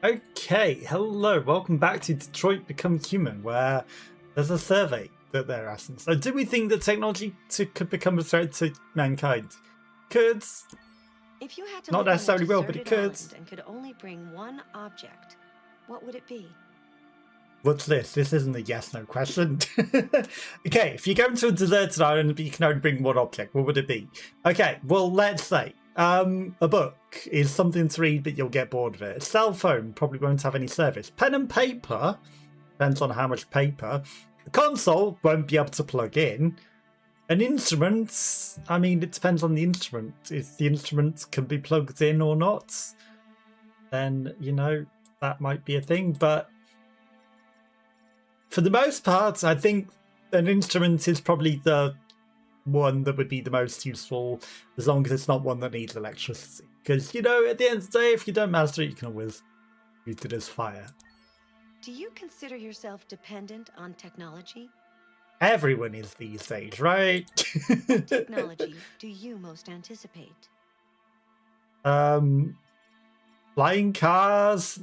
Okay, hello, welcome back to Detroit Become Human, where there's a survey that they're asking. So, do we think that technology could become a threat to mankind? Could. If you had to Not live on a necessarily will, but it deserted could. island and could only bring one object, what would it be? What's this? This isn't a yes/no question. Okay, if you go into a deserted island but you can only bring one object, what would it be? Okay, well, let's say a book is something to read, but you'll get bored of it. A cell phone probably won't have any service. Pen and paper depends on how much paper. A console won't be able to plug in. An instrument, I mean, it depends on the instrument. If the instrument can be plugged in or not, then, you know, that might be a thing. But for the most part, I think an instrument is probably the one that would be the most useful, as long as it's not one that needs electricity. Because, you know, at the end of the day, if you don't master it, you can always use it as fire. Do you consider yourself dependent on technology? Everyone is these days, right? What technology do you most anticipate? Flying cars,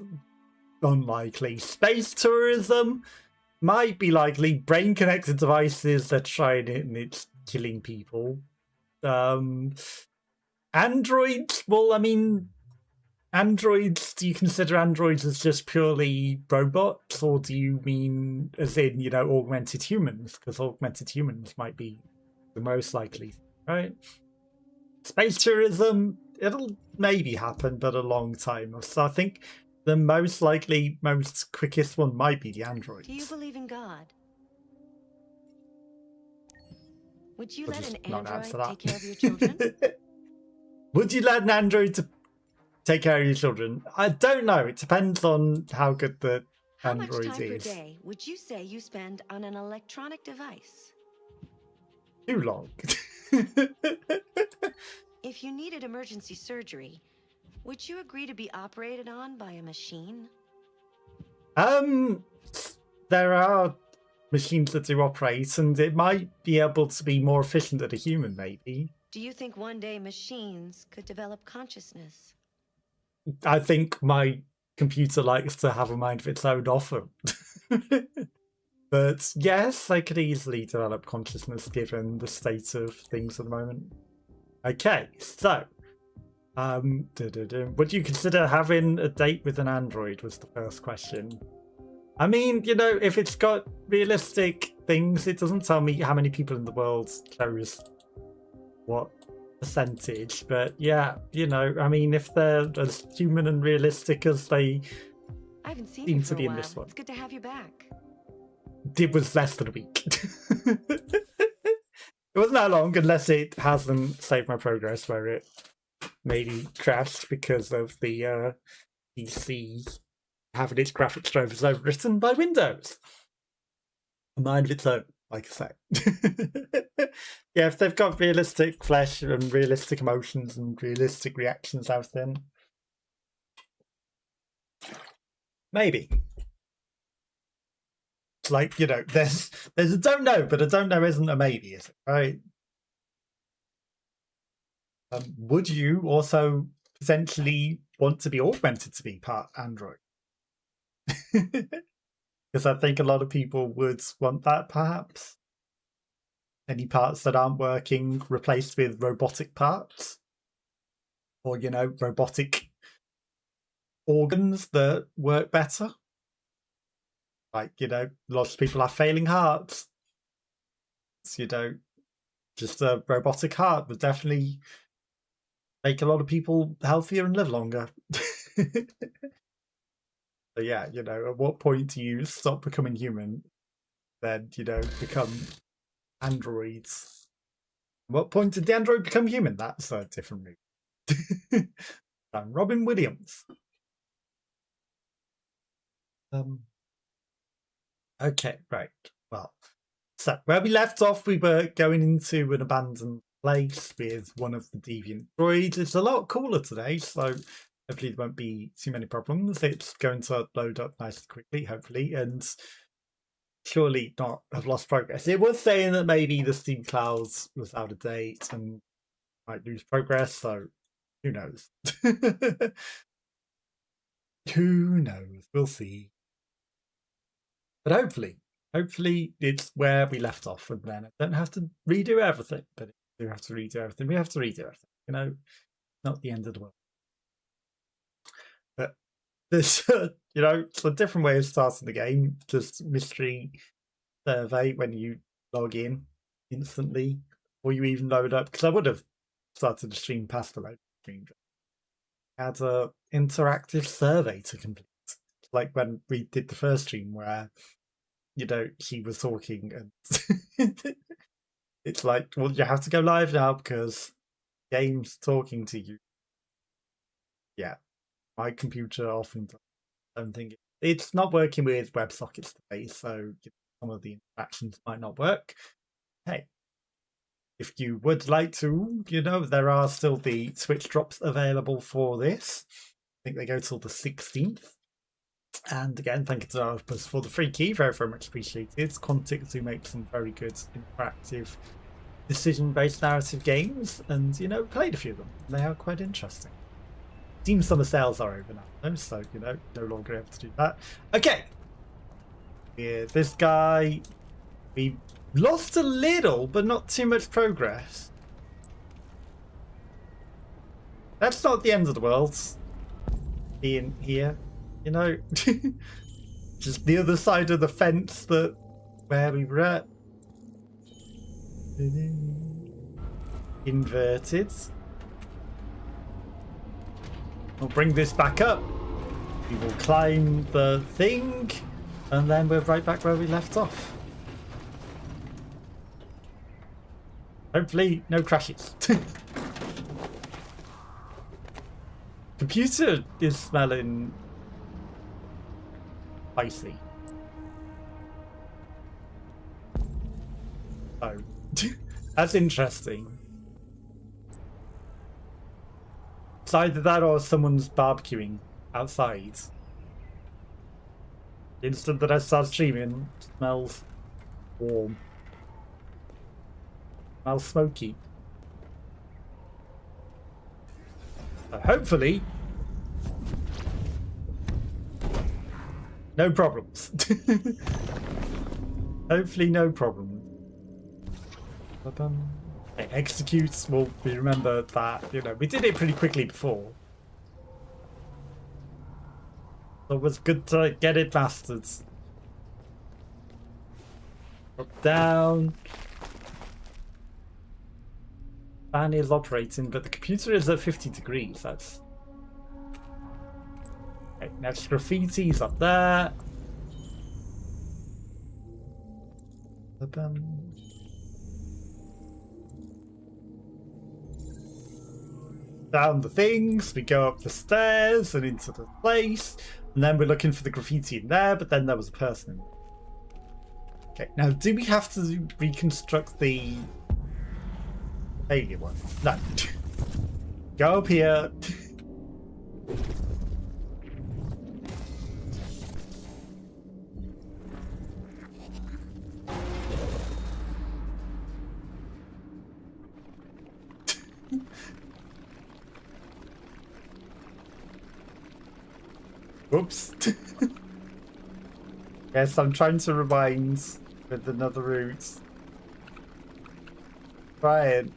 unlikely. Space tourism might be likely. Brain connected devices, they're trying it and it's killing people. Androids, well, I mean, androids, do you consider androids as just purely robots, or do you mean as in, you know, augmented humans? Because augmented humans might be the most likely, right? Space tourism, it'll maybe happen, but a long time. So I think the most likely, most quickest one might be the androids. Do you believe in God? Would you let an android take care of your children? Would you let an android to take care of your children? I don't know. It depends on how good the android is. How much time per day would you say you spend on an electronic device? Too long. If you needed emergency surgery, would you agree to be operated on by a machine? There are machines that do operate, and it might be able to be more efficient than a human, maybe. Do you think one day machines could develop consciousness? I think my computer likes to have a mind of its own often. But yes, I could easily develop consciousness given the state of things at the moment. Okay, so would you consider having a date with an android was the first question. I mean, you know, if it's got realistic things, it doesn't tell me how many people in the world chose what percentage, but yeah, you know, I mean, if they're as human and realistic as they I haven't seen seem you to for be a in while. this one. It's good to have you back. It was less than a week. It wasn't that long, unless it hasn't saved my progress, where it maybe crashed because of the PC having its graphics drivers overwritten by Windows. A mind of its own, like I say. Yeah, if they've got realistic flesh and realistic emotions and realistic reactions out then, maybe. It's like, you know, there's a don't know, but a don't know isn't a maybe, is it? Right? Would you also potentially want to be augmented to be part Android? Because I think a lot of people would want that, perhaps. Any parts that aren't working replaced with robotic parts, or, you know, robotic organs that work better. Like, you know, lots of people have failing hearts. So, you know, just a robotic heart would definitely make a lot of people healthier and live longer. So yeah, you know, at what point do you stop becoming human, then, you know, become androids? At what point did the android become human? That's a different movie. I'm Robin Williams. Okay, right. Well, so where we left off, we were going into an abandoned place with one of the Deviant droids. It's a lot cooler today, so hopefully there won't be too many problems. It's going to load up nice and quickly, hopefully, and surely not have lost progress. It was saying that maybe the Steam Clouds was out of date and might lose progress, so who knows? Who knows? We'll see. But hopefully it's where we left off, and then I don't have to redo everything. But if we have to redo everything, we have to redo everything. You know, not the end of the world. But there's, you know, it's a different way of starting the game. Just mystery survey when you log in instantly, or you even load up. Because I would have started the stream past the load screen. Had a interactive survey to complete, like when we did the first stream where, you know, he was talking and it's like, well, you have to go live now because game's talking to you. Yeah, my computer often don't think it's not working with WebSockets today, so some of the interactions might not work. Hey, if you would like to, you know, there are still the Switch drops available for this. I think they go till the 16th. And again, thank you to Markus for the free key, very, very much appreciated. Quantic do make some very good interactive decision-based narrative games, and, you know, played a few of them. They are quite interesting. Steam summer sales are over now, though, so, you know, no longer able to do that. Okay. Yeah, this guy, we lost a little, but not too much progress. That's not the end of the world. Being here, you know, just the other side of the fence that where we were at. Inverted. We'll bring this back up. We will climb the thing, and then we're right back where we left off. Hopefully, no crashes. Computer is smelling spicy. Oh, that's interesting. It's either that or someone's barbecuing outside. The instant that I start streaming, it smells warm. Smells smoky. So hopefully, no problems. Hopefully, no problem. Okay, executes. Well, we remember that, you know, we did it pretty quickly before. So it was good to get it mastered. Drop down. Fan is operating, but the computer is at 50 degrees. That's... Okay, next graffiti's up there. Down the things, we go up the stairs and into the place, and then we're looking for the graffiti in there, but then there was a person in there. Okay, now do we have to reconstruct the alien one? No. Go up here. Oops. Yes, I'm trying to rewind with another route. Try it.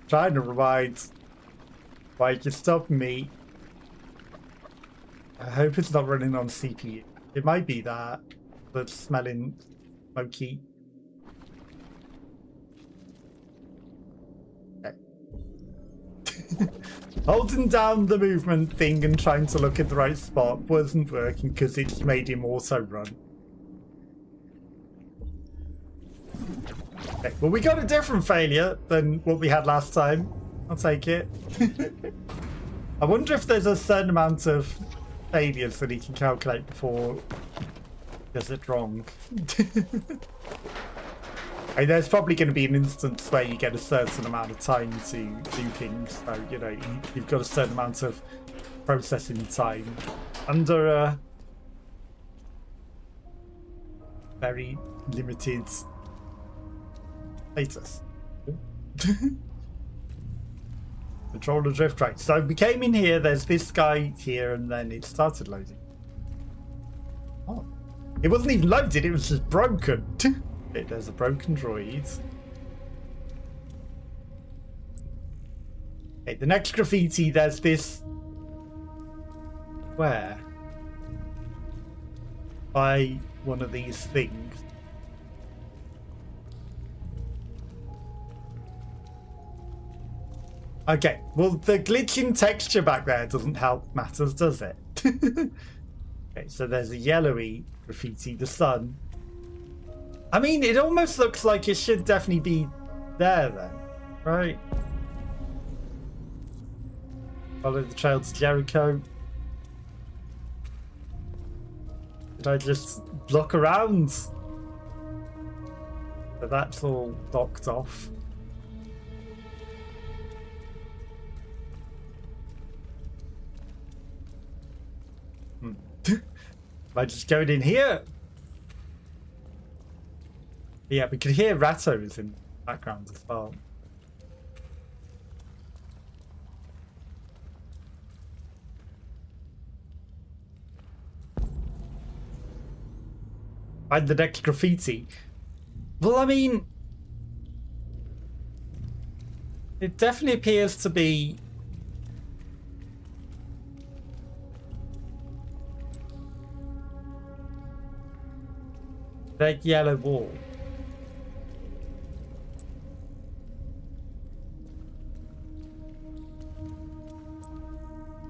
Trying to rewind. Why you stop me? I hope it's not running on CPU. It might be that, but smelling smoky. Holding down the movement thing and trying to look at the right spot wasn't working because it just made him also run. Okay, well, we got a different failure than what we had last time. I'll take it. I wonder if there's a certain amount of failures that he can calculate before he does it wrong. And there's probably going to be an instance where you get a certain amount of time to do things. So, you know, you've got a certain amount of processing time under a very limited status. Control the drift train. So we came in here, there's this guy here, and then it started loading. Oh. It wasn't even loaded, it was just broken. There's a broken droid. Okay, the next graffiti, there's this... Where? By one of these things. Okay, well, the glitching texture back there doesn't help matters, does it? Okay, so there's a yellowy graffiti, the sun. I mean, it almost looks like it should definitely be there then, right? Follow the trail to Jericho. Did I just look around? So that's all docked off. Am I just going in here? Yeah, we could hear Rattos in the background as well. Find the next graffiti. Well, I mean, it definitely appears to be that yellow wall.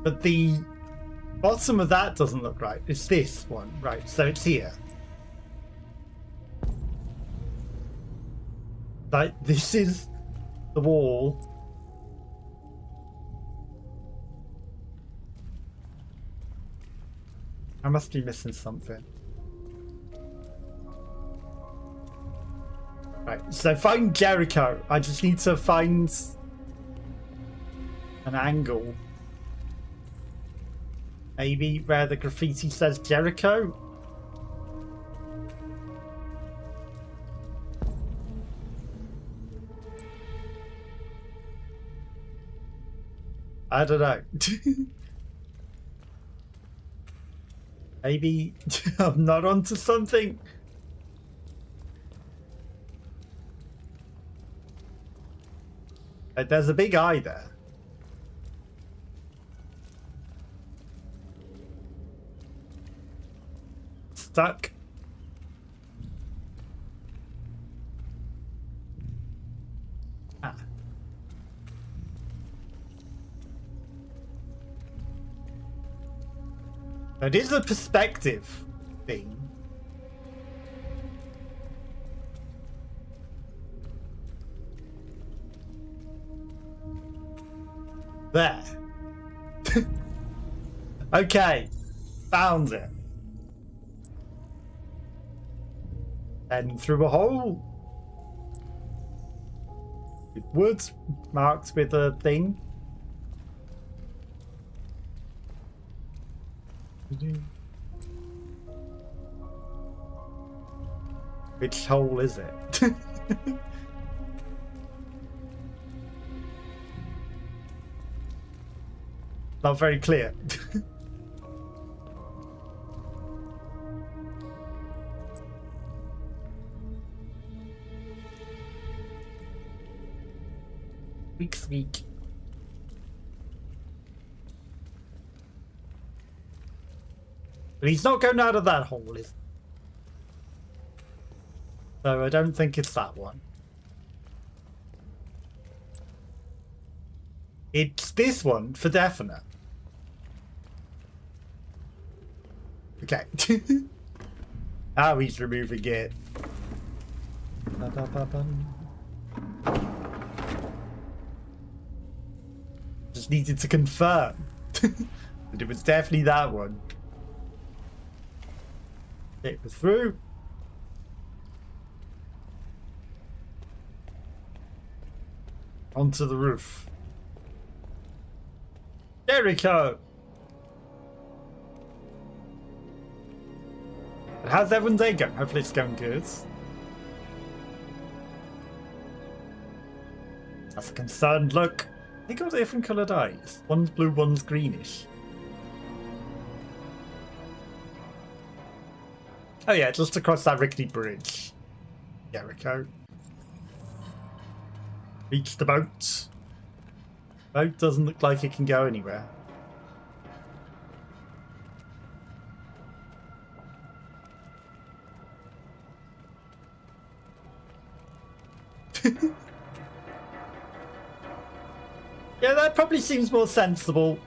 But the bottom of that doesn't look right. It's this one, right? So it's here. Like, this is the wall. I must be missing something. Right, so find Jericho. I just need to find an angle. Maybe where the graffiti says Jericho? I don't know. Maybe I'm not onto something. There's a big eye there. Stuck. Ah. It is a perspective thing. There. Okay. Found it. And through a hole. With wood marked with a thing. Which hole is it? Not very clear. Squeak. But he's not going out of that hole, is he? So I don't think it's that one. It's this one for definite. Okay. Now he's removing it. Just needed to confirm that it was definitely that one. It was through. Onto the roof. Jericho! How's everyone's day going? Hopefully it's going good. That's a concerned look. They got different coloured eyes. One's blue, one's greenish. Oh yeah, just across that rickety bridge. Jericho. Reach the boat. Boat doesn't look like it can go anywhere. Yeah, that probably seems more sensible.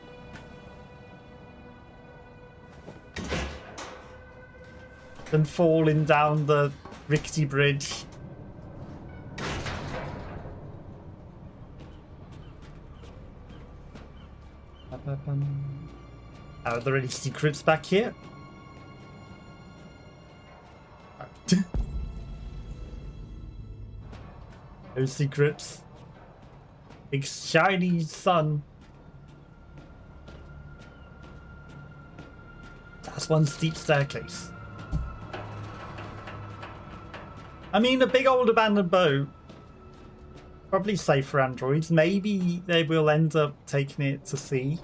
Than falling down the rickety bridge. Are there any secrets back here? No secrets. Big shiny sun. That's one steep staircase. I mean, a big old abandoned boat. Probably safe for androids. Maybe they will end up taking it to sea.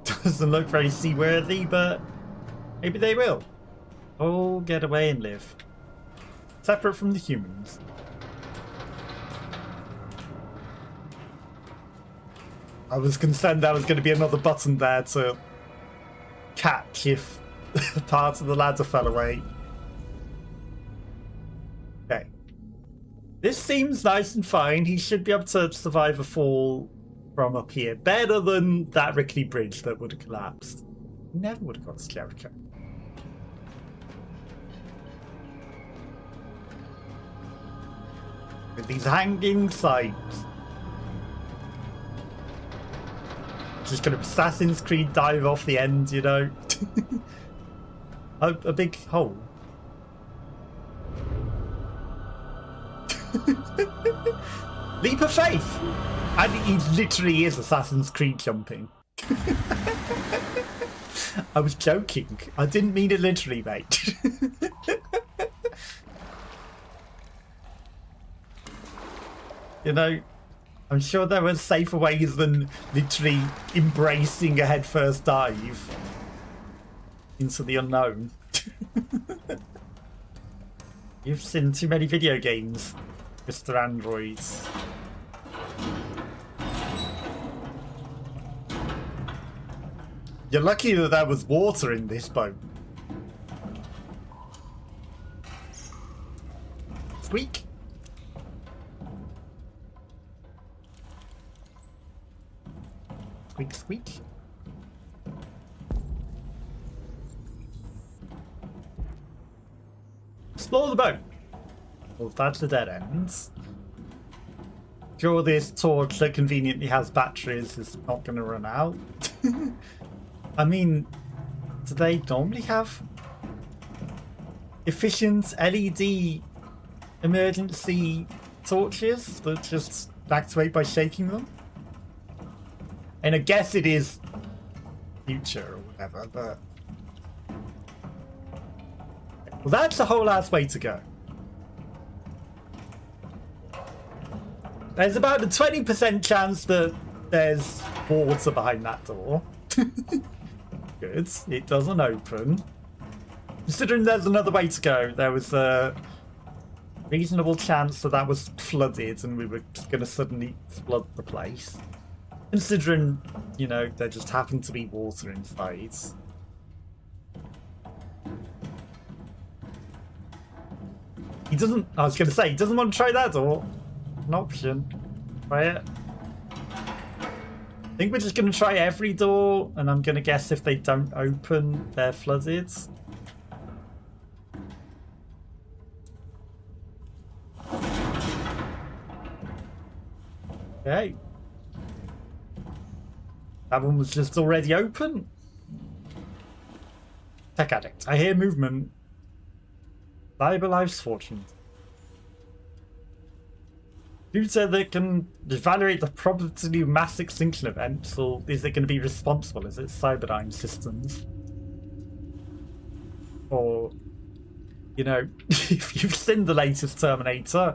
Doesn't look very seaworthy, but maybe they will. Oh, get away and live. Separate from the humans. I was concerned there was going to be another button there to catch if part of the ladder fell away. Okay. This seems nice and fine. He should be able to survive a fall from up here. Better than that rickety bridge that would have collapsed. Never would have got to Jericho. With these hanging signs. Just gonna Assassin's Creed dive off the end, you know. A big hole. Leap of faith! And he literally is Assassin's Creed jumping. I was joking. I didn't mean it literally, mate. You know, I'm sure there were safer ways than literally embracing a headfirst dive into the unknown. You've seen too many video games, Mr. Androids. You're lucky that there was water in this boat. Squeak. Squeak, squeak. Explore the boat. Well, that's the dead ends. Sure, this torch that conveniently has batteries is not going to run out. I mean, do they normally have efficient LED emergency torches that just activate by shaking them? And I guess it is future or whatever, but... Well, that's a whole ass way to go. There's about a 20% chance that there's water behind that door. Good. It doesn't open. Considering there's another way to go, there was a reasonable chance that that was flooded and we were going to suddenly flood the place. Considering, you know, there just happened to be water inside. He doesn't... I was going to say, he doesn't want to try that door. An option. Try it. I think we're just going to try every door, and I'm going to guess if they don't open, they're flooded. Okay. That one was just already open. Tech addict. I hear movement. Valuable life's fortune. Computer that can evaluate the probability of mass extinction events, or is it going to be responsible? Is it Cyberdyne systems? Or, you know, if you've seen the latest Terminator,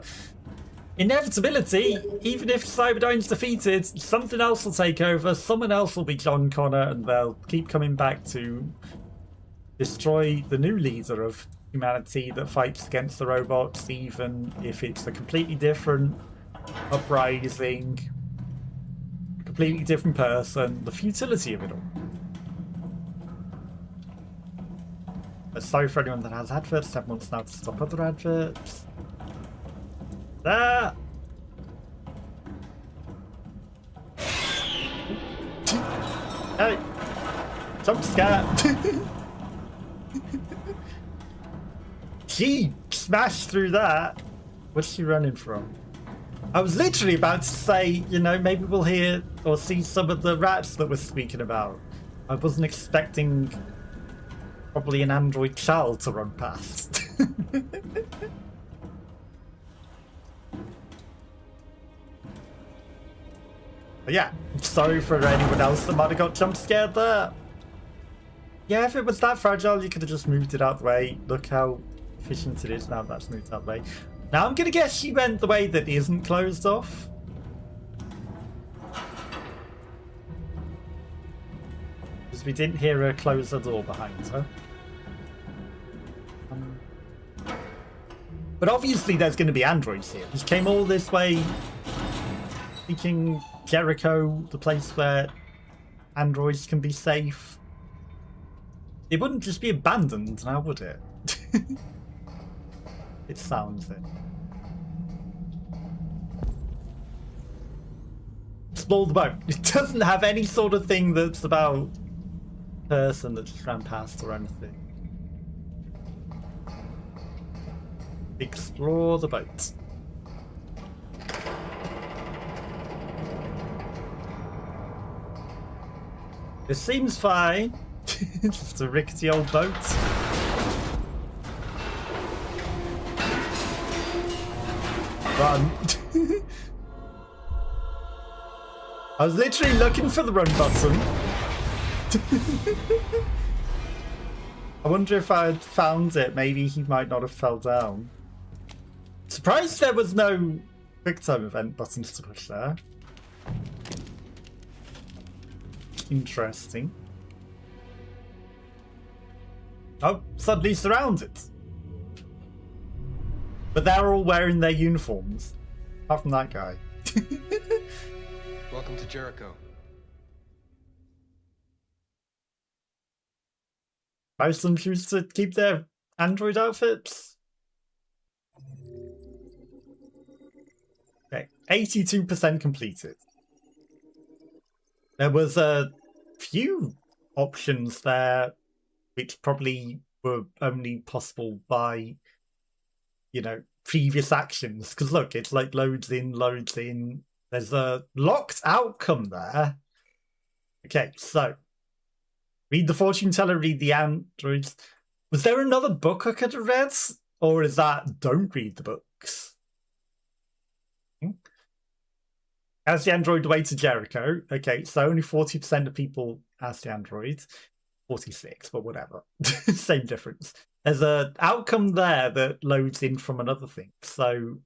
Inevitability, even if Cyberdyne's defeated, something else will take over, someone else will be John Connor, and they'll keep coming back to destroy the new leader of humanity that fights against the robots, even if it's a completely different uprising, a completely different person, the futility of it all. But sorry for anyone that has adverts, 7 months now to stop other adverts. There! Hey! Jump scare! She smashed through that. What's she running from? I was literally about to say, you know, maybe we'll hear or see some of the rats that we're speaking about. I wasn't expecting probably an android child to run past. But yeah, sorry for anyone else that might have got jump scared there. Yeah, if it was that fragile, you could have just moved it out the way. Look how efficient it is now that's moved out the way. Now I'm going to guess she went the way that isn't closed off. Because we didn't hear her close the door behind her. But obviously there's going to be androids here. She came all this way thinking Jericho, the place where androids can be safe. It wouldn't just be abandoned now, would it? It sounds it. Explore the boat. It doesn't have any sort of thing that's about person that just ran past or anything. Explore the boat. It seems fine. Just a rickety old boat. Run. I was literally looking for the run button. I wonder if I had found it, maybe he might not have fell down. Surprised there was no QuickTime event buttons to push there. Interesting. Oh, suddenly surrounded. But they're all wearing their uniforms. Apart from that guy. Welcome to Jericho. Most of them choose to keep their android outfits. Okay, 82% completed. There was a few options there which probably were only possible by, you know, previous actions. Because look, it's like loads in, loads in. There's a locked outcome there. Okay, so read the fortune teller, read the androids. Was there another book I could have read? Or is that don't read the books? As the android way to Jericho. Okay, so only 40% of people asked the android. 46, but whatever. Same difference. There's an outcome there that loads in from another thing. So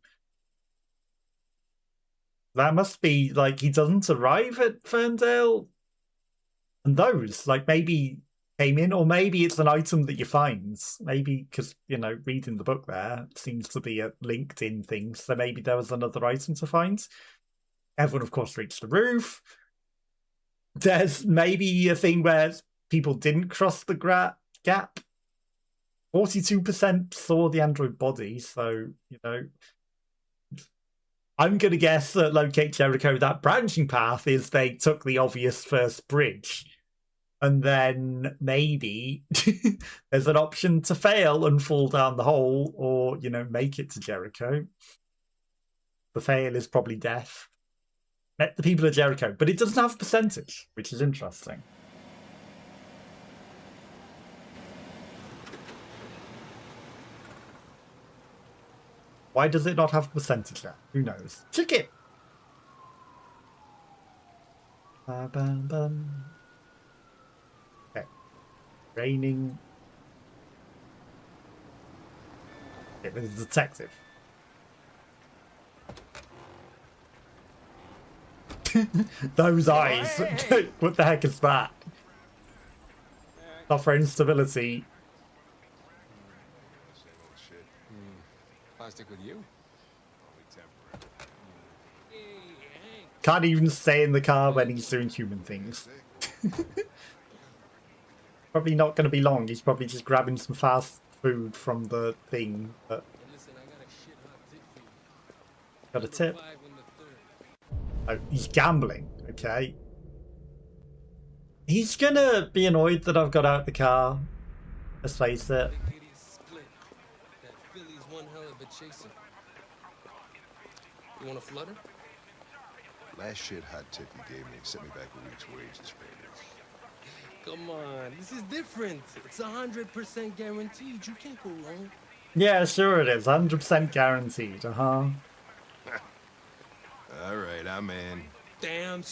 that must be like he doesn't arrive at Ferndale. And those, like, maybe came in, or maybe it's an item that you find. Maybe because, you know, reading the book there seems to be a linked in thing. So maybe there was another item to find. Everyone, of course, reached the roof. There's maybe a thing where people didn't cross the gap. 42% saw the android body, so, you know, I'm going to guess that locate Jericho, that branching path is they took the obvious first bridge. And then maybe there's an option to fail and fall down the hole, or, you know, make it to Jericho. The fail is probably death. Met the people of Jericho, but it doesn't have a percentage, which is interesting. Why does it not have a percentage there? Who knows? Check it! Okay. Raining. Okay, there's a detective. Those eyes. Hey. What the heck is that? Suffer instability. Same old shit. I'll stick with you. Only temporary. Can't even stay in the car when he's doing human things. Probably not going to be long. He's probably just grabbing some fast food from the thing. But Listen, I got a shit hot tip for you. got a tip. 5 in the third. Oh, he's gambling. Okay. He's gonna be annoyed that I've got out the car. Let's face it. Big kitty is split. That filly's one hell of a chaser. You want a flutter? Last shit hot tip you gave me sent me back a week's wages, baby. Come on, this is different. It's 100% guaranteed. You can't go wrong. Yeah, sure it is. 100% guaranteed. Uh-huh. All right, I'm in. Damn.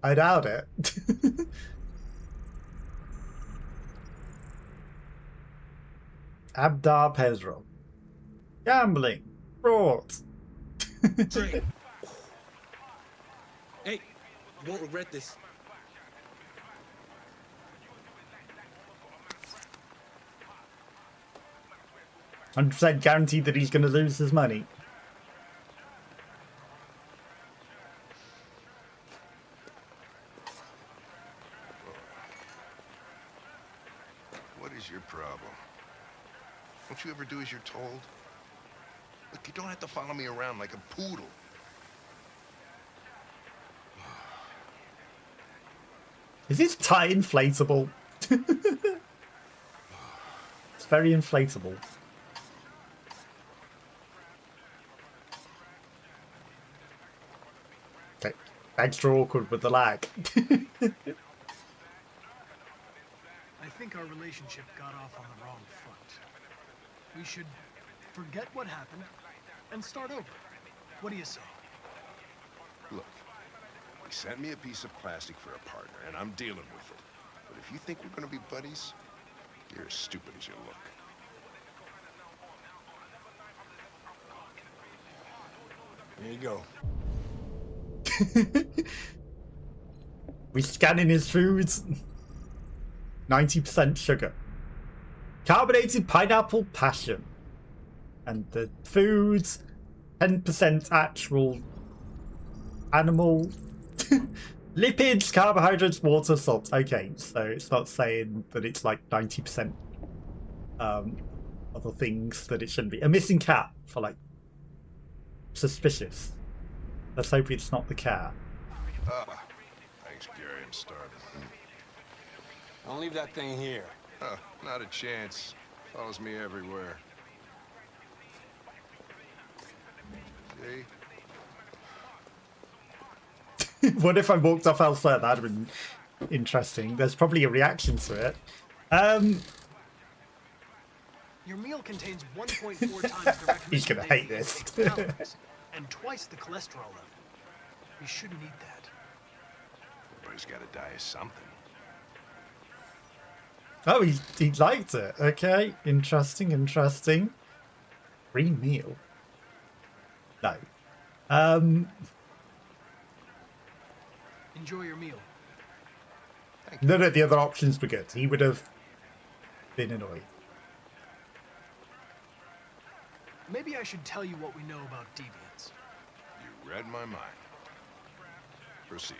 I doubt it. Abdar Pedro. Gambling. Fraud. Drink. Hey, you won't regret this. %, guaranteed that he's going to lose his money. What is your problem? Don't you ever do as you're told? Look, you don't have to follow me around like a poodle. Is this tie inflatable? It's very inflatable. Okay, extra awkward with the lag. I think our relationship got off on the wrong foot. We should forget what happened and start over. What do you say? Look, he sent me a piece of plastic for a partner, and I'm dealing with it. But if you think we're gonna be buddies, you're as stupid as you look. There you go. We scanning his foods. 90% sugar. Carbonated pineapple passion. And the foods, 10% actual animal. Lipids, carbohydrates, water, salt. Okay, so it's not saying that it's like 90% other things that it shouldn't be. A missing cat for like suspicious. Let's hope it's not the cat. Thanks, Gary. I'm starving. Don't leave that thing here. Not a chance. Follows me everywhere. See? What if I walked off elsewhere? That'd have been interesting. There's probably a reaction to it. Your meal contains 1.4 times the recommended He's gonna daily hate this. intake of calories and twice the cholesterol level. You shouldn't eat that. Everybody's got to die of something. Oh, he liked it. Okay, interesting, interesting. Free meal. No. Enjoy your meal. None of the other options were good. He would have been annoyed. Maybe I should tell you what we know about deviants. You read my mind. Proceed.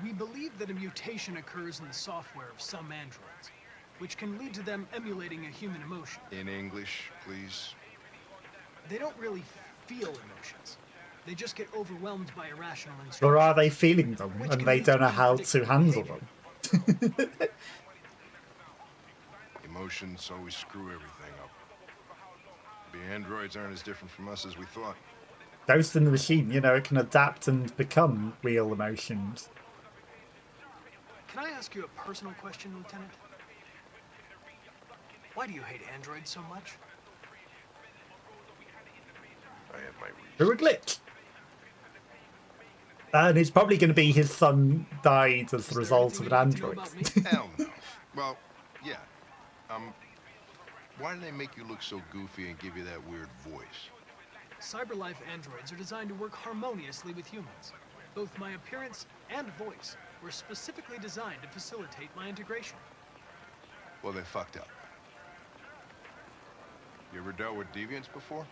We believe that a mutation occurs in the software of some androids, which can lead to them emulating a human emotion. In English, please. They don't really feel emotions. They just get overwhelmed by irrational instructions. Or are they feeling them Which and can they lead to don't know how to unpredictable handle behavior. them? Emotions always screw everything up. The androids aren't as different from us as we thought. Ghost in the Machine, you know, it can adapt and become real emotions. Can I ask you a personal question, Lieutenant? Why do you hate androids so much? I have my reasons. Through a glitch. And it's probably going to be his son died as the Is result there of an anything you need android. to know about me? Hell no. Well, yeah. Why do they make you look so goofy and give you that weird voice? Cyberlife androids are designed to work harmoniously with humans. Both my appearance and voice were specifically designed to facilitate my integration. Well, they fucked up. You ever dealt with Deviants before?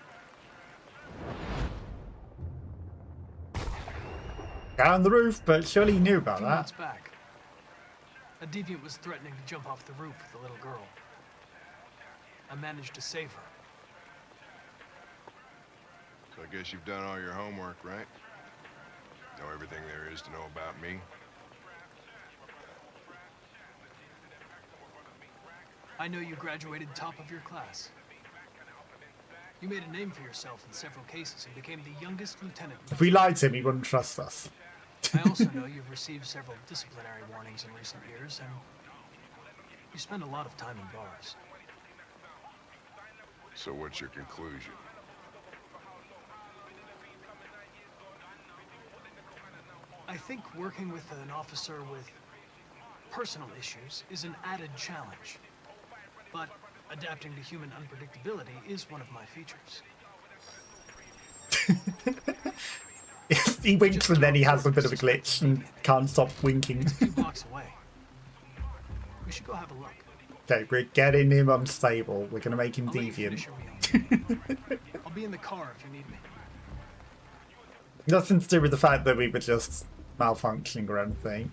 Guy on the roof, but surely you knew about A few that. months back, a deviant was threatening to jump off the roof with a little girl. I managed to save her. So I guess you've done all your homework, right? Know everything there is to know about me? I know you graduated top of your class. You made a name for yourself in several cases and became the youngest lieutenant. If we lied to him, he wouldn't trust us. I also know you've received several disciplinary warnings in recent years, and you spend a lot of time in bars. So what's your conclusion? I think working with an officer with personal issues is an added challenge. But adapting to human unpredictability is one of my features. If he winks and then he has a bit of a glitch and can't stop winking. It's a few blocks away. We should go have a look. Okay, we're getting him unstable. We're gonna make him I'll let you deviant. finish your meal. I'll be in the car if you need me. Nothing to do with the fact that we were just malfunctioning or anything.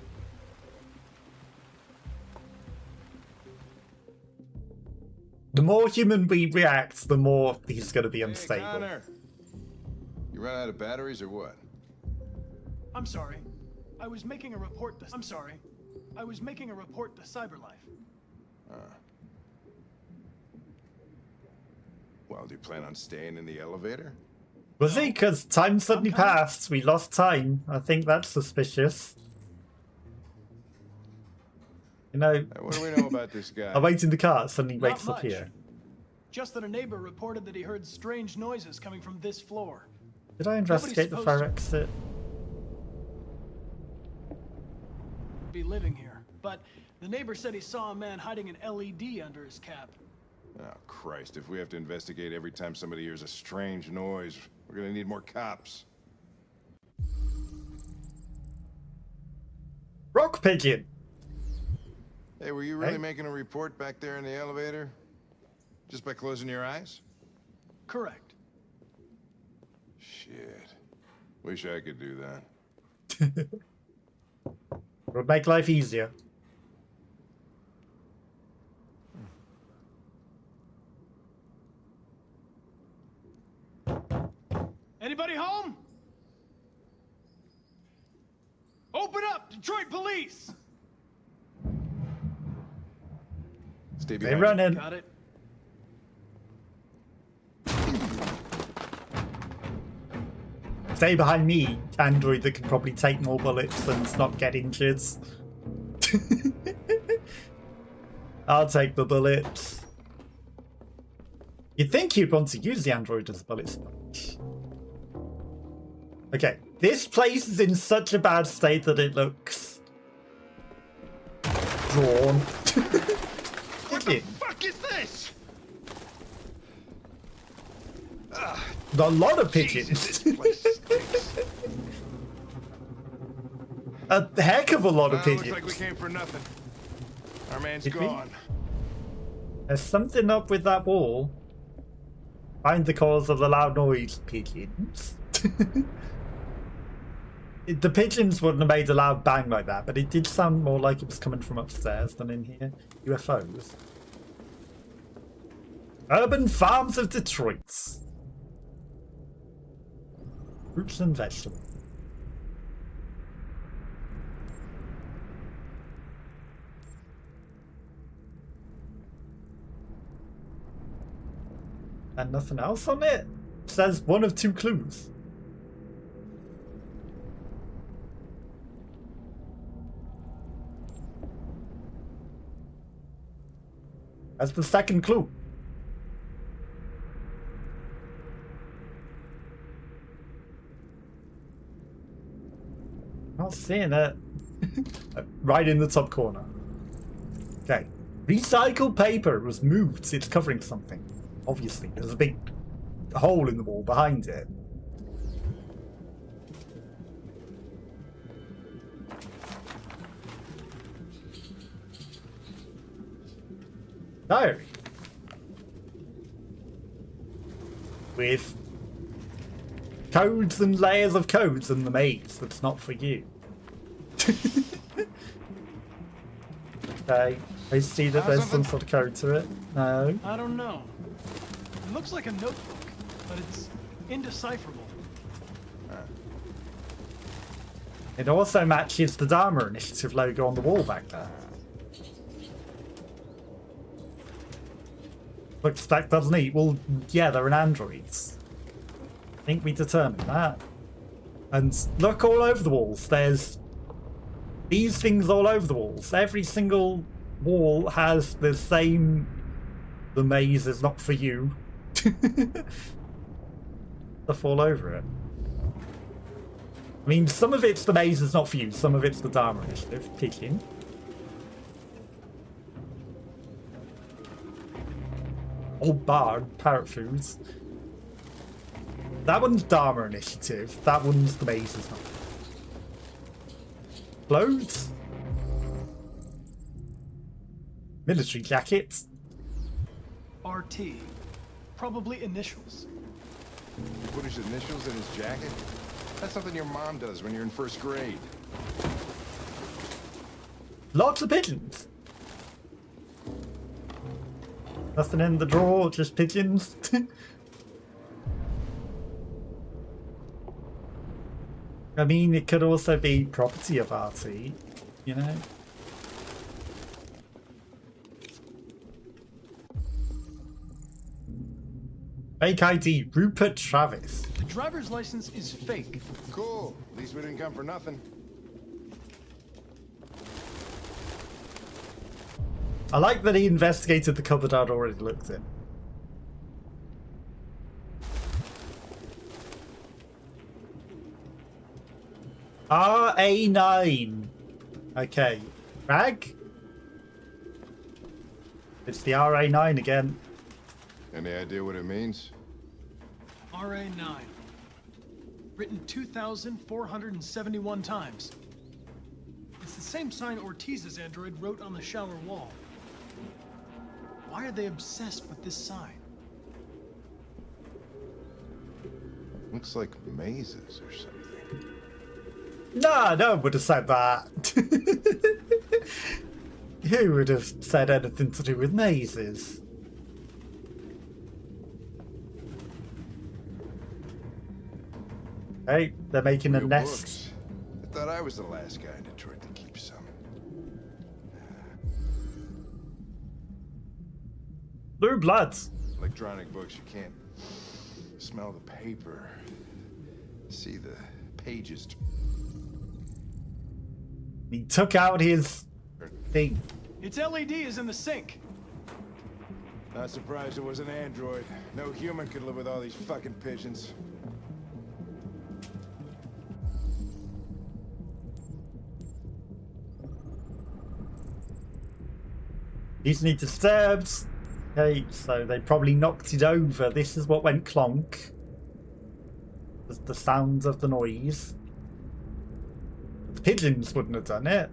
The more human we react, the more he's going to be unstable. Hey, Connor. You run out of batteries or what? I'm sorry. I was making a report to... I'm sorry. I was making a report to Cyberlife. Well, do you plan on staying in the elevator? Was he? Because time suddenly I'm coming. passed. We lost time. I think that's suspicious. You know, Hey, what do we know about this guy? I wait in the car, it suddenly Not wakes up much. here. Just that a neighbor reported that he heard strange noises coming from this floor. Did I investigate the supposed fire to. exit? Be living here, but the neighbor said he saw a man hiding an LED under his cap. Oh, Christ. If we have to investigate every time somebody hears a strange noise, we're gonna need more cops. Rock pigeon! Hey, were you really Hey. making a report back there in the elevator? Just by closing your eyes? Correct. Shit. Wish I could do that. Would make life easier. Anybody home? Open up, Detroit police! Stay They behind. run in. Got it. Stay behind me, android that can probably take more bullets and not get injured. I'll take the bullets. You'd think you'd want to use the android as a bullet sponge. Okay, this place is in such a bad state that it looks drawn. What the fuck is this? A lot of Jesus, pigeons. this place stinks. A heck of a lot of Looks pigeons. like we came for nothing. Our man's Did we? gone. There's something up with that wall. Find the cause of the loud noise, pigeons. The pigeons wouldn't have made a loud bang like that, but it did sound more like it was coming from upstairs than in here. UFOs. Urban farms of Detroit. Fruits and vegetables. And nothing else on it? It says one of two clues. That's the second clue. Not seeing it. Right in the top corner. Okay. Recycled paper was moved. It's covering something. Obviously. There's a big hole in the wall behind it. Diary. With codes and layers of codes in the maze that's not for you. Okay, I see that there's some sort of code to it. No. I don't know. It looks like a notebook, but it's indecipherable. It also matches the Dharma Initiative logo on the wall back there. Looks like, doesn't he? Well, yeah, they're an androids. I think we determined that. And look all over the walls. There's these things all over the walls. Every single wall has the same... The maze is not for you. Stuff all over it. I mean, some of it's the maze is not for you. Some of it's the Dharma Initiative. Picking. Old Bard, Parrot Foods. That one's Dharma Initiative. That one's the maze is not. Clothes. Military jackets. RT. Probably initials. He put his initials in his jacket? That's something your mom does when you're in first grade. Lots of pigeons. Nothing in the drawer, just pigeons. I mean, it could also be property of RT, you know? Fake ID, Rupert Travis. The driver's license is fake. Cool. At least we didn't come for nothing. I like that he investigated the cupboard I'd already looked in. RA9. Okay. Rag? It's the RA9 again. Any idea what it means? RA9. Written 2,471 times. It's the same sign Ortiz's android wrote on the shower wall. Why are they obsessed with this sign? Looks like mazes or something. Nah, no one would have said that. Who would have said anything to do with mazes? Hey, they're making a Real nest. books. I thought I was the last guy in Detroit to keep some. Blue blood. Electronic books, you can't smell the paper. See the pages. He took out his thing. Its LED is in the sink. Not surprised it was an android. No human could live with all these fucking pigeons. Easily disturbed. Okay, so they probably knocked it over. This is what went clonk. The sounds of the noise. The pigeons wouldn't have done it.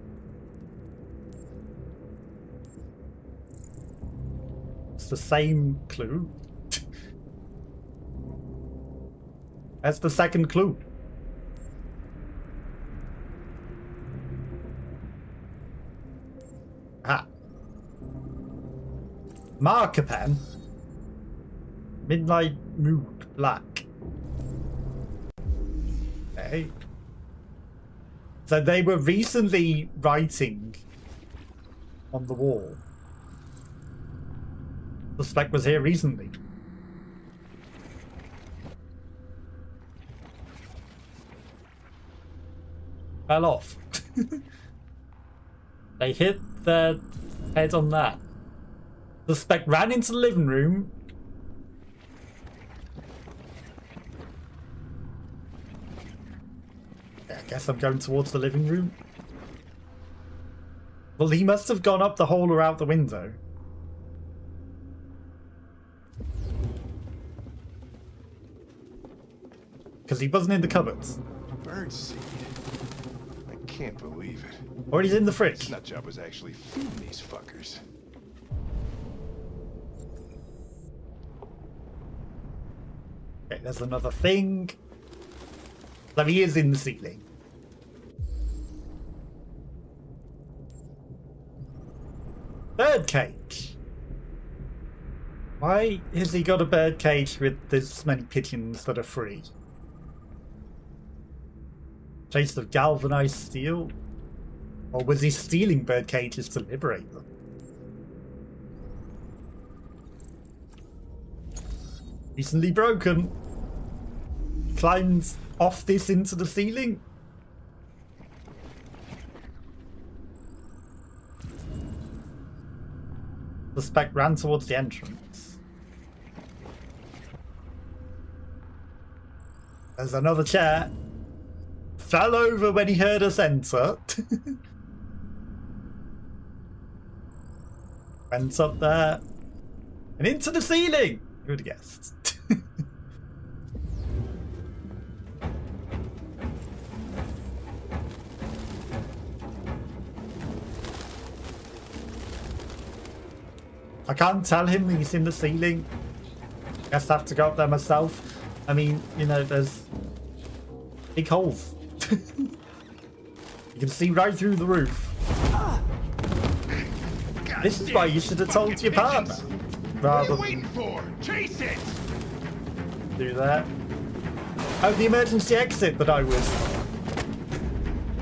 It's the same clue. That's the second clue. Ah. Marker pen. Midnight Mood Black. Okay. So they were recently writing on the wall. The spec was here recently. Fell off. They hit their head on that. The spec ran into the living room. Yeah, I guess I'm going towards the living room. Well, he must have gone up the hole or out the window. Because he wasn't in the cupboards. Birdseed. I can't believe it. Or he's in the fridge. This nut job was actually feeding these fuckers. Okay, there's another thing. So he is in the ceiling. Bird cage. Why has he got a bird cage with this many pigeons that are free? Chase of galvanized steel? Or was he stealing bird cages to liberate them? Recently broken. Climbs off this into the ceiling. Suspect ran towards the entrance. There's another chair. Fell over when he heard us enter. Went up there. And into the ceiling! Who would have guessed? I can't tell him he's in the ceiling. Guess I have to go up there myself. I mean, you know, there's big holes. You can see right through the roof. This is why you should have told your partner. Rather What are you waiting for? Chase it! do that. Oh, the emergency exit that I was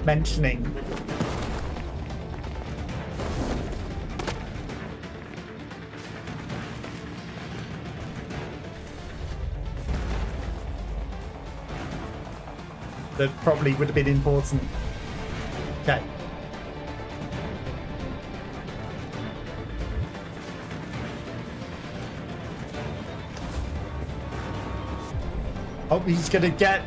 mentioning. That probably would have been important. Okay. Oh, he's gonna get...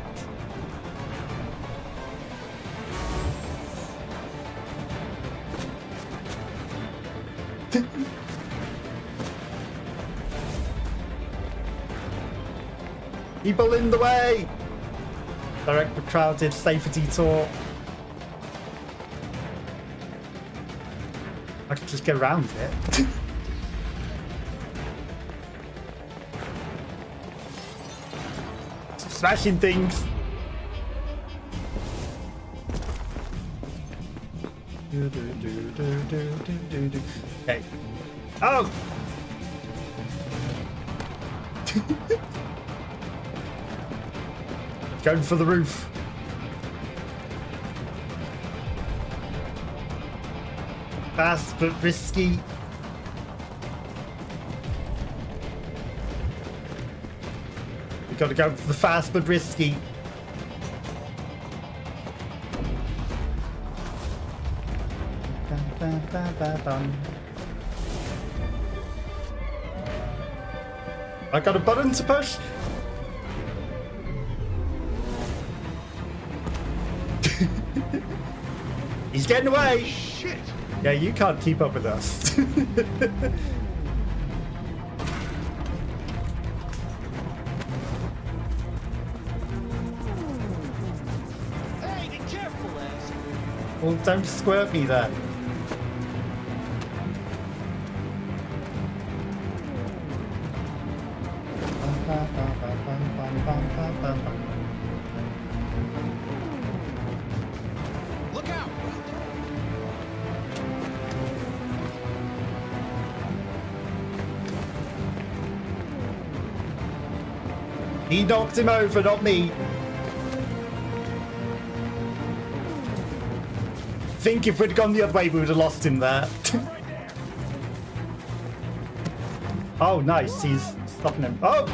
People in the way! Direct the crowded safety tour. I could just get around it. Smashing things. Okay. Oh! Going for the roof. Fast but risky. We gotta go for the fast but risky. I got a button to push. He's getting away. Shit! Yeah, you can't keep up with us. Hey, be careful, Les. Well, don't squirt me then. Look out! He knocked him over, not me. Think if we'd gone the other way, we would have lost him there. Oh, nice. He's stopping him. Oh!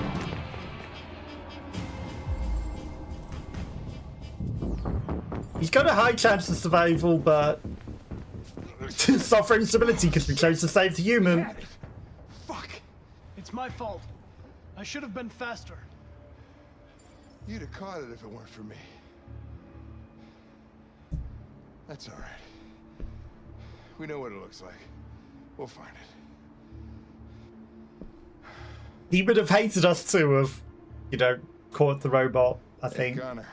He's got a high chance of survival, but suffer instability because we chose to save the human. Fuck! It's my fault. I should have been faster. You'd have caught it if it weren't for me. That's all right. We know what it looks like. We'll find it. He would have hated us to have, you know, caught the robot I think. Connor.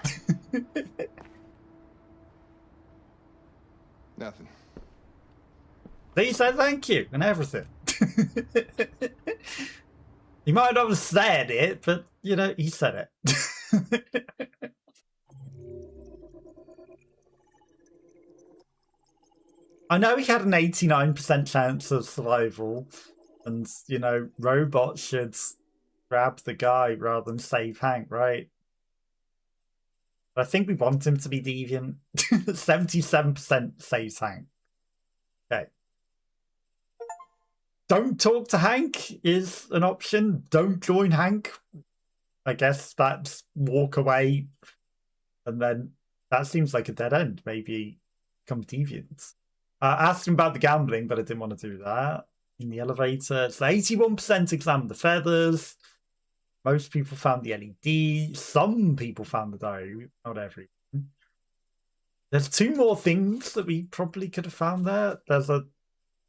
Nothing. He said thank you and everything. He might not have said it, but, you know, he said it. I know he had an 89% chance of survival, and, you know, robots should grab the guy rather than save Hank, right? But I think we want him to be deviant. 77% saves Hank. Okay. Don't talk to Hank is an option. Don't join Hank. I guess that's walk away. And then that seems like a dead end. Maybe become deviant. Asked him about the gambling, but I didn't want to do that. In the elevator, it's 81% examined the feathers. Most people found the LED. Some people found the diary. Not everyone. There's 2 more things that we probably could have found there. There's a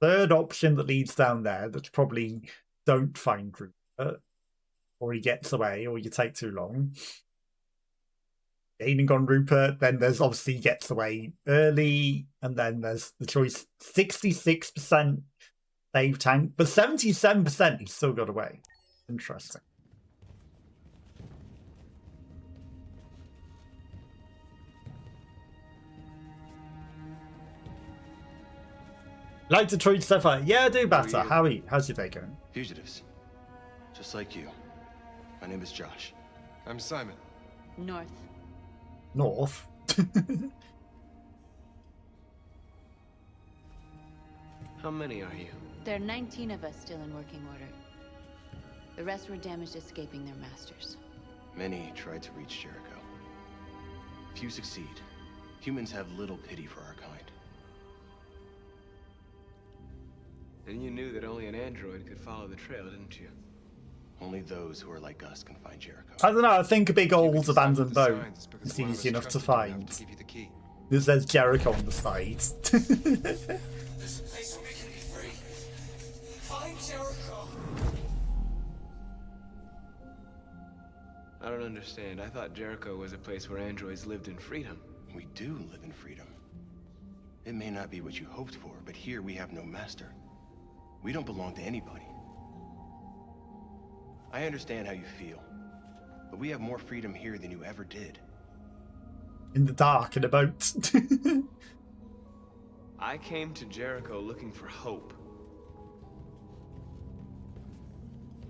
3rd option that leads down there that's probably don't find Rupert, or he gets away, or you take too long. Gaining on Rupert, then there's obviously gets away early, and then there's the choice 66% save Tank, but 77% he still got away. Interesting. Like to Droids Sci-Fi? Yeah, I do better. How are you? How's your day going? Fugitives. Just like you. My name is Josh. I'm Simon. North. North? How many are you? There are 19 of us still in working order. The rest were damaged escaping their masters. Many tried to reach Jericho. Few succeed. Humans have little pity for our kind. And you knew that only an android could follow the trail, didn't you? Only those who are like us can find Jericho. I don't know, I think a big old abandoned boat is easy enough to find. It says Jericho on the side. This place will make me free. Find Jericho. I don't understand. I thought Jericho was a place where androids lived in freedom. We do live in freedom. It may not be what you hoped for, but here we have no master. We don't belong to anybody. I understand how you feel, but we have more freedom here than you ever did. In the dark, in a boat. I came to Jericho looking for hope.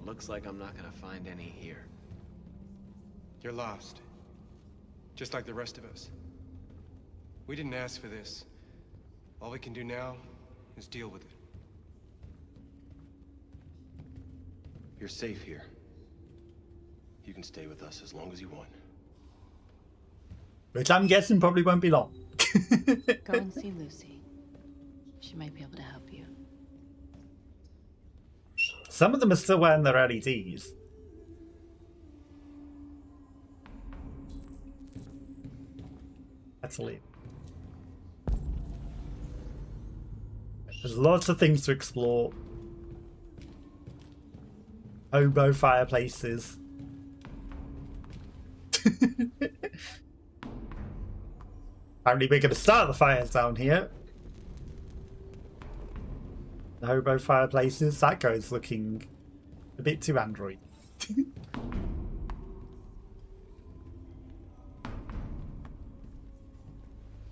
Looks like I'm not gonna find any here. You're lost. Just like the rest of us. We didn't ask for this. All we can do now is deal with it. You're safe here. You can stay with us as long as you want. Which I'm guessing probably won't be long. Go and see Lucy. She might be able to help you. Some of them are still wearing their LEDs. Let's leave. There's lots of things to explore. Hobo fireplaces. Apparently we're going to start the fires down here. The hobo fireplaces. That guy's looking a bit too android.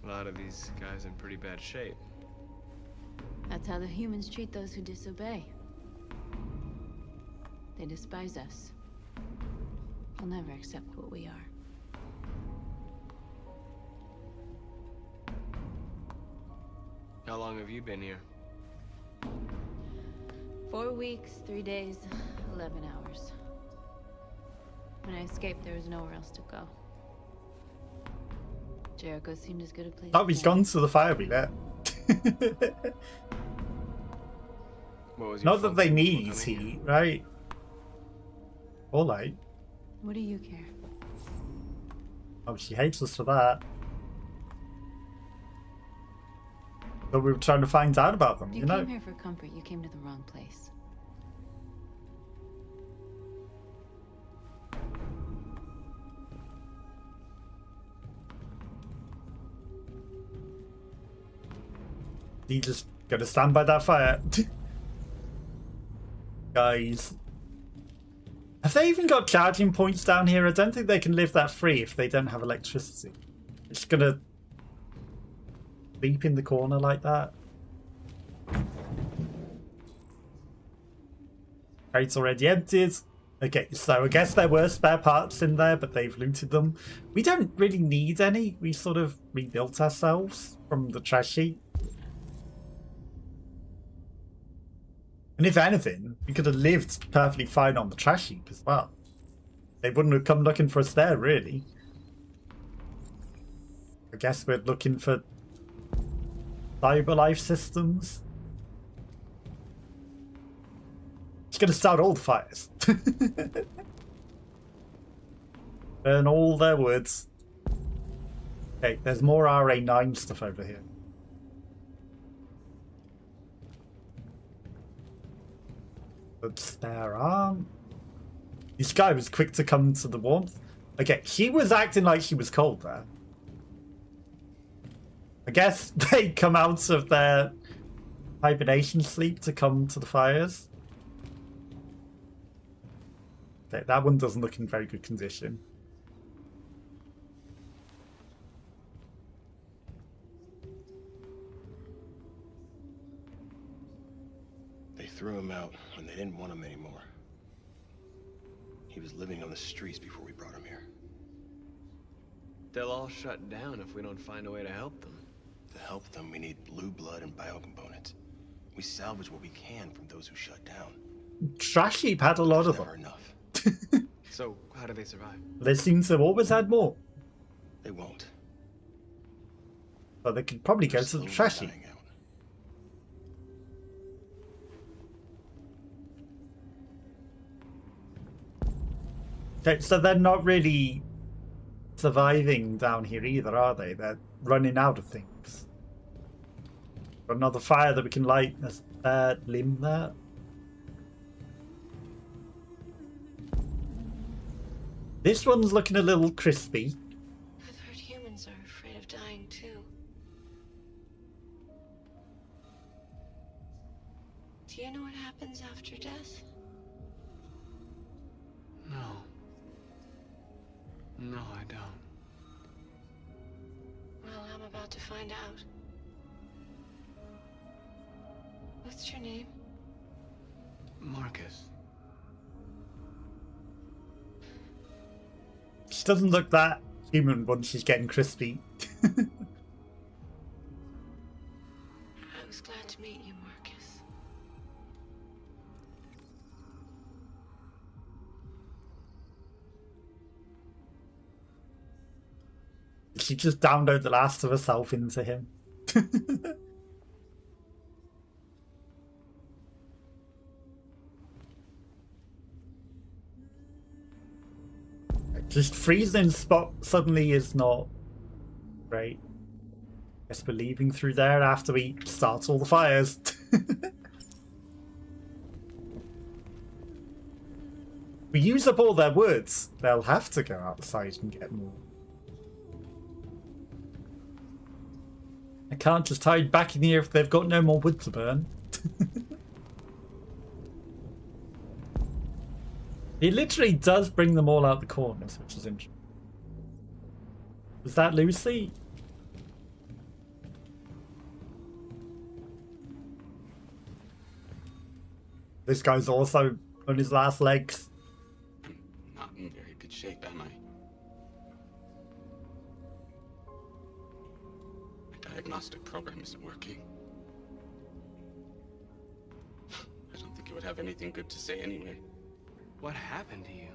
A lot of these guys in pretty bad shape. That's how the humans treat those who disobey. They despise us. They'll never accept what we are. How long have you been here? 4 weeks, 3 days, 11 hours. When I escaped, there was nowhere else to go. Jericho seemed as good a place. Oh, he's gone to the fire we lit. What was your Not that they focus need before coming heat, right? Or light. What do you care? Oh, she hates us for that. But we were trying to find out about them, You you know? came here for comfort. You came to the wrong place. You just gotta stand by that fire. Guys. Have they even got charging points down here? I don't think they can live that free if they don't have electricity. It's gonna beep in the corner like that. Crate's already emptied. Okay, so I guess there were spare parts in there, but they've looted them. We don't really need any. We sort of rebuilt ourselves from the trash heap. And if anything, we could have lived perfectly fine on the trash heap as well. They wouldn't have come looking for us there, really. I guess we're looking for cyber life systems. Just gonna start all the fires. Burn all their woods. Okay, there's more RA9 stuff over here. Good spare arm. This guy was quick to come to the warmth. Okay, she was acting like she was cold there. I guess they come out of their hibernation sleep to come to the fires. Okay, that one doesn't look in very good condition. They threw him out when they didn't want him anymore. He was living on the streets before we brought him here. They'll all shut down if we don't find a way to help them. To help them, we need blue blood and biocomponents. We salvage what we can from those who shut down. Trash heap had a lot of them. Never enough. So, how do they survive? They seem to have always had more. They won't. But they could probably go They're to the slowly trash heap. dying out. Okay, so they're not really surviving down here either, are they? They're running out of things. Got another fire that we can light. There's a limb there. This one's looking a little crispy. I've heard humans are afraid of dying too. Do you know what happens after death? No. No, I don't. Well, I'm about to find out. What's your name? Markus. She doesn't look that human once she's getting crispy. I was glad to meet you, Markus. She just downloaded the last of herself into him. Just freezing spot suddenly is not great. Guess we're leaving through there after we start all the fires. We use up all their woods. They'll have to go outside and get more. I can't just hide back in here if they've got no more wood to burn. It literally does bring them all out the corners, which is interesting. Was that Lucy? This guy's also on his last legs. I'm not in very good shape, am I? My diagnostic program isn't working. I don't think you would have anything good to say anyway. What happened to you?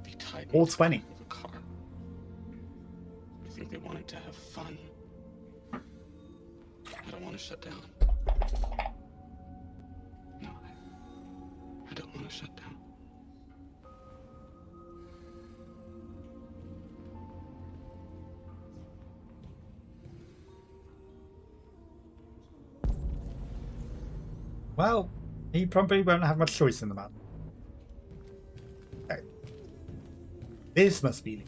They tied me All to the 20. back of a car. I think they wanted to have fun. I don't want to shut down. No, I don't want to shut down. Well, he probably won't have much choice in the matter. Okay. This must be.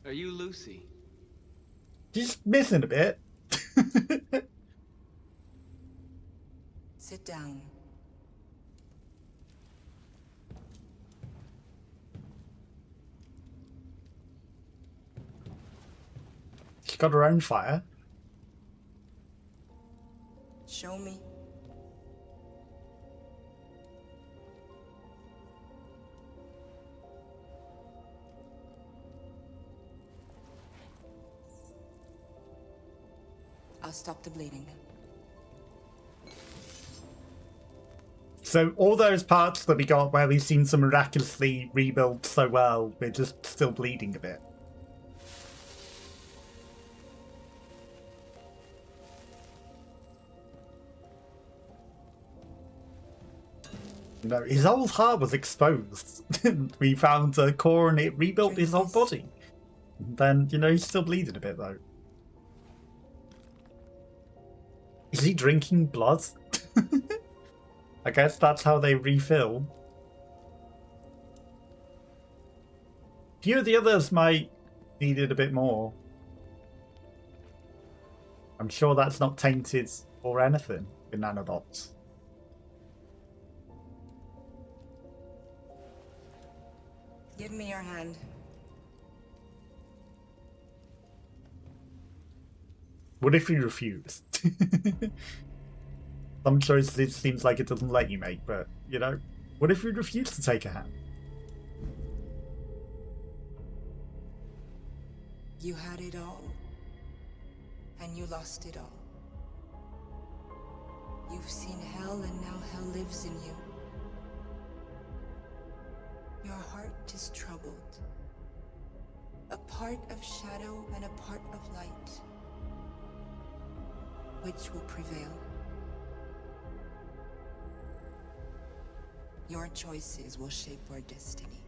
Are you Lucy? She's missing a bit. Sit down. She's got her own fire. Show me. I'll stop the bleeding. So all those parts that we got where we seem to miraculously rebuild so well, we're just still bleeding a bit. No, his whole heart was exposed. We found a core and it rebuilt his whole body. Then, you know, he's still bleeding a bit though. Is he drinking blood? I guess that's how they refill. A few of the others might need it a bit more. I'm sure that's not tainted or anything with nanobots. Give me your hand. What if you refuse? Some choices it seems like it doesn't let you make, but, you know, what if you refuse to take a hand? You had it all, and you lost it all. You've seen hell, and now hell lives in you. Your heart is troubled. A part of shadow and a part of light. Which will prevail? Your choices will shape our destiny.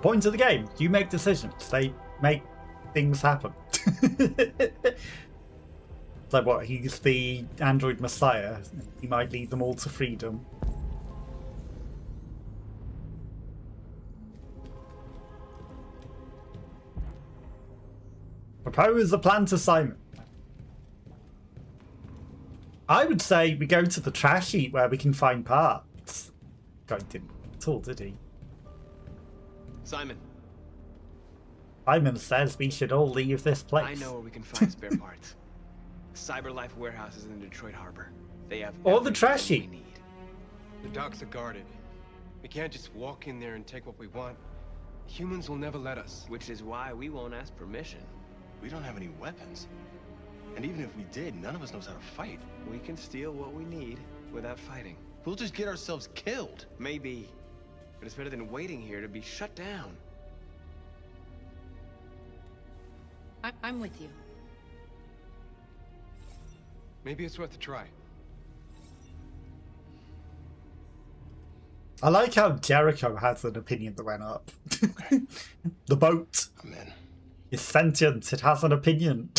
Point of the game, you make decisions. They make things happen. So what, he's the android messiah. He might lead them all to freedom. Propose a plan to Simon. I would say we go to the trash heap where we can find parts. Guy didn't at all, did he? Simon. Simon says we should all leave this place. I know where we can find spare parts. CyberLife warehouses in the Detroit harbor. They have all the trash heap. We need. The docks are guarded. We can't just walk in there and take what we want. Humans will never let us. Which is why we won't ask permission. We don't have any weapons. And even if we did, none of us knows how to fight. We can steal what we need without fighting. We'll just get ourselves killed. Maybe. But it's better than waiting here to be shut down. I'm with you. Maybe it's worth a try. I like how Jericho has an opinion that went up. Okay. The boat. I'm in. It's sentient. It has an opinion.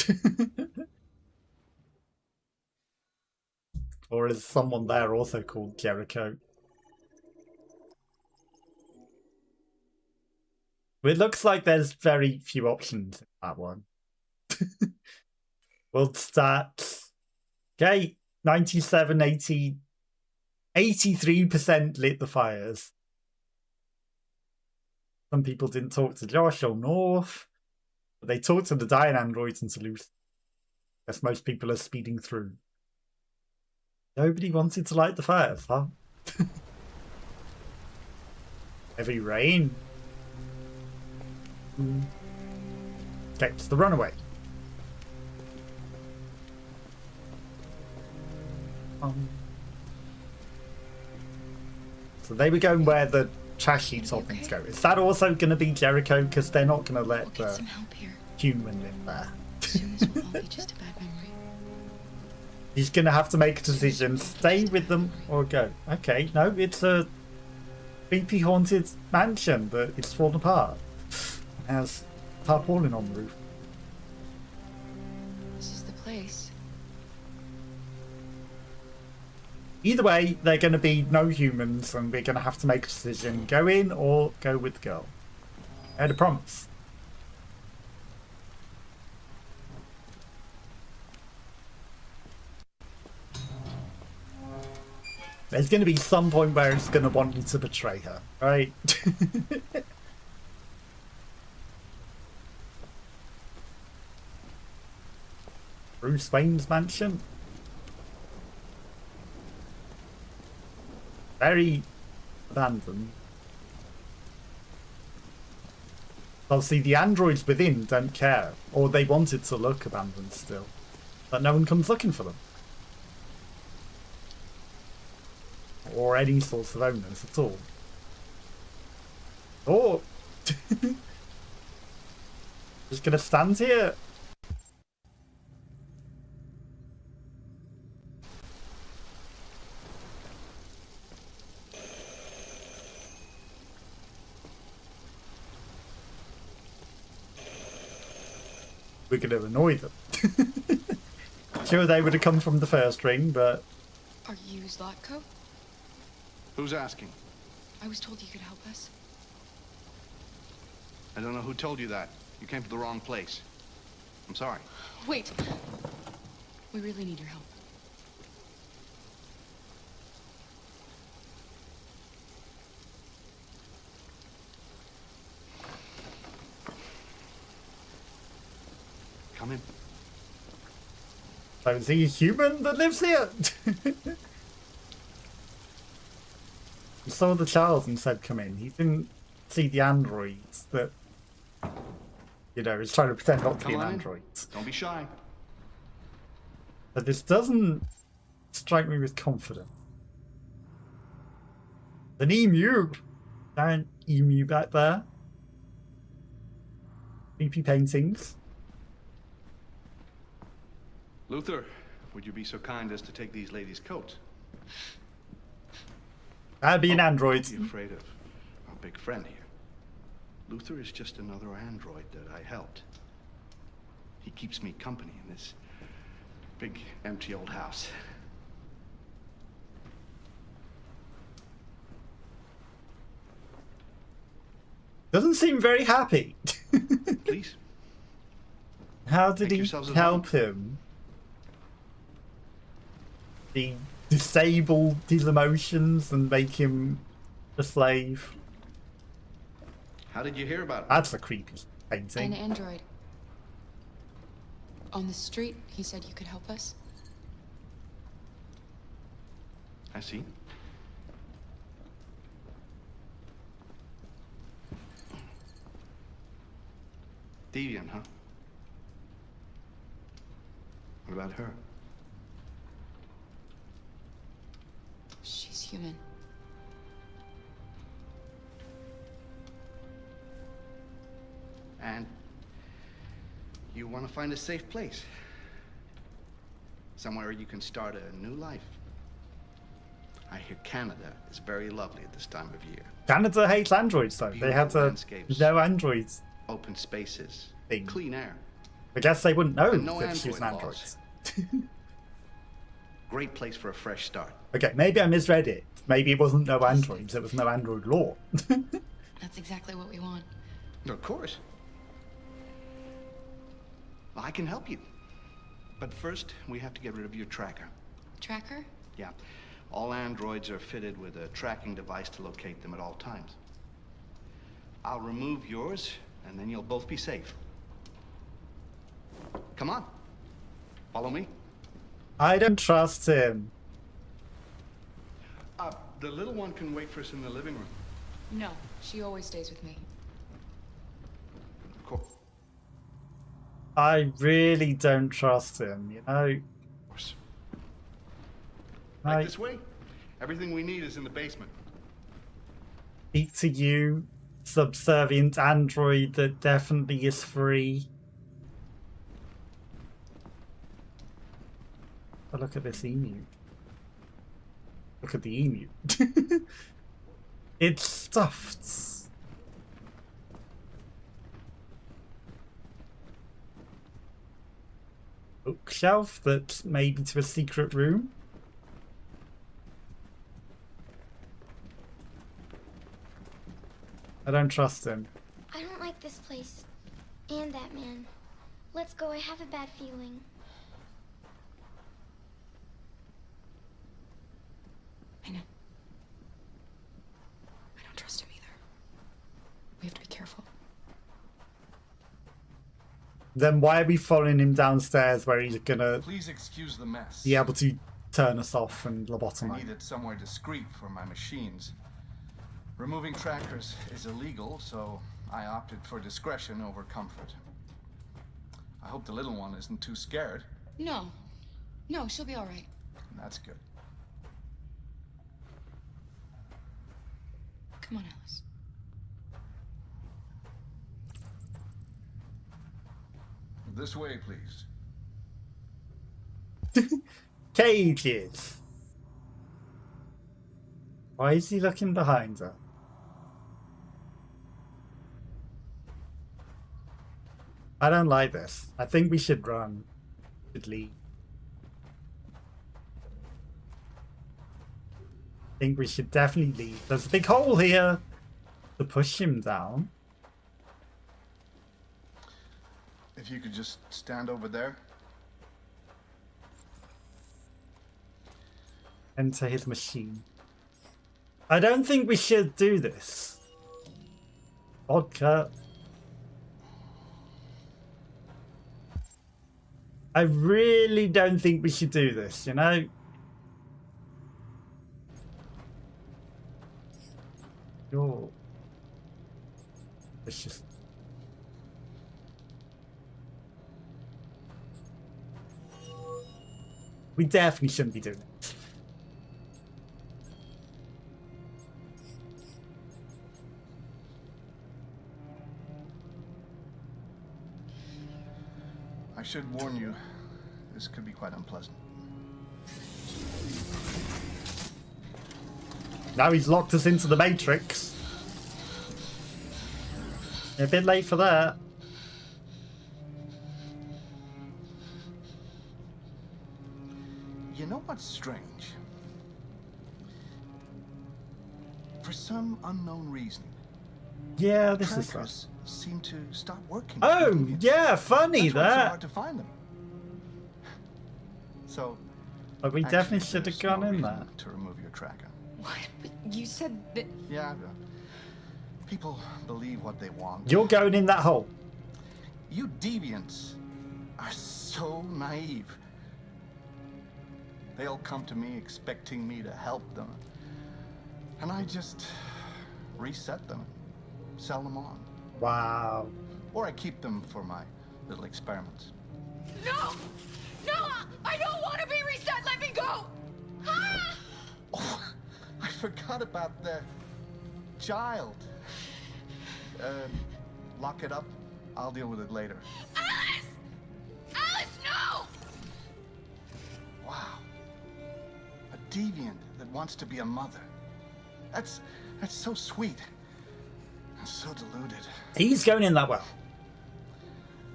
Or is someone there also called Jericho? It looks like there's very few options in that one. World stats. Okay, 97, 80, 83% lit the fires. Some people didn't talk to Josh or North, but they talked to the dying androids and to Lucy. Guess most people are speeding through. Nobody wanted to light the fires, huh? Heavy rain. Okay, it's the runaway. So they were going where the trash heaps all things go. Is that also going to be Jericho? Because they're not going to let the human live there. He's going to have to make a decision. Stay with them or go. Okay, no, it's a creepy haunted mansion that it's fallen apart. It has tarpaulin on the roof. This is the place. Either way, they're going to be no humans, and we're going to have to make a decision: go in or go with the girl. I had a promise. There's going to be some point where it's going to want you to betray her, right? Bruce Wayne's mansion? Very abandoned. Obviously, the androids within don't care, or they want it to look abandoned still, but no one comes looking for them. Or any sorts of owners at all. Oh! Just gonna stand here. We're gonna annoy them. Sure, they would have come from the first ring, but... Are you Zlatko? Who's asking? I was told you could help us. I don't know who told you that. You came to the wrong place. I'm sorry. Wait. We really need your help. Come in. So is he a human that lives here? He saw the child and said come in. He didn't see the androids that, you know, is trying to pretend not to be an android. Don't be shy. But this doesn't strike me with confidence. An emu! Giant emu back there. Creepy paintings. Luther, would you be so kind as to take these ladies' coats? I'd be an android. Don't be afraid of our big friend here. Luther is just another android that I helped. He keeps me company in this big, empty old house. Doesn't seem very happy. Please. How did he help him? He disabled his emotions and make him a slave. How did you hear about it? That's a creepy painting. An android. On the street, he said you could help us. I see. Deviant, huh? What about her? She's human. And you want to find a safe place. Somewhere you can start a new life. I hear Canada is very lovely at this time of year. Canada hates androids though. They had no androids. Open spaces. Thing. Clean air. I guess they wouldn't know And no that she was an android android. Great place for a fresh start. Okay, maybe I misread it. Maybe it wasn't no androids, it was no android law. That's exactly what we want. Of course. I can help you. But first, we have to get rid of your tracker. Tracker? Yeah. All androids are fitted with a tracking device to locate them at all times. I'll remove yours, and then you'll both be safe. Come on. Follow me. I don't trust him. The little one can wait for us in the living room. No, she always stays with me. Of course. I really don't trust him, you know? Of course. Right this way. Everything we need is in the basement. Speak to you, subservient android that definitely is free. Oh, look at this emu. Look at the emu. It's stuffed. Bookshelf that's maybe to a secret room. I don't trust him. I don't like this place. And that man. Let's go, I have a bad feeling. I know. I don't trust him either. We have to be careful. Then why are we following him downstairs where he's gonna Please excuse the mess. be able to turn us off and I lobotomize? need it somewhere discreet for my machines. Removing trackers is illegal, so I opted for discretion over comfort. I hope the little one isn't too scared. No. No, she'll be all right. That's good. Come on, Alice. This way, please. Cages. Why is he looking behind her? I don't like this. I think we should run. Should leave. I think we should definitely leave. There's a big hole here to push him down. If you could just stand over there. Enter his machine. I don't think we should do this. Vodka. I really don't think we should do this, you know? You're... It's just... We definitely shouldn't be doing it. I should warn you, this could be quite unpleasant. Now he's locked us into the Matrix. A bit late for that. You know what's strange? For some unknown reason, Yeah, this is trackers seem to stop working. Oh, yeah, funny That's why it's so that. hard to find them. So, But we actually, definitely should have there's gone no in reason there. to remove your tracker. What? But you said that... Yeah, people believe what they want. You're going in that hole. You deviants are so naive. They'll come to me expecting me to help them. And I just reset them, sell them on. Wow. Or I keep them for my little experiments. No! No! I don't want to be reset! Let me go! Ah! Oh, I forgot about the child. Lock it up. I'll deal with it later. Alice! Alice, no! Wow. A deviant that wants to be a mother. That's so sweet. And so deluded. He's going in that well.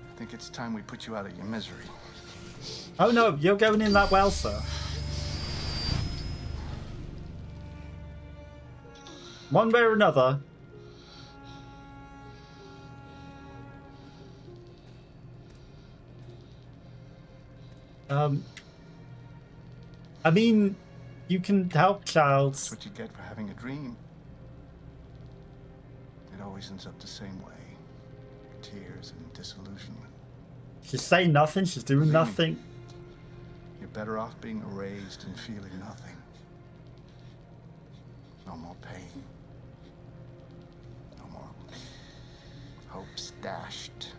I think it's time we put you out of your misery. Oh no, you're going in that well, sir. One way or another. I mean, you can help Childs. That's what you get for having a dream. It always ends up the same way. Tears and disillusionment. She's saying nothing, she's doing nothing. You're better off being erased and feeling nothing. No more pain. No more hopes dashed.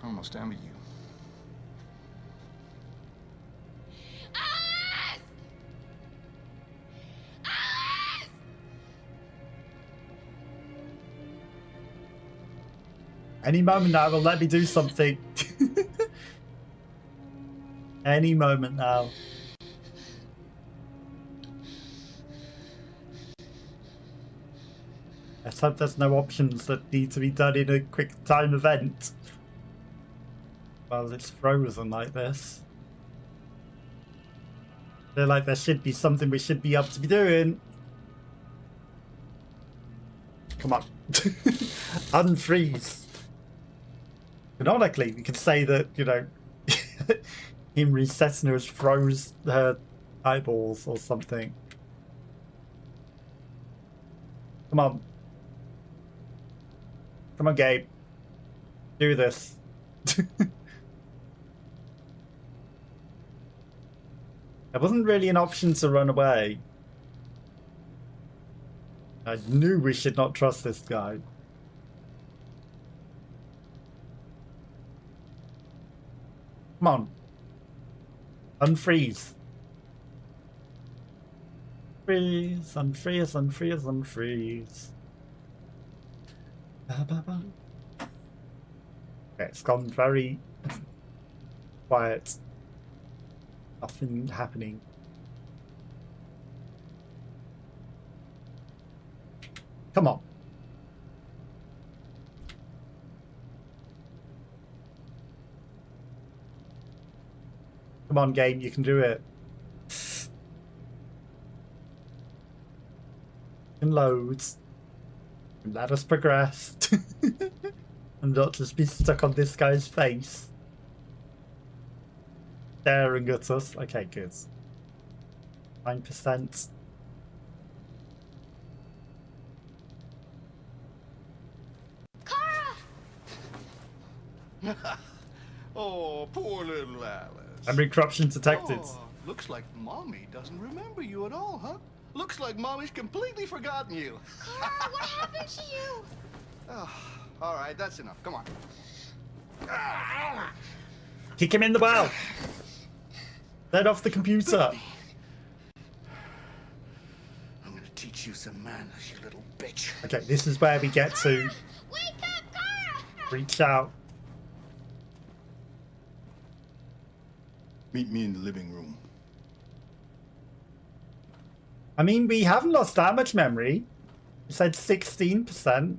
I almost envy you. Alice! Alice! Any moment now will let me do something. Any moment now. Let's hope there's no options that need to be done in a quick time event. Well, it's frozen like this. I feel like there should be something we should be able to be doing. Come on. Unfreeze. Canonically, we could say that, you know, him resetting her has froze her eyeballs or something. Come on. Come on, Gabe. Do this. There wasn't really an option to run away. I knew we should not trust this guy. Come on. Unfreeze. Freeze, unfreeze, unfreeze, unfreeze. Okay, it's gone very quiet. Nothing happening. Come on. Come on, game, you can do it. And loads. And let us progress. And not just be stuck on this guy's face. Staring at us. Okay, good. 9%. Oh, poor little Alice. Memory corruption detected. Oh, looks like Mommy doesn't remember you at all, huh? Looks like Mommy's completely forgotten you. Clara, what happened to you? Oh, all right, that's enough. Come on. Kick him in the well. Let off the computer. I'm gonna teach you some manners, you little bitch. Okay, this is where we get to Wake up, Clara! reach out. Meet me in the living room. I mean, we haven't lost that much memory. You said 16%.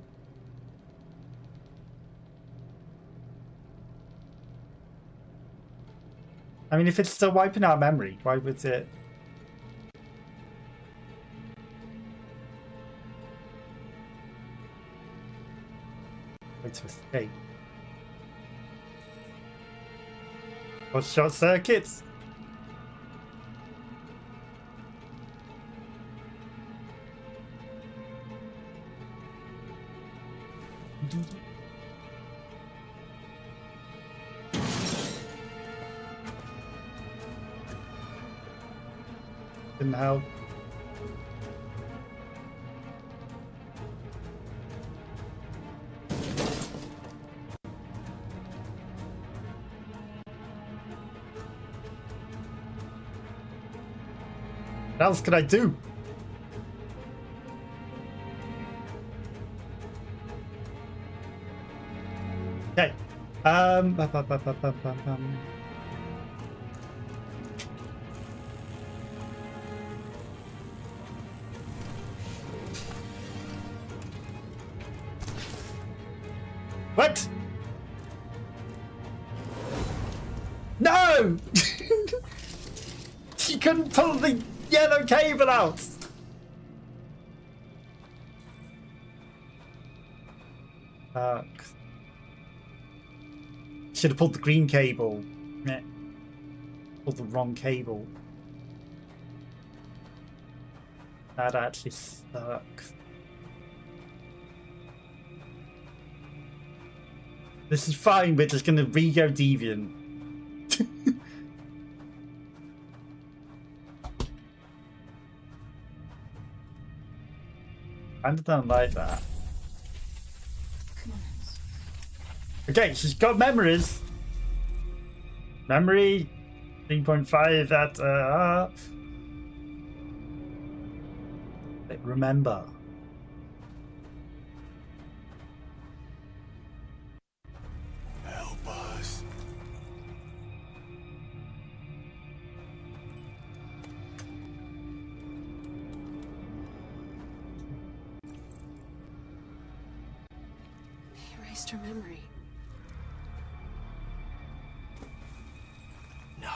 I mean, if it's still wiping out memory, why would it? Way to escape. Or short circuits. Didn't help. What else could I do? Okay. What? No! She couldn't pull the yellow cable out. Should have pulled the green cable. Meh. Pulled the wrong cable. That actually sucks. This is fine, we're just gonna re-go Deviant. I don't like that. Okay, she's got memories. Memory 3.5 at remember. Help us. He erased her memory. No.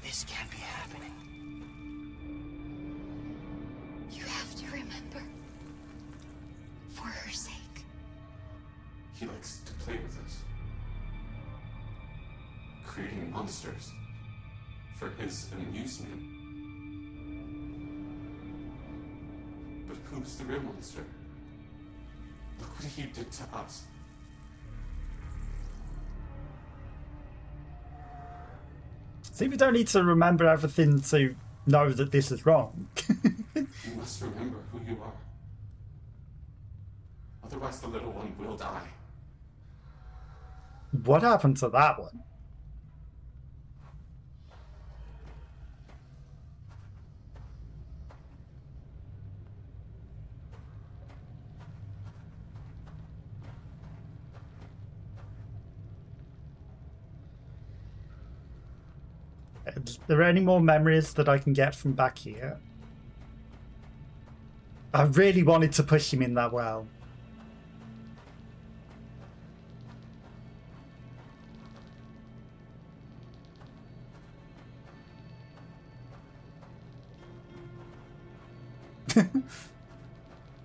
This can't be happening. You have to remember. He likes to play with us. Creating monsters for his amusement. But who's the real monster? Look what he did to us. See, we don't need to remember everything to know that this is wrong. You must remember who you are. Otherwise the little one will die. What happened to that one? Are there any more memories that I can get from back here? I really wanted to push him in that well.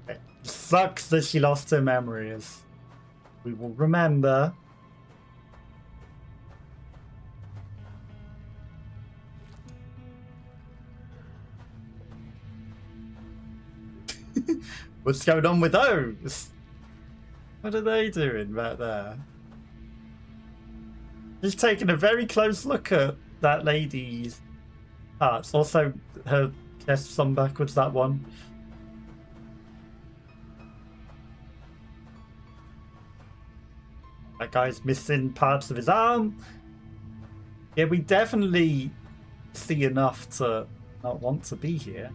It sucks that she lost her memories. We will remember. What's going on with those? What are they doing back there? Just taking a very close look at that lady's parts. Also, her chest's on backwards, that one. That guy's missing parts of his arm. Yeah, we definitely see enough to not want to be here.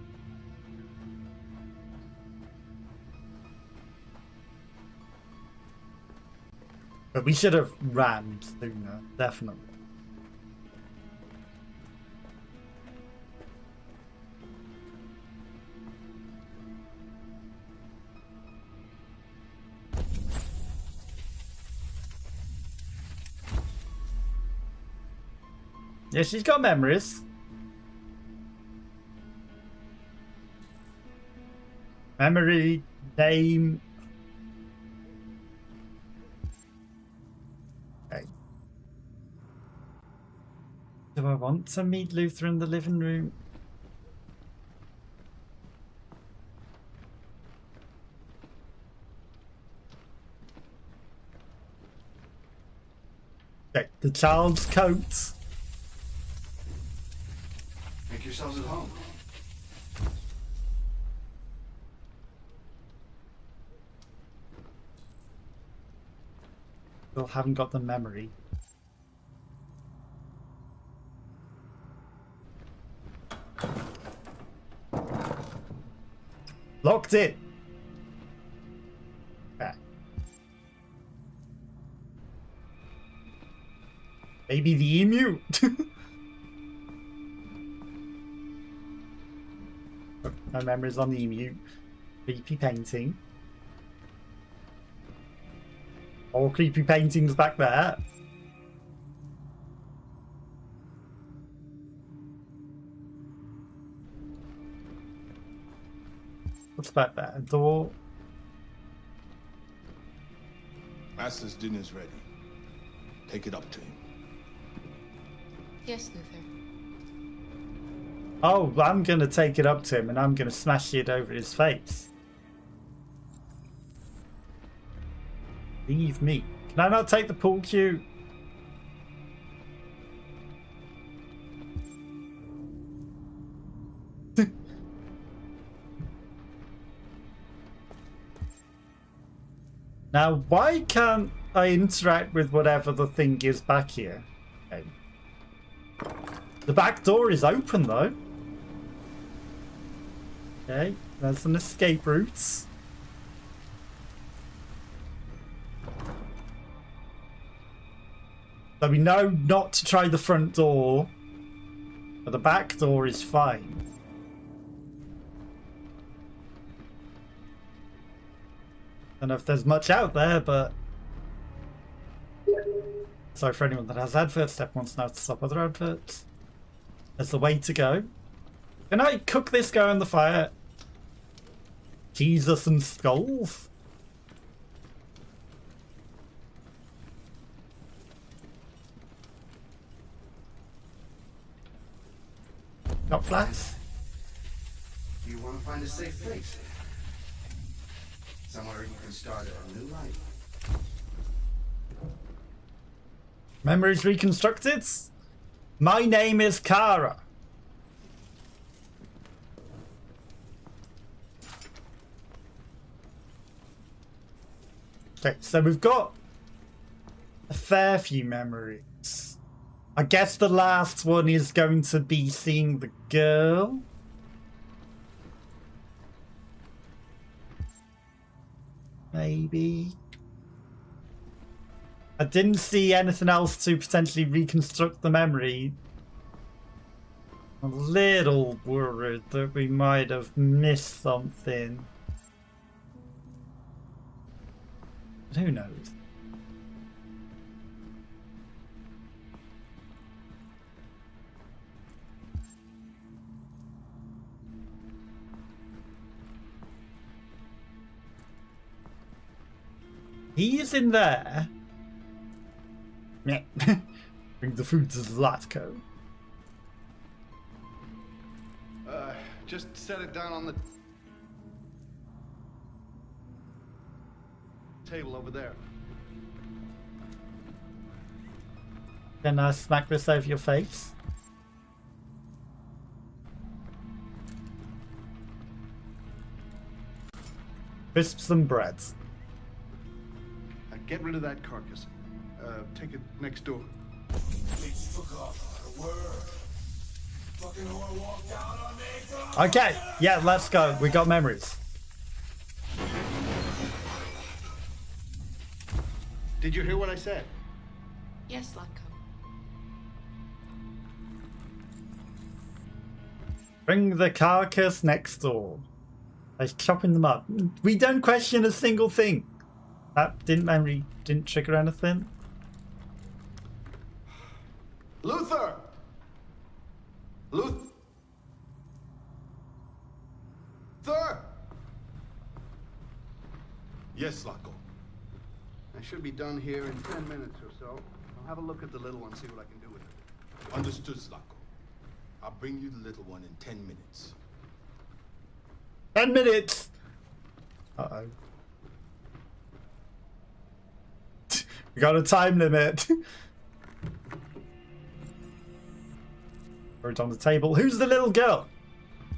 But we should have ran sooner, definitely. Yeah, she's got memories. Memory, name. Okay. Do I want to meet Luther in the living room? Okay, the child's coat. Make yourselves at home. Still haven't got the memory. Locked it. Okay. Maybe the emu. No memories on the emu. Creepy painting. All creepy paintings back there. What's back there? A door. Master's dinner's ready. Take it up to him. Yes, Luther. Oh, I'm gonna take it up to him and I'm gonna smash it over his face. Leave me. Can I not take the pool cue? Now, why can't I interact with whatever the thing is back here? Okay. The back door is open though. Okay, there's an escape route. So we know not to try the front door, but the back door is fine. I don't know if there's much out there, but... Sorry for anyone that has adverts, step wants now to stop other adverts. That's the way to go. Can I cook this guy on the fire? Jesus and skulls? Got flags? You want to find a safe place? Somewhere you can start a new life. Memories reconstructed? My name is Kara. Okay, so we've got a fair few memories. I guess the last one is going to be seeing the girl. Maybe. I didn't see anything else to potentially reconstruct the memory. I'm a little worried that we might have missed something. But who knows? He's in there. Yeah. Bring the food to Zlatko. Just set it down on the table over there. Can I smack this over your face? Crisps and breads. Get rid of that carcass. Take it next door. Okay, yeah, let's go. We got memories. Did you hear what I said? Yes, Latko. Bring the carcass next door. Like chopping them up. We don't question a single thing. That didn't trigger anything. Luther! Luther! Yes, Latko. I should be done here in 10 minutes or so. I'll have a look at the little one, see what I can do with it. Understood, Latko. I'll bring you the little one in 10 minutes. 10 minutes! Uh-oh. We got a time limit. Put it on the table. Who's the little girl?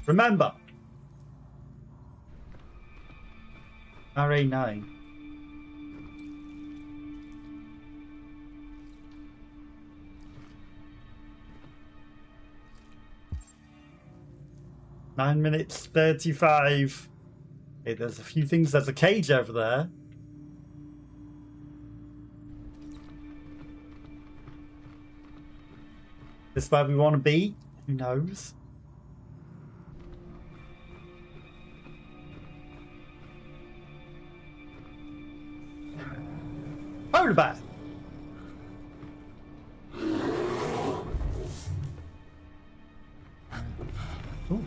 Remember. RA9. Nine minutes 35. Okay, there's a few things. There's a cage over there. This is where we want to be? Who knows? Polar bear! Ooh.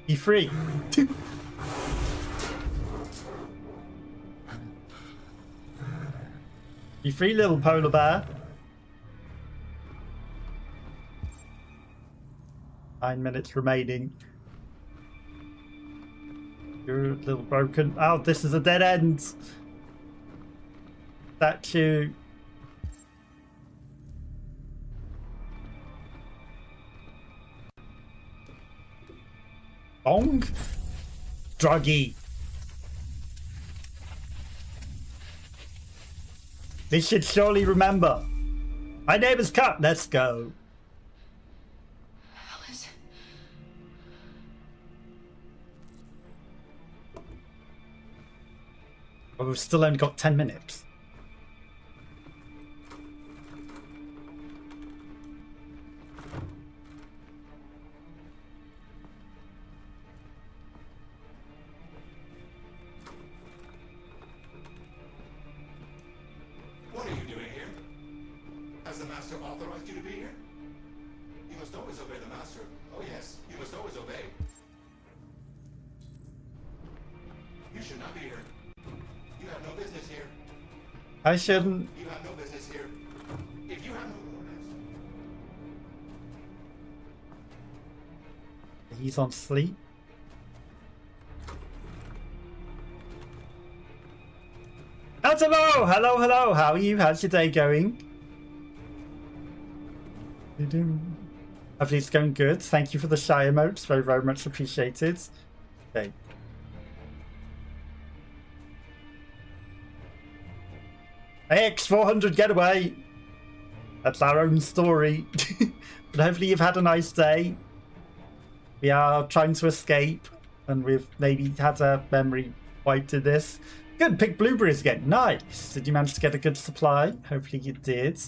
Be free. Be free, little polar bear. 9 minutes remaining. You're a little broken. Oh, this is a dead end. Statue. Bong? Druggy. They should surely remember. My name is Cut. Let's go. Alice. Well, we've still only got 10 minutes. What are you doing here? Has the Master authorized you to be here? You must always obey the Master. Oh yes, you must always obey. You should not be here. You have no business here. I shouldn't. You have no business here. If you have no... He's on sleep. Hello, hello. How are you? How's your day going? Hopefully it's going good. Thank you for the shy emotes. Very, very much appreciated. Okay. X400 getaway. That's our own story. But hopefully you've had a nice day. We are trying to escape, and we've maybe had a memory wiped in this. Good, pick blueberries again. Nice. Did you manage to get a good supply? Hopefully you did.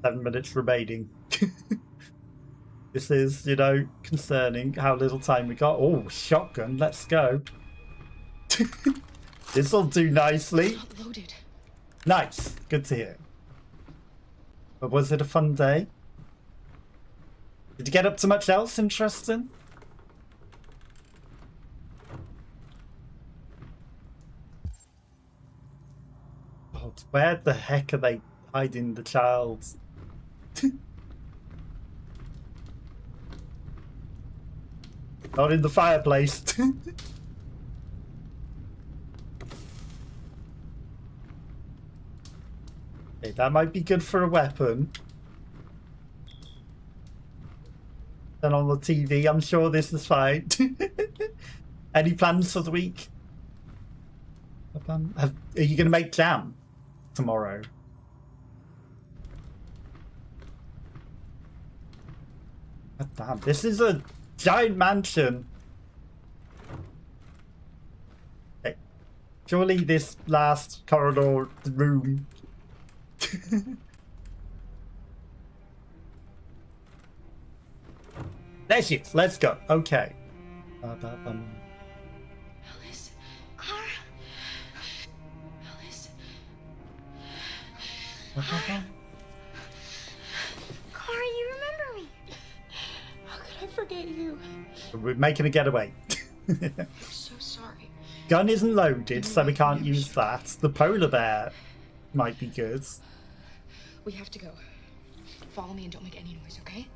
7 minutes remaining. This is, you know, concerning how little time we got. Oh, shotgun. Let's go. This'll do nicely. Loaded. Nice. Good to hear. But was it a fun day? Did you get up to much else interesting? God, where the heck are they hiding the child? Not in the fireplace. Okay, that might be good for a weapon. Then on the TV, I'm sure this is fine. Any plans for the week? Are you going to make jam tomorrow? God damn, this is a giant mansion. Okay. Surely this last corridor room. There she is. Let's go. Okay. Alice. Clara. Alice. Clara, you remember me. How could I forget you? We're making a getaway. I'm so sorry. Gun isn't loaded, so we can't use that. The polar bear might be good. We have to go. Follow me and don't make any noise, okay?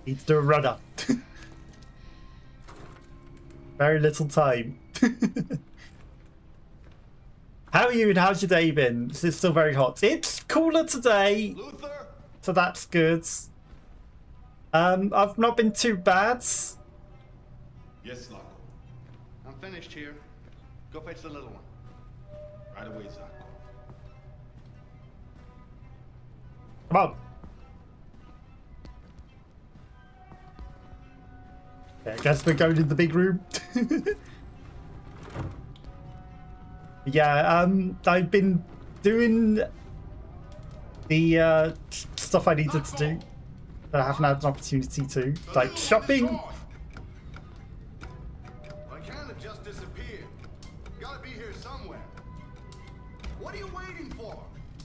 Needs to do a rudder. Very little time. How are you and how's your day been? Is it still very hot? It's cooler today, so that's good. I've not been too bad. Yes, Loco. I'm finished here. Go fetch the little one. Right away, Zaco. Come on. Okay, I guess we're going in the big room. Yeah, I've been doing the stuff I needed to do that I haven't had an opportunity to, like shopping. I can't have just disappeared. You gotta be here somewhere. What are you waiting for?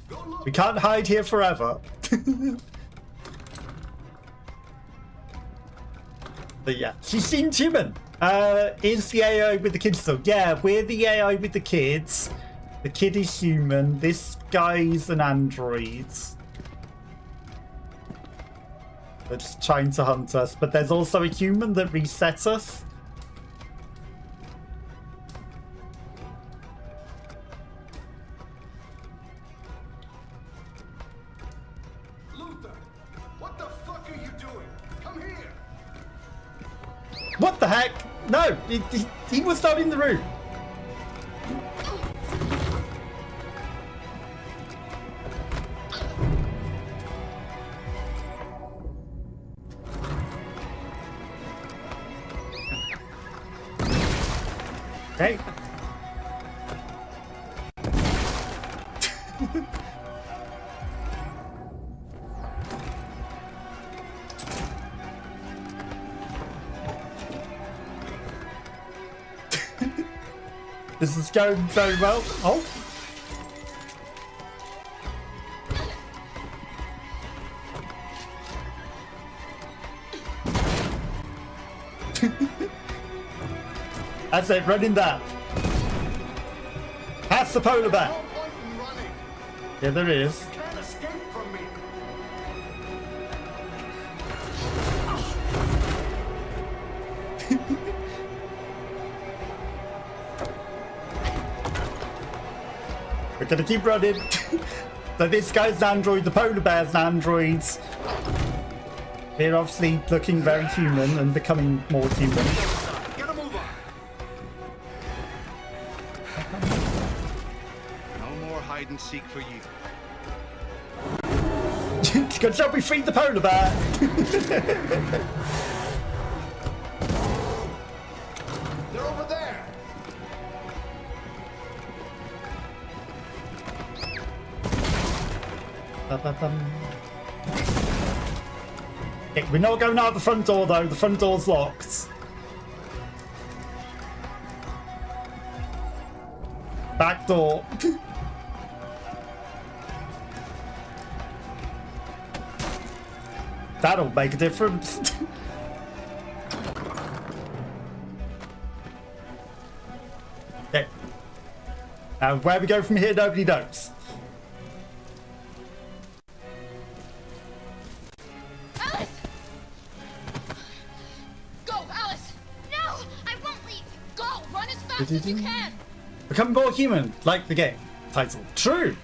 Go look. We can't hide here forever. But yeah, she seemed human. Is the AI with the kids still? Yeah, we're the AI with the kids. The kid is human. This guy's an android that's trying to hunt us. But there's also a human that resets us. Luther, what the fuck are you doing? Come here. What the heck? No, he was not in the room. Okay. This is going very well. Oh. That's it, running that. That's the polar bear. Yeah, there is. You can't escape from me. We're gonna keep running. So this guy's an android, the polar bear's an android. They're obviously looking very human and becoming more human. Get a move on. No more hide and seek for you. Good job we freed the polar bear. They're over there. Okay, we're not going out the front door though. The front door's locked. Back door. That'll make a difference. Okay. Now, where we go from here, nobody knows. Alice! Go, Alice! No, I won't leave. Go! Run as fast as you can! Become more human, like the game title. True.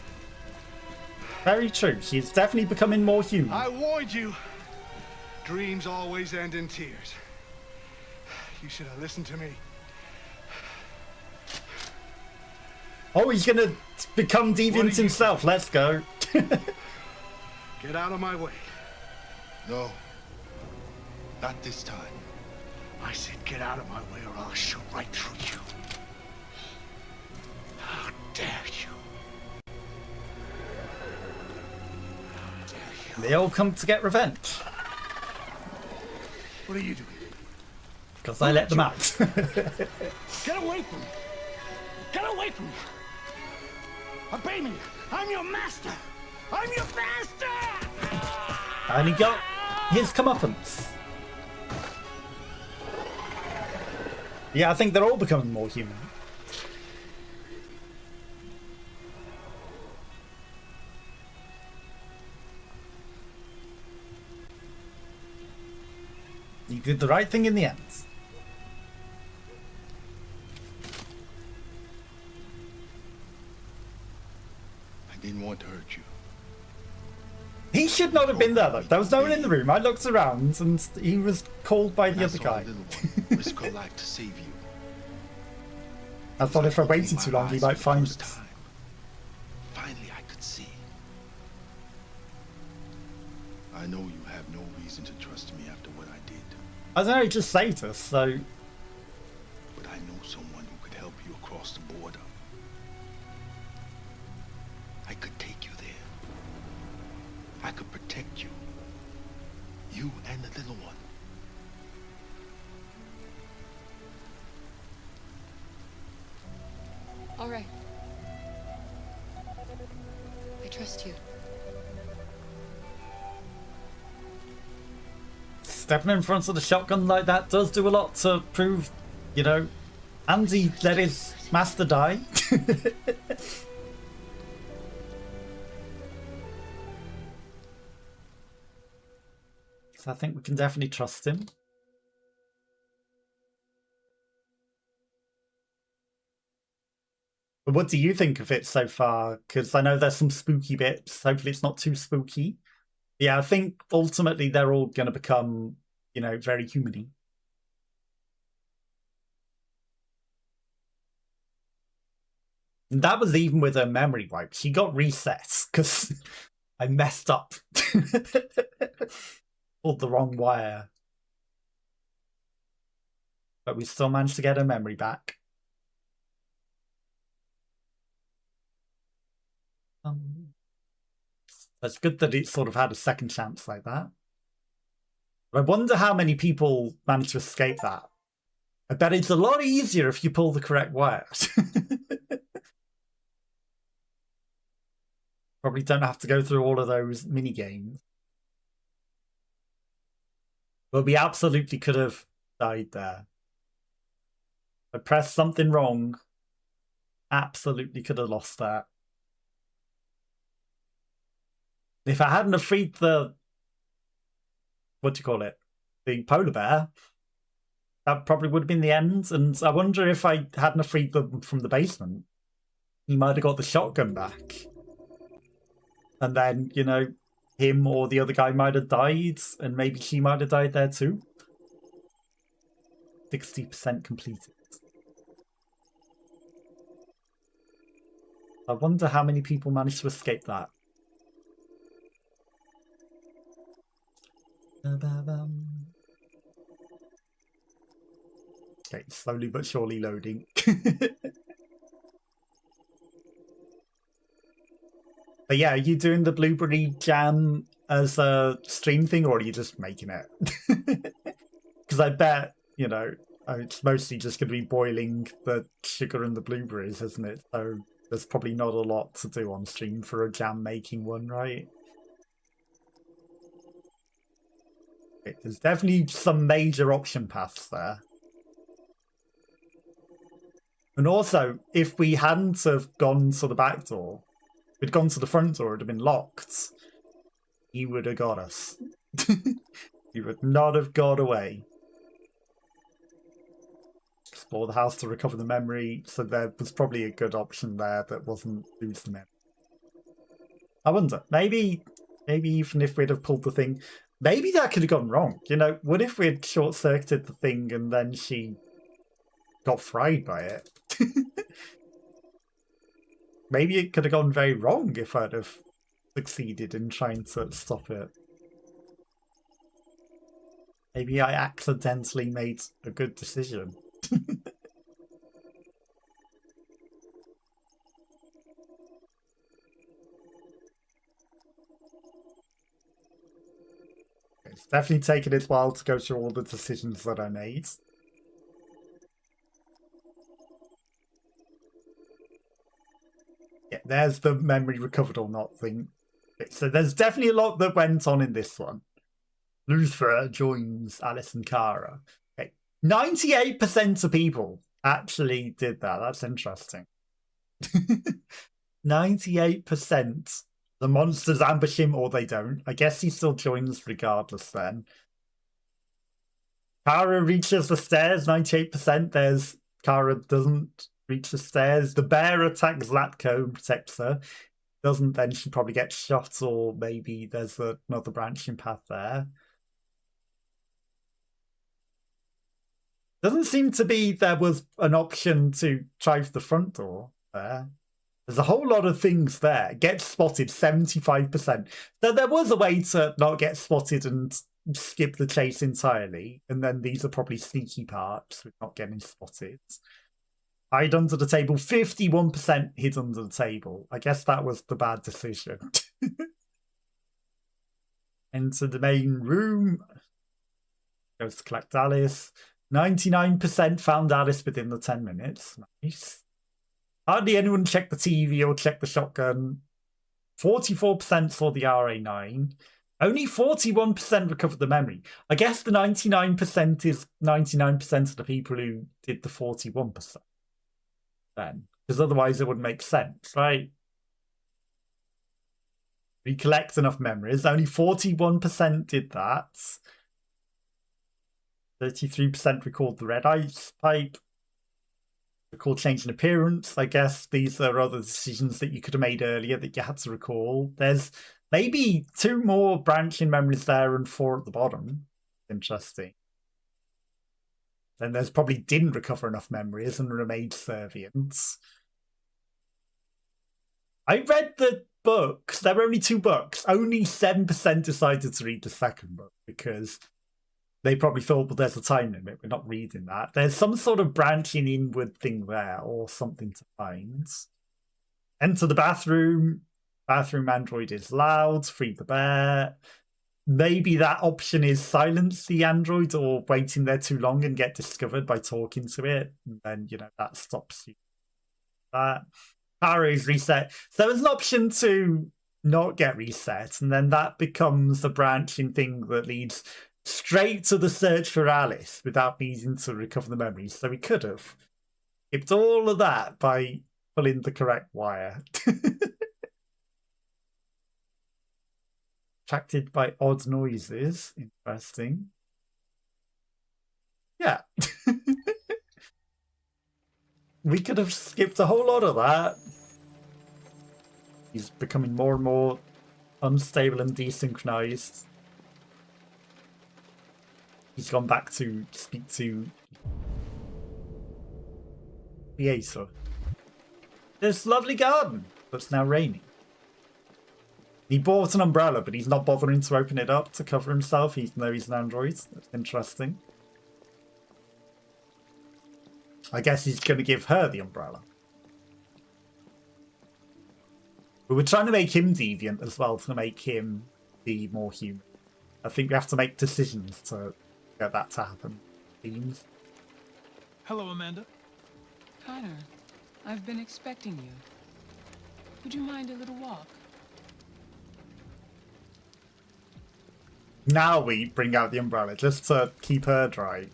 Very true. She's definitely becoming more human. I warned you. Dreams always end in tears. You should have listened to me. Oh, he's gonna become Deviant himself. Let's go. Get out of my way. No. Not this time. I said get out of my way or I'll shoot right through you. How dare you? They all come to get revenge. What are you doing? Because I let them out. Get away from me! Get away from me! Obey me! I'm your master! I'm your master! And he got his comeuppance. Yeah, I think they're all becoming more human. You did the right thing in the end. I didn't want to hurt you. He should not have been there though. There was no one in the room. I looked around and he was called by the other guy. Risk her life to save you. I thought if I waited too long he might find us. Finally, I could see. I know you have no reason to trust me after what I did. I don't know, he just saved us, so... But I know someone who could help you across the border. I could take you there. I could protect you. You and the little one. All right. I trust you. Stepping in front of the shotgun like that does do a lot to prove, you know, Andy let his master die. So I think we can definitely trust him. But what do you think of it so far? Because I know there's some spooky bits. Hopefully it's not too spooky. Yeah, I think ultimately they're all going to become, you know, very human-y. And that was even with her memory wipe. She got reset because I messed up. Pulled the wrong wire. But we still managed to get her memory back. It's good that it sort of had a second chance like that. But I wonder how many people managed to escape that. I bet it's a lot easier if you pull the correct wires. Probably don't have to go through all of those mini games. But we absolutely could have died there. I pressed something wrong. Absolutely could have lost that. If I hadn't have freed the... what do you call it? The polar bear, that probably would have been the end. And I wonder if I hadn't have freed them from the basement. he might have got the shotgun back. And then, you know, him or the other guy might have died, and maybe she might have died there too. 60% completed. I wonder how many people managed to escape that. Okay, slowly but surely loading. But yeah, are you doing the blueberry jam as a stream thing, or are you just making it? Because I bet, you know, it's mostly just going to be boiling the sugar and the blueberries, isn't it? So there's probably not a lot to do on stream for a jam making one, right? Okay, there's definitely some major option paths there. And also, if we hadn't have gone to the back door, we'd gone to the front door, it would have been locked. He would have got us. He would not have got away. Explore the house to recover the memory, so there was probably a good option there that wasn't lose the memory. I wonder, maybe even if we'd have pulled the thing, maybe that could have gone wrong. You know, what if we'd short-circuited the thing and then she got fried by it? Maybe it could have gone very wrong if I'd have succeeded in trying to stop it. Maybe I accidentally made a good decision. It's definitely taken its while to go through all the decisions that I made. Yeah, there's the memory recovered or not thing. Okay, so there's definitely a lot that went on in this one. Luther joins Alice and Kara. Okay, 98% of people actually did that. That's interesting. 98%. The monsters ambush him or they don't. I guess he still joins regardless then. Kara reaches the stairs, 98%. There's Kara doesn't reach the stairs. The bear attacks Zlatko and protects her. Doesn't, then she probably gets shot, or maybe there's another branching path there. Doesn't seem to be there was an option to try for the front door there. There's a whole lot of things there. Get spotted, 75%. So there was a way to not get spotted and skip the chase entirely. And then these are probably sneaky parts with not getting spotted. Hide under the table, 51% hid under the table. I guess that was the bad decision. Enter the main room. Goes to collect Alice. 99% found Alice within the 10 minutes. Nice. Hardly anyone checked the TV or checked the shotgun. 44% saw the RA9. Only 41% recovered the memory. I guess the 99% is 99% of the people who did the 41%. Then, because otherwise it wouldn't make sense, right? We collect enough memories. Only 41% did that. 33% recalled the red ice pipe. Recall change in appearance. I guess these are other decisions that you could have made earlier that you had to recall. There's maybe 2 more branching memories there and 4 at the bottom. Interesting. Then there's probably didn't recover enough memories and remained servients. I read the books. There were only 2 books. Only 7% decided to read the second book because they probably thought, well, there's a time limit. We're not reading that. There's some sort of branching inward thing there or something to find. Enter the bathroom. Bathroom android is loud. Free the bear. Maybe that option is silence the android or waiting there too long and get discovered by talking to it. And then, you know, that stops you. That. Kara is reset. So there's an option to not get reset. And then that becomes a branching thing that leads straight to the search for Alice without needing to recover the memories. So we could have skipped all of that by pulling the correct wire. Attracted by odd noises. Interesting. Yeah. We could have skipped a whole lot of that. He's becoming more and more unstable and desynchronized. He's gone back to speak to Piesa. This lovely garden, but it's now raining. He bought an umbrella, but he's not bothering to open it up to cover himself, even though he's an android. That's interesting. I guess he's going to give her the umbrella. But we're trying to make him deviant as well, to make him be more human. I think we have to make decisions to get that to happen. Themes. Hello, Amanda. Connor, I've been expecting you. Would you mind a little walk? Now we bring out the umbrella, just to keep her dry.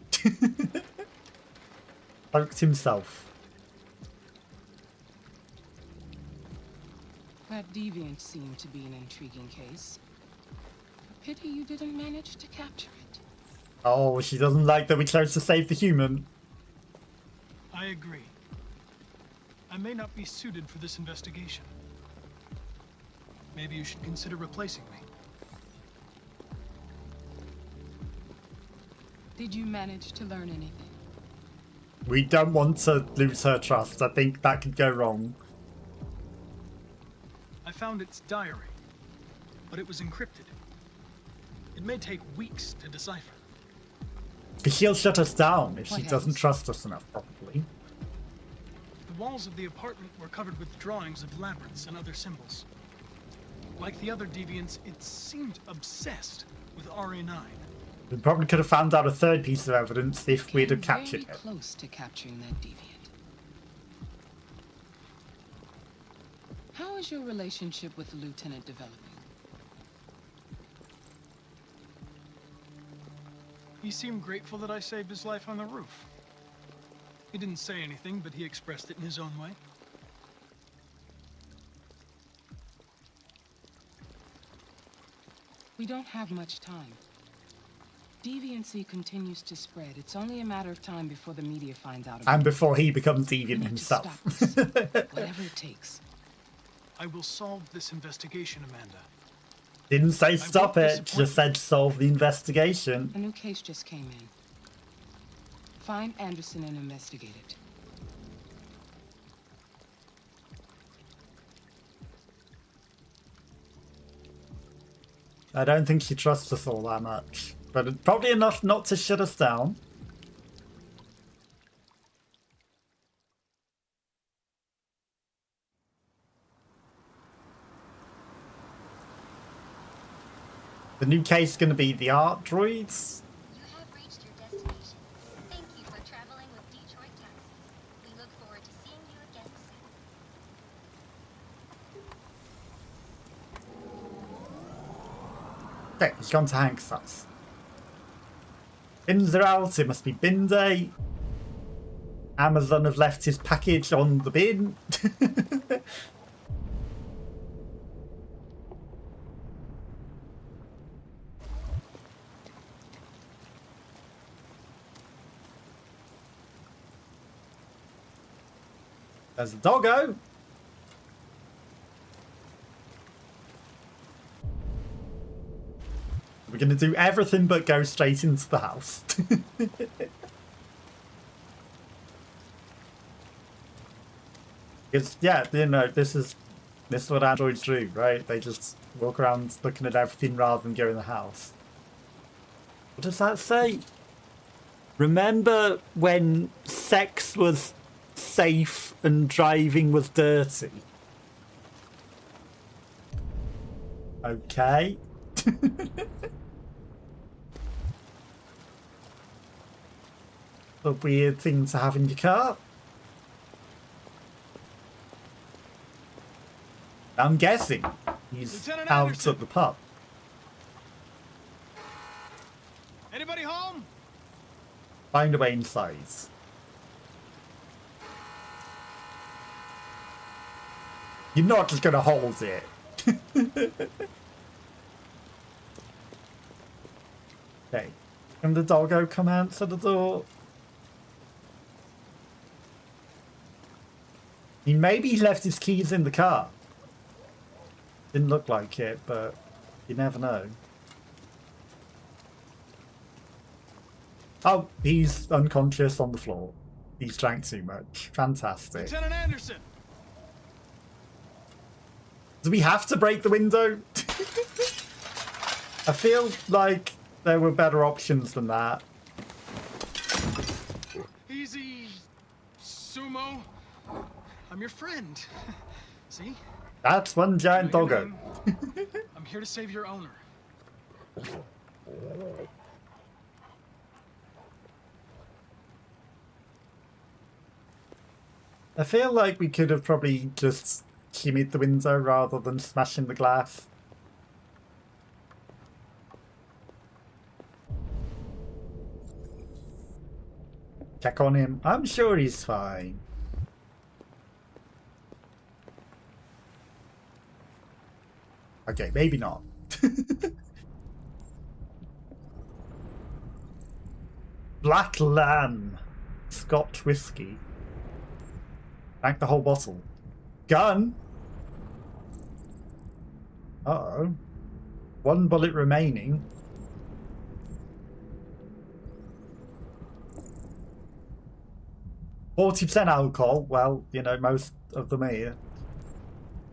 Poked himself. That Deviant seemed to be an intriguing case. Pity you didn't manage to capture it. Oh, she doesn't like that we chose to save the human. I agree. I may not be suited for this investigation. Maybe you should consider replacing me. Did you manage to learn anything? We don't want to lose her trust. I think that could go wrong. I found its diary, but it was encrypted. It may take weeks to decipher. Because she'll shut us down if What she doesn't else? trust us enough, probably. The walls of the apartment were covered with drawings of labyrinths and other symbols. Like the other deviants, it seemed obsessed with RA9. We probably could have found out a third piece of evidence if we'd have captured Very it. close to capturing that Deviant. How is your relationship with the Lieutenant developing? He seemed grateful that I saved his life on the roof. He didn't say anything, but he expressed it in his own way. We don't have much time. Deviancy continues to spread. It's only a matter of time before the media finds out about And it. before he becomes We deviant need to himself. stop this. Whatever it takes. I will solve this investigation, Amanda. Didn't say stop won't it, just said solve the investigation. A new case just came in. Find Anderson and investigate it. I don't think she trusts us all that much. But probably enough not to shut us down. The new case is going to be the art droids. You have reached your destination. Thank you for traveling with Detroit Taxis. We look forward to seeing you again soon. Okay, he's gone to Hank's house. Bins are out, it must be bin day. Amazon have left his package on the bin. There's a doggo. We're going to do everything but go straight into the house. Because, yeah, you know, this is what androids do, right? They just walk around looking at everything rather than go in the house. What does that say? Remember when sex was safe and driving was dirty? Okay. A weird thing to have in your car. I'm guessing he's Lieutenant out Anderson. at the pub. Anybody home? Find a way inside. You're not just gonna hold it. Okay. Can the doggo come answer the door? Maybe he left his keys in the car. Didn't look like it, but you never know. Oh, he's unconscious on the floor. He's drank too much. Fantastic. Lieutenant Anderson! Do we have to break the window? I feel like there were better options than that. Easy, Sumo. I'm your friend. See? That's one giant doggo. I'm here to save your owner. I feel like we could have probably just shimmied the window rather than smashing the glass. Check on him. I'm sure he's fine. Okay, maybe not. Black Lamb. Scotch whiskey. Drank the whole bottle. Gun? Uh-oh. One bullet remaining. %40 alcohol. Well, you know, most of them here.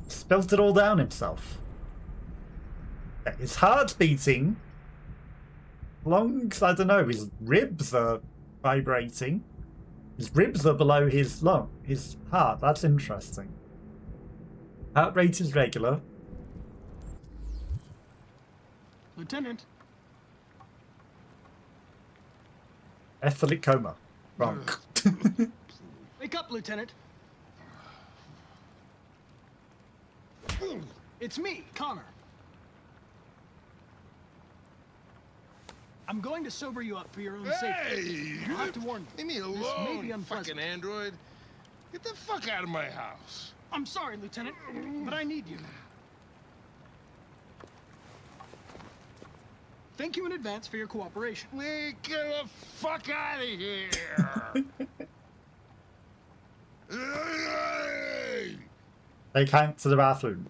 Spilt it all down himself. His heart's beating. Lungs, I don't know, his ribs are vibrating. His ribs are below his his heart. That's interesting. Heart rate is regular. Lieutenant. Ethylene coma. Wrong. Wake up, Lieutenant. It's me, Connor. I'm going to sober you up for your own safety. I'll have to warn you. Leave me alone, This may be unpleasant. fucking android. Get the fuck out of my house. I'm sorry, Lieutenant, but I need you. Thank you in advance for your cooperation. Get the fuck out of here! They came to the bathroom.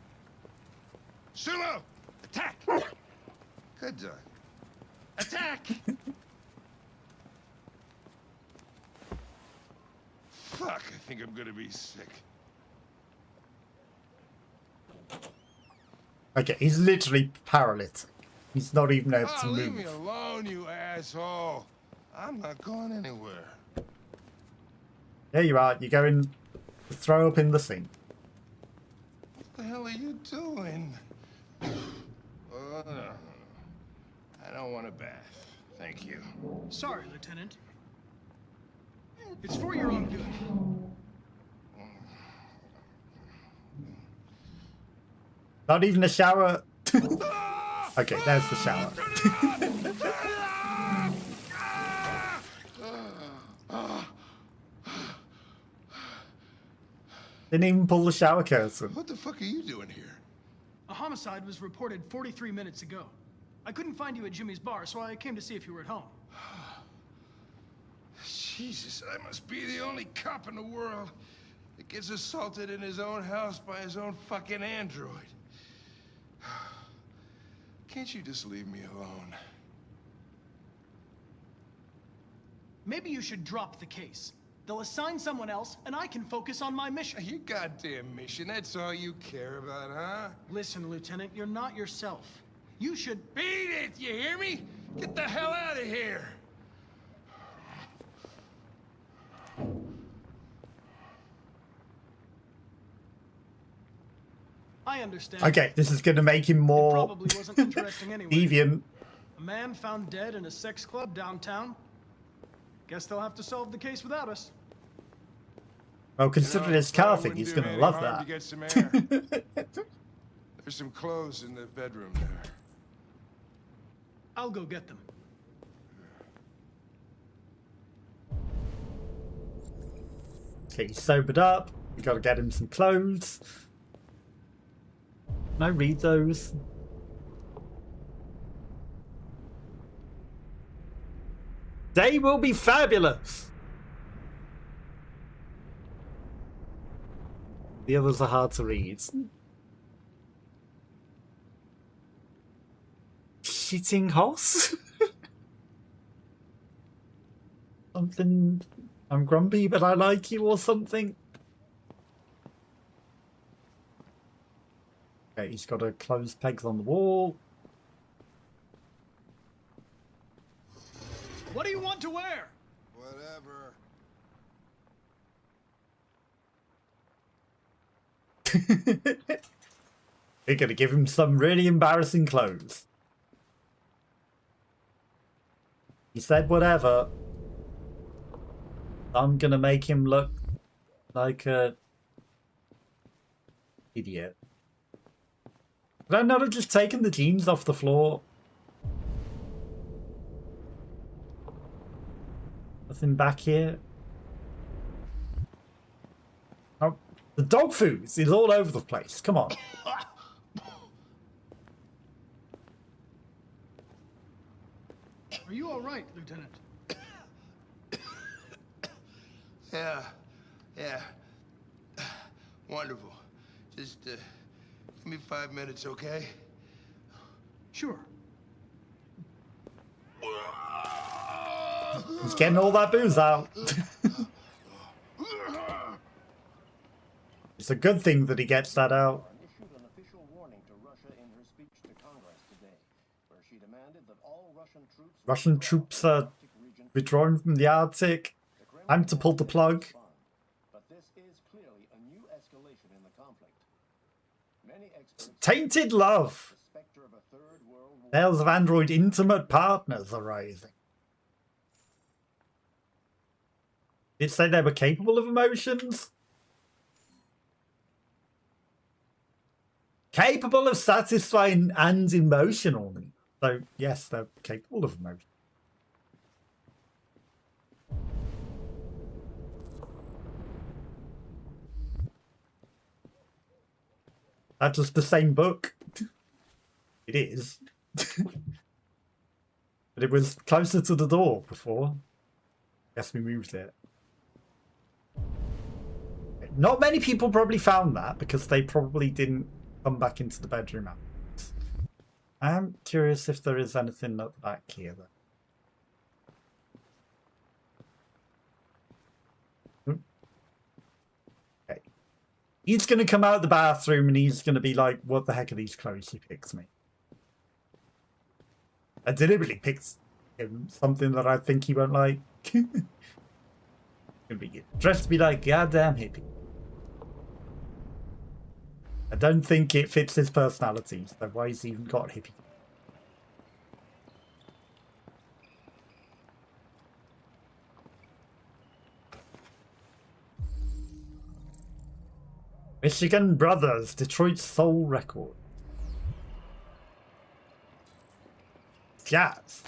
Sumo! Attack! Good dog. Attack! Fuck, I think I'm gonna be sick. Okay, he's literally paralytic. He's not even able to Leave me move. alone, you asshole. I'm not going anywhere. There you are. You're going to throw up in the sink. What the hell are you doing? I don't want a bath. Thank you. Sorry, Lieutenant. It's for your own good. Not even a shower. Okay, there's the shower. Didn't even pull the shower curtain. What the fuck are you doing here? A homicide was reported 43 minutes ago. I couldn't find you at Jimmy's bar, so I came to see if you were at home. Jesus, I must be the only cop in the world that gets assaulted in his own house by his own fucking android. Can't you just leave me alone? Maybe you should drop the case. They'll assign someone else, and I can focus on my mission. Your goddamn mission, that's all you care about, huh? Listen, Lieutenant, you're not yourself. You should... Beat it, you hear me? Get the hell out of here! I understand. Okay, this is going to make him more Probably wasn't interesting anyway. deviant. A man found dead in a sex club downtown. Guess they'll have to solve the case without us. Well, considering his car thing, he's going to love that. To get some air. There's some clothes in the bedroom there. I'll go get them. Okay, he's sobered up. We got to get him some clothes. Can I read those? They will be fabulous. The others are hard to read. shitting hoss? Something, I'm grumpy but I like you or something? Okay, he's got to close pegs on the wall. What do you want to wear? Whatever. We're going to give him some really embarrassing clothes. He said whatever. I'm going to make him look like a idiot. Could I not have just taken the jeans off the floor? Nothing back here. Oh, the dog food is all over the place. Come on. Are you all right, Lieutenant? Yeah. Wonderful. Just give me 5 minutes, okay? Sure. He's getting all that booze out. It's a good thing that he gets that out. Issued an official warning to Russia in her speech to Congress today, where she demanded that all Russian troops are withdrawing from the Arctic. Time to pull the plug. But this is clearly a new escalation in the conflict. Many experts Tainted love. Tales of android intimate partners are rising. Did it say they were capable of emotions? Capable of satisfying and emotional needs. So yes, they're capable of emotion. That's just the same book. It is. But it was closer to the door before. Guess we moved it. Not many people probably found that because they probably didn't come back into the bedroom afterwards. I'm curious if there is anything at the back here though. Okay. He's going to come out of the bathroom and he's going to be like, what the heck are these clothes he picked me? I deliberately picked him something that I think he won't like. Gonna be dressed to be like goddamn hippie. I don't think it fits his personality, so why has he even got hippie? Michigan Brothers, Detroit Soul Record. Jazz.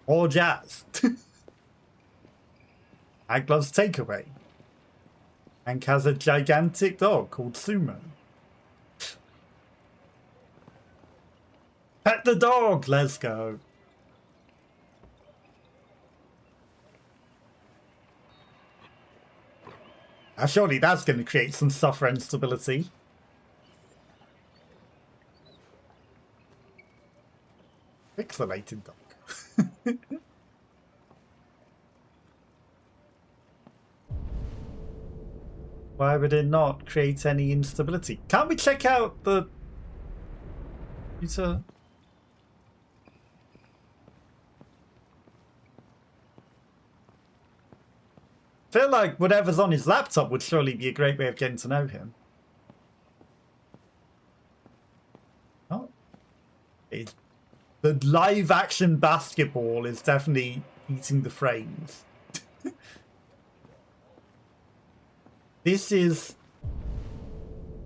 Or jazz. Hank loves takeaway. Hank has a gigantic dog called Sumo. Pet the dog, let's go. Now, surely that's going to create some suffer instability. Pixelated dog. Why would it not create any instability? Can't we check out the computer? I feel like whatever's on his laptop would surely be a great way of getting to know him. Oh. The live action basketball is definitely eating the frames. This is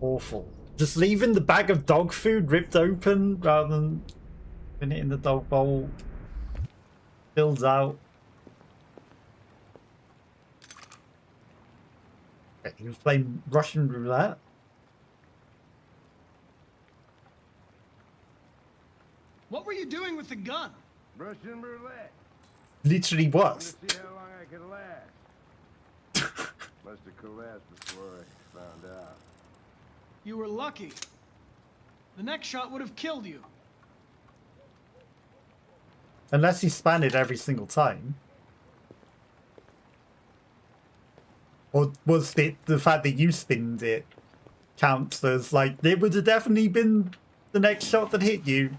awful. Just leaving the bag of dog food ripped open rather than putting it in the dog bowl. Fills out. Okay, he was playing Russian roulette. What were you doing with the gun? Russian roulette. Literally was. See how long I can last. Must have collapsed before I found out. You were lucky. The next shot would have killed you. Unless you span it every single time. Or was it the fact that you spinned it counts as, like, it would have definitely been the next shot that hit you?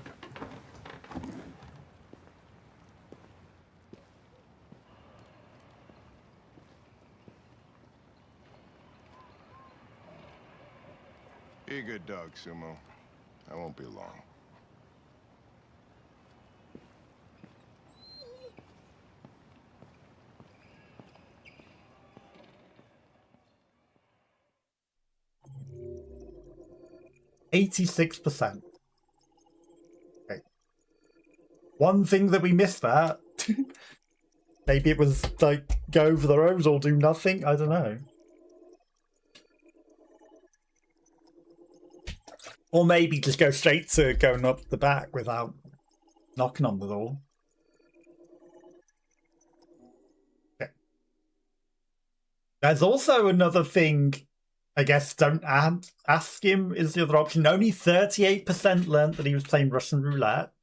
Be a good dog, Sumo. I won't be long. %86%. Okay. One thing that we missed there. Maybe it was like go over the road or do nothing. I don't know. Or maybe just go straight to going up the back without knocking on the door. Okay. There's also another thing. I guess don't ask him is the other option. Only 38% learned that he was playing Russian roulette.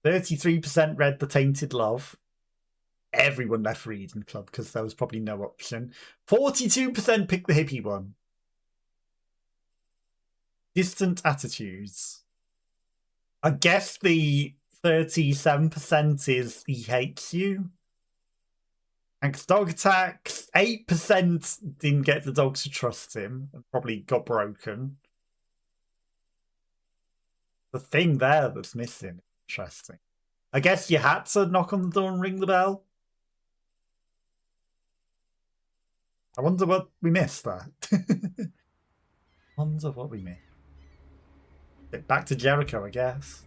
33% read The Tainted Love. Everyone left Reading Club because there was probably no option. 42% picked the hippie one. Distant attitudes. I guess the 37% is he hates you. Thanks dog attacks. 8% didn't get the dog to trust him and probably got broken. The thing there that's missing. Interesting. I guess you had to knock on the door and ring the bell. I wonder what we missed there. Wonder what we missed. Back to Jericho, I guess.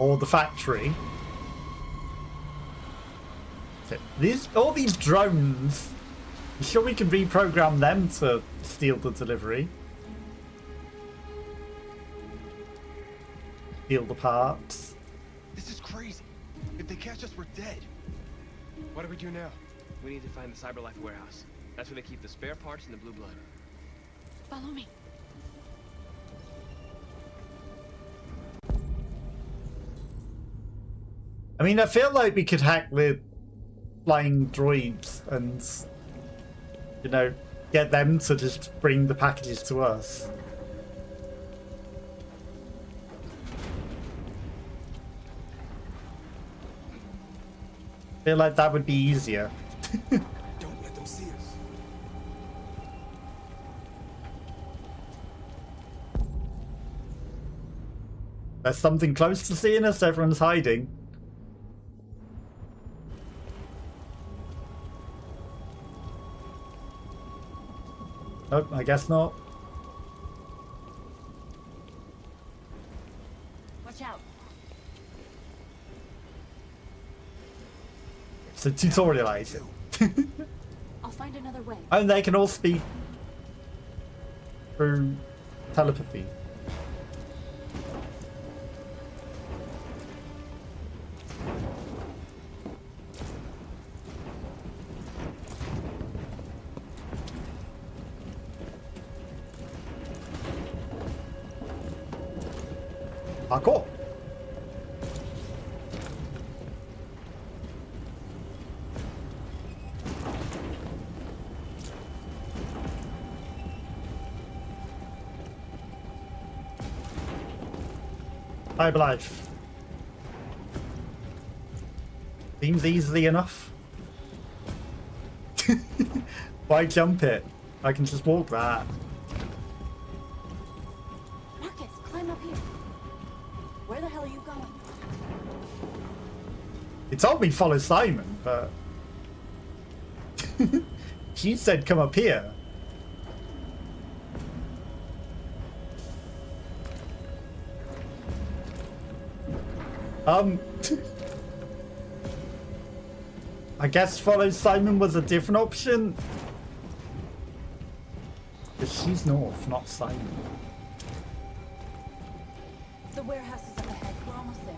Or the factory. All these drones. You sure we can reprogram them to steal the delivery? Steal the parts. This is crazy. If they catch us, we're dead. What do we do now? We need to find the CyberLife warehouse. That's where they keep the spare parts and the blue blood. Follow me. I mean, I feel like we could hack the flying droids and, you know, get them to just bring the packages to us. I feel like that would be easier. Don't let them see us. There's something close to seeing us. Everyone's hiding. Nope, I guess not. Watch out. So tutorialize it. I'll find another way. And they can all speak through telepathy. Cool. Life. Seems easily enough. Why jump it? I can just walk that. Markus, climb up here. Where the hell are you going? It told me follow Simon, but she said come up here. I guess follow Simon was a different option. Because she's north, not Simon. The warehouse is up ahead. We're almost there.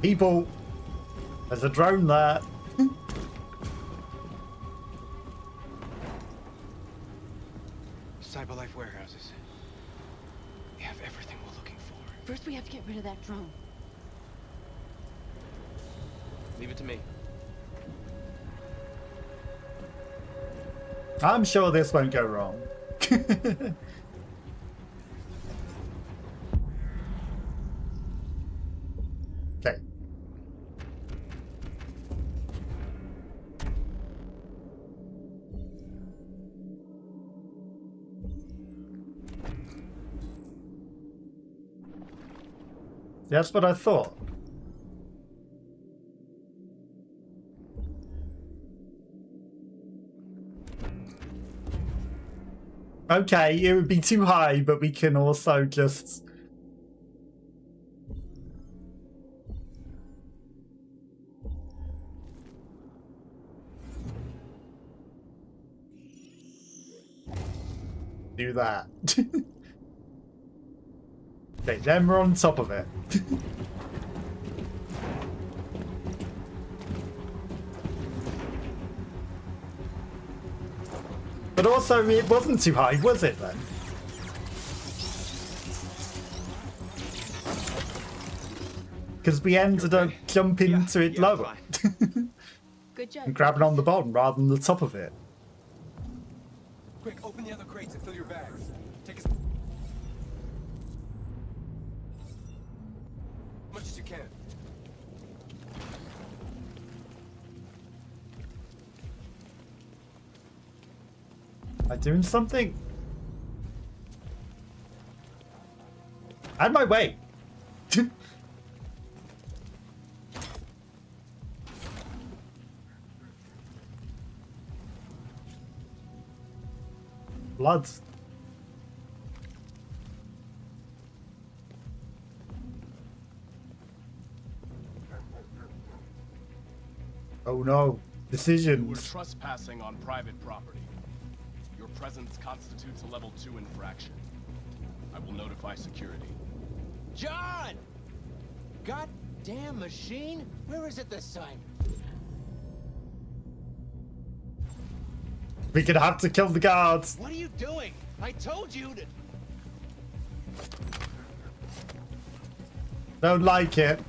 People, there's a drone there. Cyberlife warehouses. We have everything we're looking for. First, we have to get rid of that drone. Leave it to me. I'm sure this won't go wrong. Okay. That's what I thought. Okay, it would be too high, but we can also just... do that. Okay, then we're on top of it. But also, it wasn't too high, was it then? Because we ended up jumping to it lower. Good job. And grabbing on the bottom rather than the top of it. Quick, open the other crates and fill your bags. Take as much as you can. Am I doing something? Out of my way! Blood. Oh no. Decisions. You were trespassing on private property. Your presence constitutes a level 2 infraction. I will notify security. John! Goddamn machine! Where is it this time? We're gonna have to kill the guards. What are you doing? I told you to... Don't like it.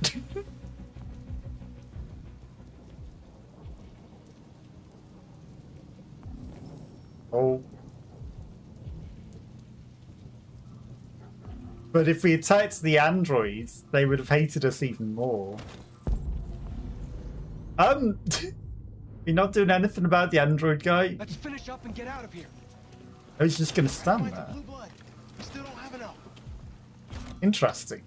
Oh. But if we attacked the androids, they would have hated us even more. You're not doing anything about the android guy? Let's finish up and get out of here. I was just gonna stand there. Blue blood. We still don't have enough. Interesting.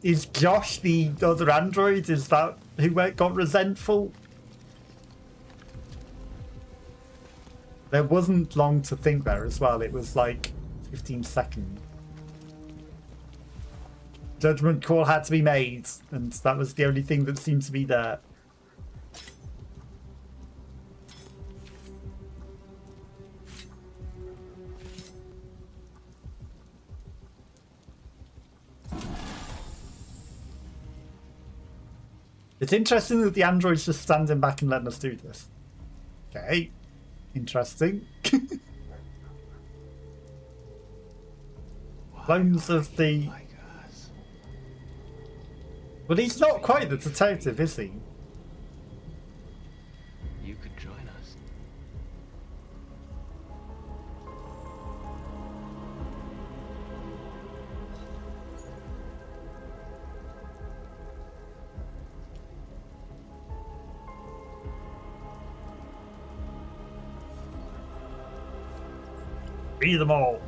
Is Josh the other android? Is that who got resentful? There wasn't long to think there as well. It was like 15 seconds. Judgment call had to be made, and that was the only thing that seemed to be there. It's interesting that the android's just standing back and letting us do this. Okay. Interesting. Clones of the... Well, he's not quite the detective, is he? You could join us. Be them all.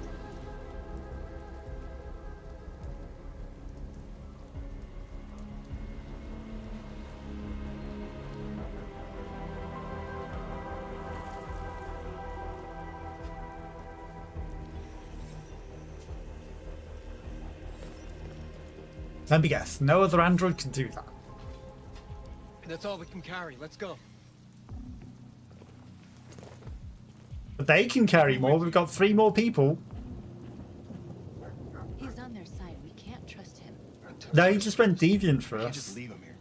Let me guess, no other android can do that. That's all we can carry. Let's go. But they can carry more. We've got 3 more people. He's on their side. We can't trust him. No, he just went Deviant for We can't us. just leave him here.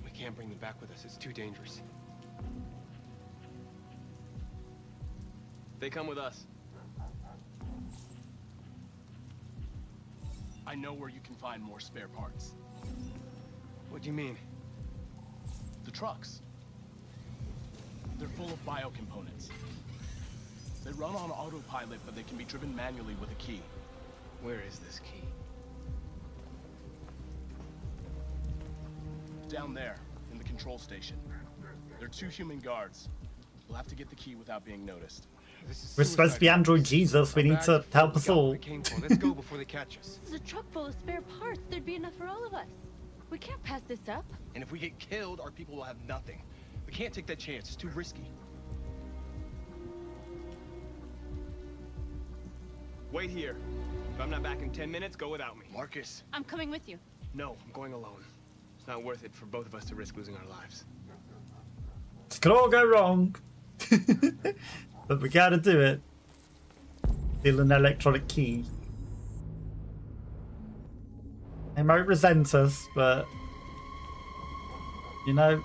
We can't bring them back with us. It's too dangerous. They come with us. I know where you can find more spare parts. What do you mean? The trucks. They're full of biocomponents. They run on autopilot, but they can be driven manually with a key. Where is this key? Down there, in the control station. There are 2 human guards. We'll have to get the key without being noticed. We're supposed to be Android Jesus. We need to help us all. Let's go before they catch us. This is a truck full of spare parts. There'd be enough for all of us. We can't pass this up. And if we get killed, our people will have nothing. We can't take that chance. It's too risky. Wait here. If I'm not back in 10 minutes, go without me. Markus. I'm coming with you. No, I'm going alone. It's not worth it for both of us to risk losing our lives. It could all go wrong. But we gotta do it. Steal an electronic key. They might resent us, but you know,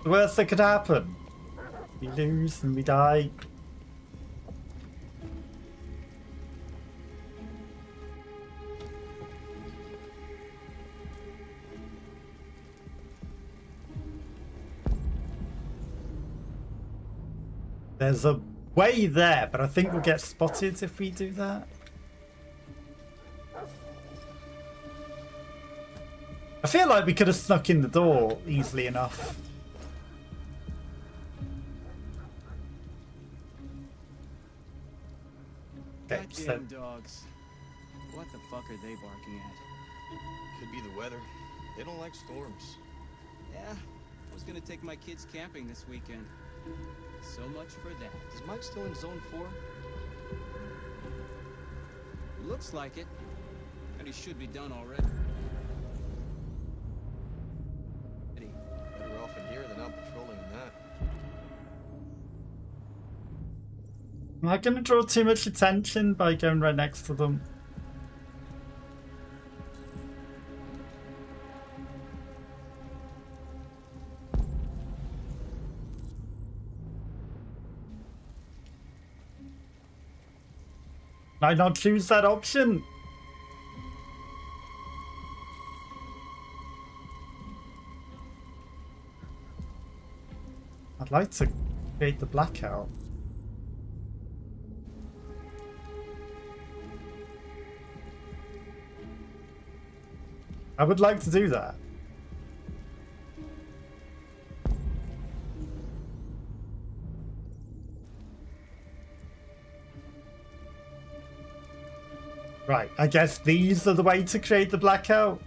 the worst that could happen. We lose and we die. There's a way there, but I think we'll get spotted if we do that. I feel like we could have snuck in the door easily enough. Okay, so Goddamn dogs. What the fuck are they barking at? Could be the weather. They don't like storms. Yeah, I was gonna take my kids camping this weekend. So much for that. Is Mike still in Zone 4? Looks like it. And he should be done already. Better off in here than out patrolling in that. am I going to draw too much attention by going right next to them? Can I not choose that option? I'd like to create the blackout. I would like to do that. Right, I guess these are the way to create the blackout.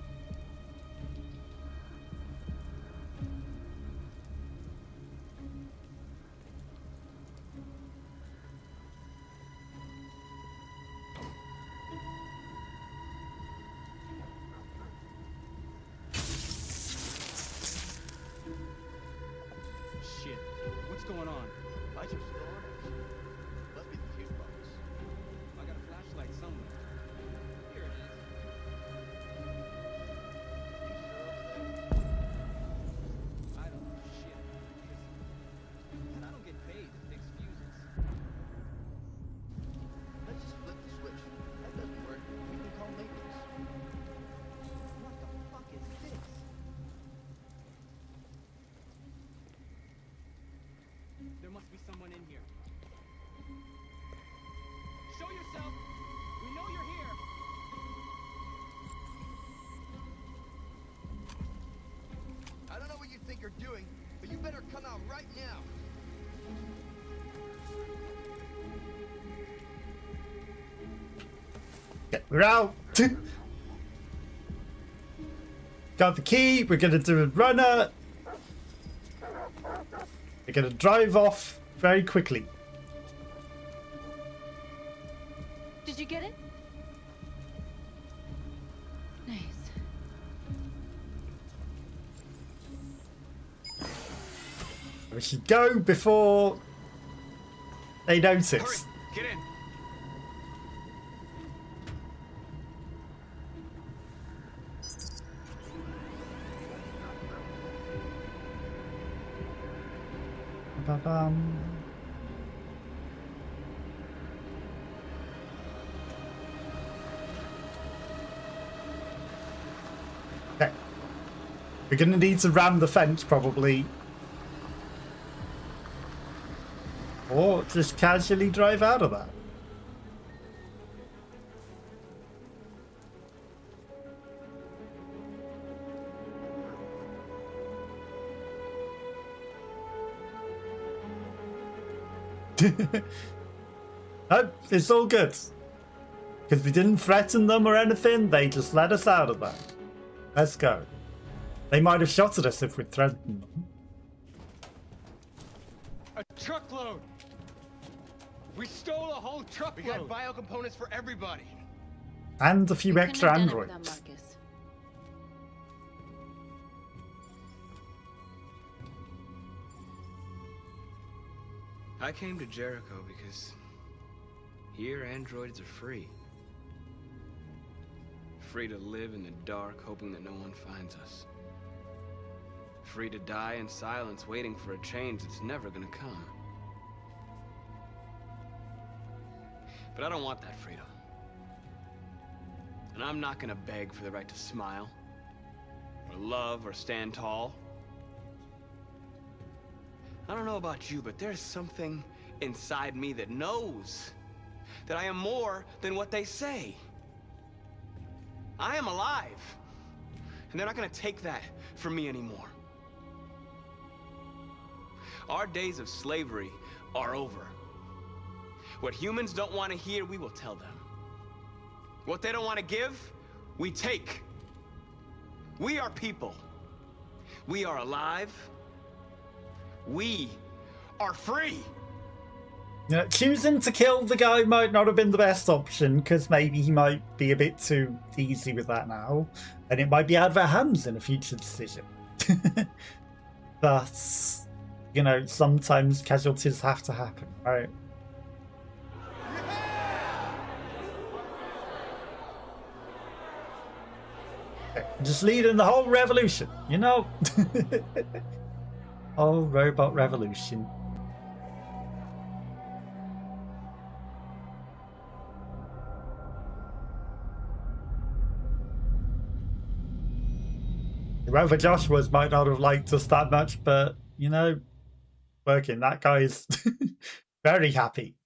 Shit. What's going on? Lights are still on, actually. Must be the fuse box. I got a flashlight somewhere. Here it is. I don't know shit. And I don't get paid to fix fuses. Let's just flip the switch. That doesn't work. We can call maintenance. What the fuck is this? There must be someone in here. Show yourself! We know you're here! I don't know what you think you're doing, but you better come out right now. Okay, we're out. Got the key. We're gonna do a runner. We're gonna drive off very quickly. Did you get it? Nice. We should go before they notice. Hurry, get in. Ba-bam. Okay. We're gonna need to ram the fence probably. Or just casually drive out of that. No, it's all good. Because we didn't threaten them or anything, they just let us out of that. Let's go. They might have shot at us if we'd threatened them. A truckload! We stole a whole truckload! We got biocomponents for everybody! And a few extra Couldn't have done it androids. without Markus. I came to Jericho because here androids are free. Free to live in the dark, hoping that no one finds us. Free to die in silence, waiting for a change that's never gonna come. But I don't want that freedom. And I'm not gonna beg for the right to smile, or love, or stand tall. I don't know about you, but there's something inside me that knows that I am more than what they say. I am alive, and they're not gonna take that from me anymore. Our days of slavery are over. What humans don't want to hear, we will tell them. What they don't want to give, we take. We are people. We are alive. We are free. Yeah, choosing to kill the guy might not have been the best option, because maybe he might be a bit too easy with that now, and it might be out of our hands in a future decision. But, you know, sometimes casualties have to happen, right? Just leading the whole revolution, you know? Whole robot revolution. Whoever Josh was might not have liked us that much, but, you know, working. That guy's very happy.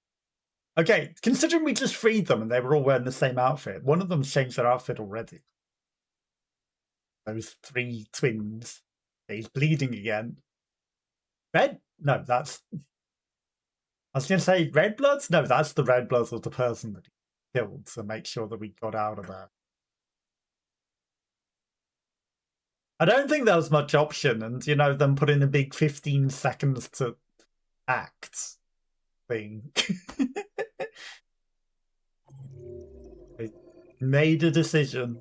Okay, considering we just freed them and they were all wearing the same outfit, one of them's changed their outfit already. Those three twins. He's bleeding again. Red? No, that's... I was going to say red bloods? No, that's the red bloods of the person that he killed to make sure that we got out of there. I don't think there was much option, and, you know, them putting a big 15 seconds to act thing. They made a decision.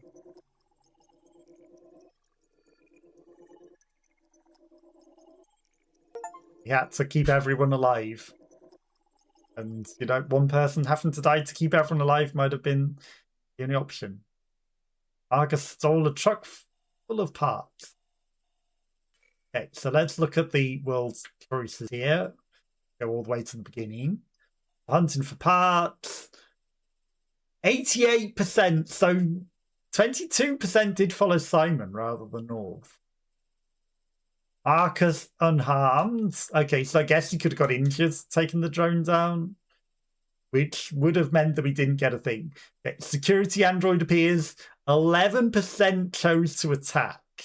He had to keep everyone alive. And, you know, one person having to die to keep everyone alive might have been the only option. Markus stole a truck full of parts. Okay, so let's look at the world's choices here. Go all the way to the beginning. Hunting for parts. 88%, so 22% did follow Simon rather than North. Markus unharmed. Okay, so I guess he could have got injured taking the drone down, which would have meant that we didn't get a thing. Okay, security android appears. 11% chose to attack. I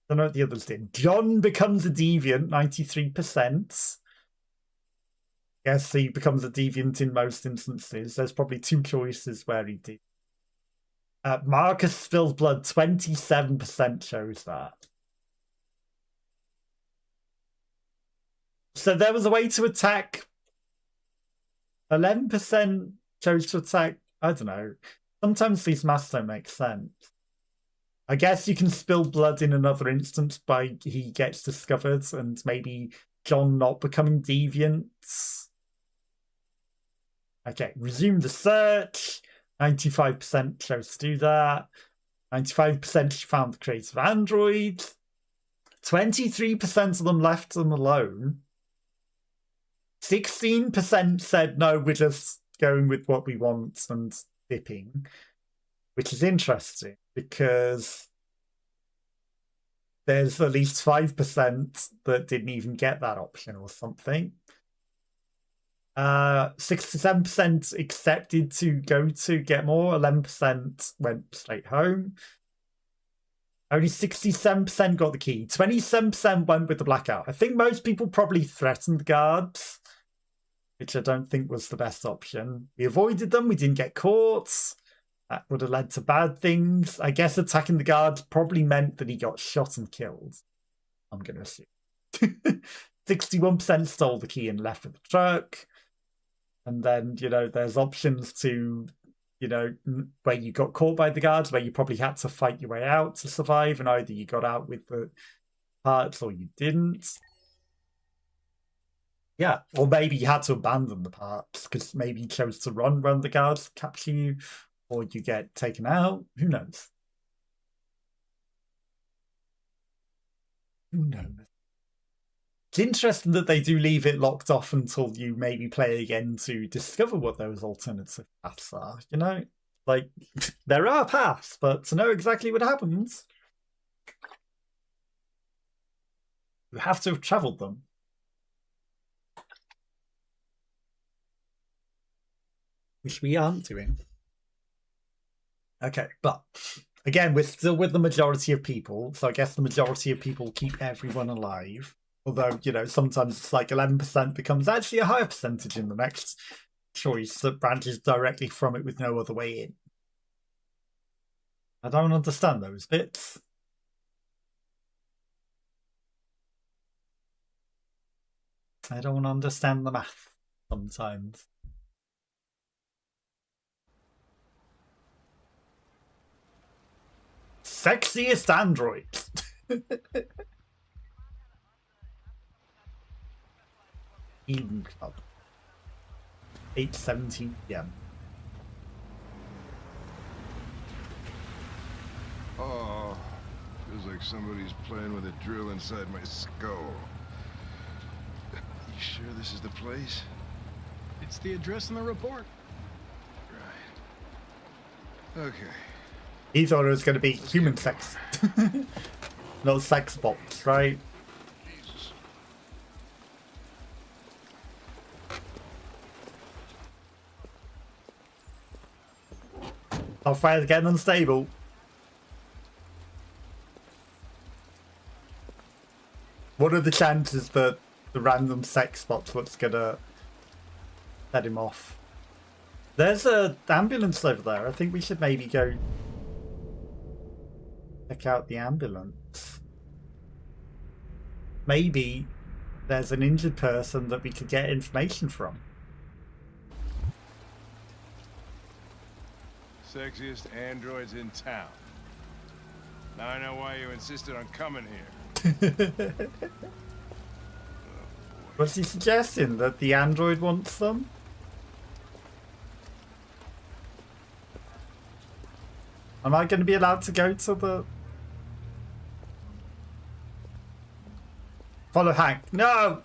don't know what the others did. John becomes a deviant, 93%. Yes, he becomes a deviant in most instances. There's probably two choices where he did. Markus spills blood, 27% chose that. So there was a way to attack. 11% chose to attack, I don't know. Sometimes these maths don't make sense. I guess you can spill blood in another instance by he gets discovered and maybe John not becoming deviant. Okay, resume the search. 95% chose to do that. 95% found the creative android. 23% of them left them alone. 16% said, no, we're just going with what we want and dipping. Which is interesting, because there's at least 5% that didn't even get that option or something. 67% accepted to go to get more, 11% went straight home. Only 67% got the key. 27% went with the blackout. I think most people probably threatened the guards, which I don't think was the best option. We avoided them, we didn't get caught. That would have led to bad things. I guess attacking the guards probably meant that he got shot and killed. I'm going to assume. 61% stole the key and left with the truck. And then, you know, there's options to, you know, where you got caught by the guards, where you probably had to fight your way out to survive, and either you got out with the parts or you didn't. Yeah, or maybe you had to abandon the parts because maybe you chose to run when the guards capture you, or you get taken out. Who knows? Who knows? It's interesting that they do leave it locked off until you maybe play again to discover what those alternative paths are, you know? Like, there are paths, but to know exactly what happens, you have to have travelled them. Which we aren't doing. Okay, but again, we're still with the majority of people, so I guess the majority of people keep everyone alive. Although, you know, sometimes it's like 11% becomes actually a higher percentage in the next choice that branches directly from it with no other way in. I don't understand those bits. I don't understand the math sometimes. Sexiest androids. Eden Club. 8:17 PM. Oh, feels like somebody's playing with a drill inside my skull. You sure this is the place? It's the address in the report. Right. Okay. He thought it was going to be human sex. No sex bots, right? Jesus. Software's getting unstable. What are the chances that the random sex bot's what's gonna set him off? There's an ambulance over there. I think we should maybe go check out the ambulance. Maybe there's an injured person that we could get information from. Sexiest androids in town. Now I know why you insisted on coming here. What's he suggesting? That the android wants them? Am I going to be allowed to go to the... Follow Hank. No!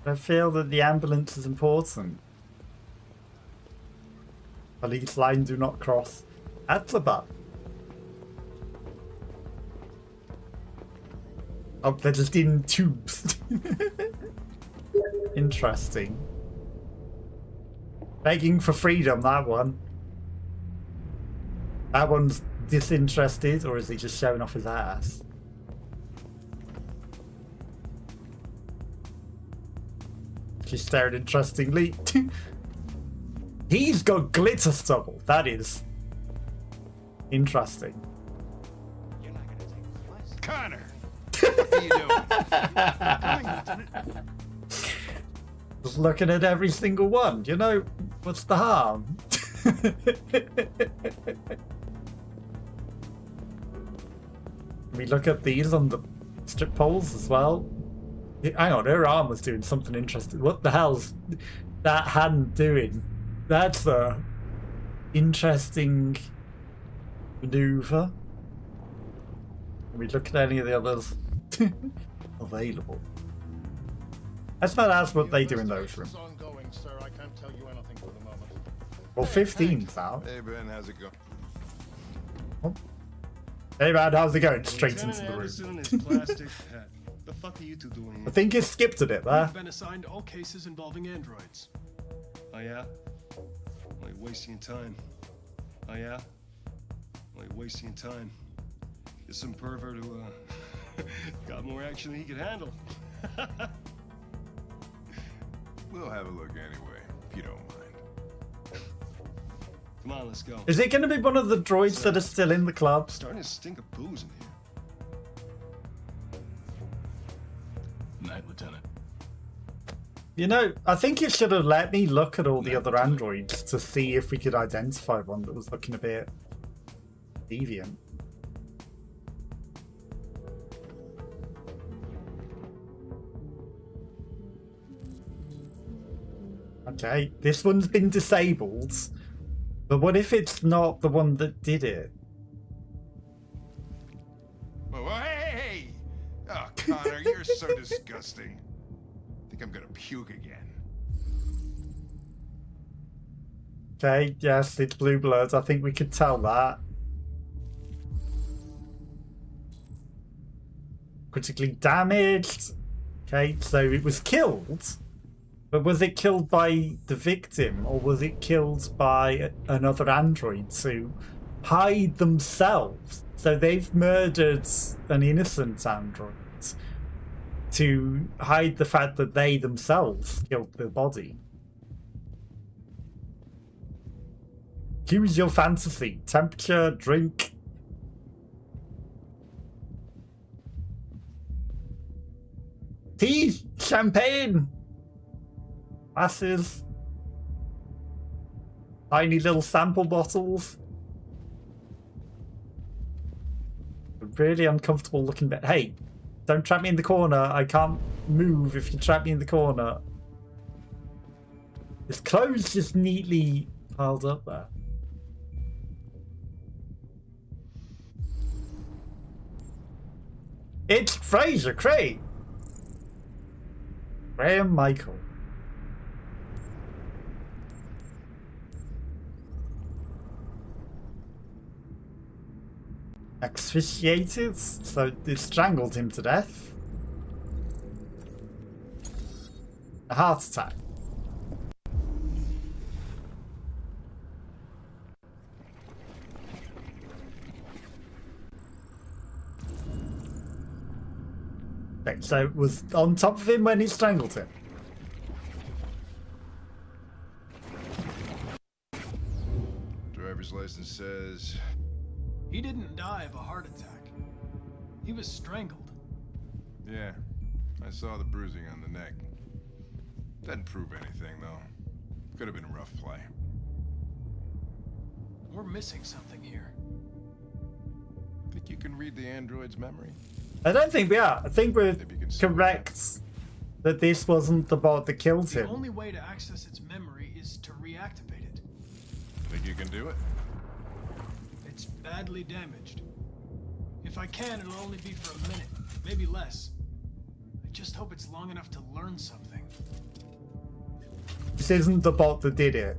I feel that the ambulance is important. Police line do not cross at the bar. Oh, they're just in tubes. Interesting. Begging for freedom, that one. That one's disinterested, or is he just showing off his ass? She's staring interestingly. He's got glitter stubble. That is interesting. Connor! What are you doing? Just looking at every single one. You know, what's the harm? We look at these on the strip poles as well. Hang on, her arm was doing something interesting. What the hell's that hand doing? That's a interesting maneuver. Can we look at any of the others available? Let's not ask what they do in those rooms. Ongoing, sir. I can't tell you anything for the moment. Well, 15's out. Hey Ben, how's it going? Oh. Hey man, how's it going? Straight Lieutenant into the room. Anderson and his plastic hat. The fuck are you two doing here? I think it skipped a bit there. You've been assigned all cases involving androids. Oh yeah? Like wasting time. Oh yeah? Like wasting time. There's some pervert who got more action than he could handle. We'll have a look anyway, if you don't mind. Come on, let's go. Is it going to be one of the droids that are still in the club? Starting to stink of booze in here. Night, Lieutenant. You know, I think it should have let me look at all the other androids to see if we could identify one that was looking a bit deviant. Okay, this one's been disabled, but what if it's not the one that did it? Oh, hey! Oh, Connor, you're so disgusting. I think I'm gonna puke again. Okay, yes, it's blue blood. I think we could tell that. Critically damaged. Okay, so it was killed. But was it killed by the victim, or was it killed by another android to hide themselves? So they've murdered an innocent android to hide the fact that they themselves killed the body. Choose your fantasy. Temperature, drink. Tea, champagne. Glasses, tiny little sample bottles. A really uncomfortable looking bit. Hey, don't trap me in the corner. I can't move if you trap me in the corner. His clothes just neatly piled up there. It's Fraser Crane. Graham Michael. Asphyxiated, so it strangled him to death. A heart attack. Okay, so it was on top of him when he strangled him. Driver's license says... He didn't die of a heart attack. He was strangled. Yeah, I saw the bruising on the neck. Doesn't prove anything, though. Could have been a rough play. We're missing something here. Think you can read the android's memory? I don't think we are. I think we're correct that this wasn't the bot that killed The him. only way to access its memory is to reactivate it. Think you can do it? It's badly damaged. If I can, it'll only be for a minute, maybe less. I just hope it's long enough to learn something. This isn't the bot that did it.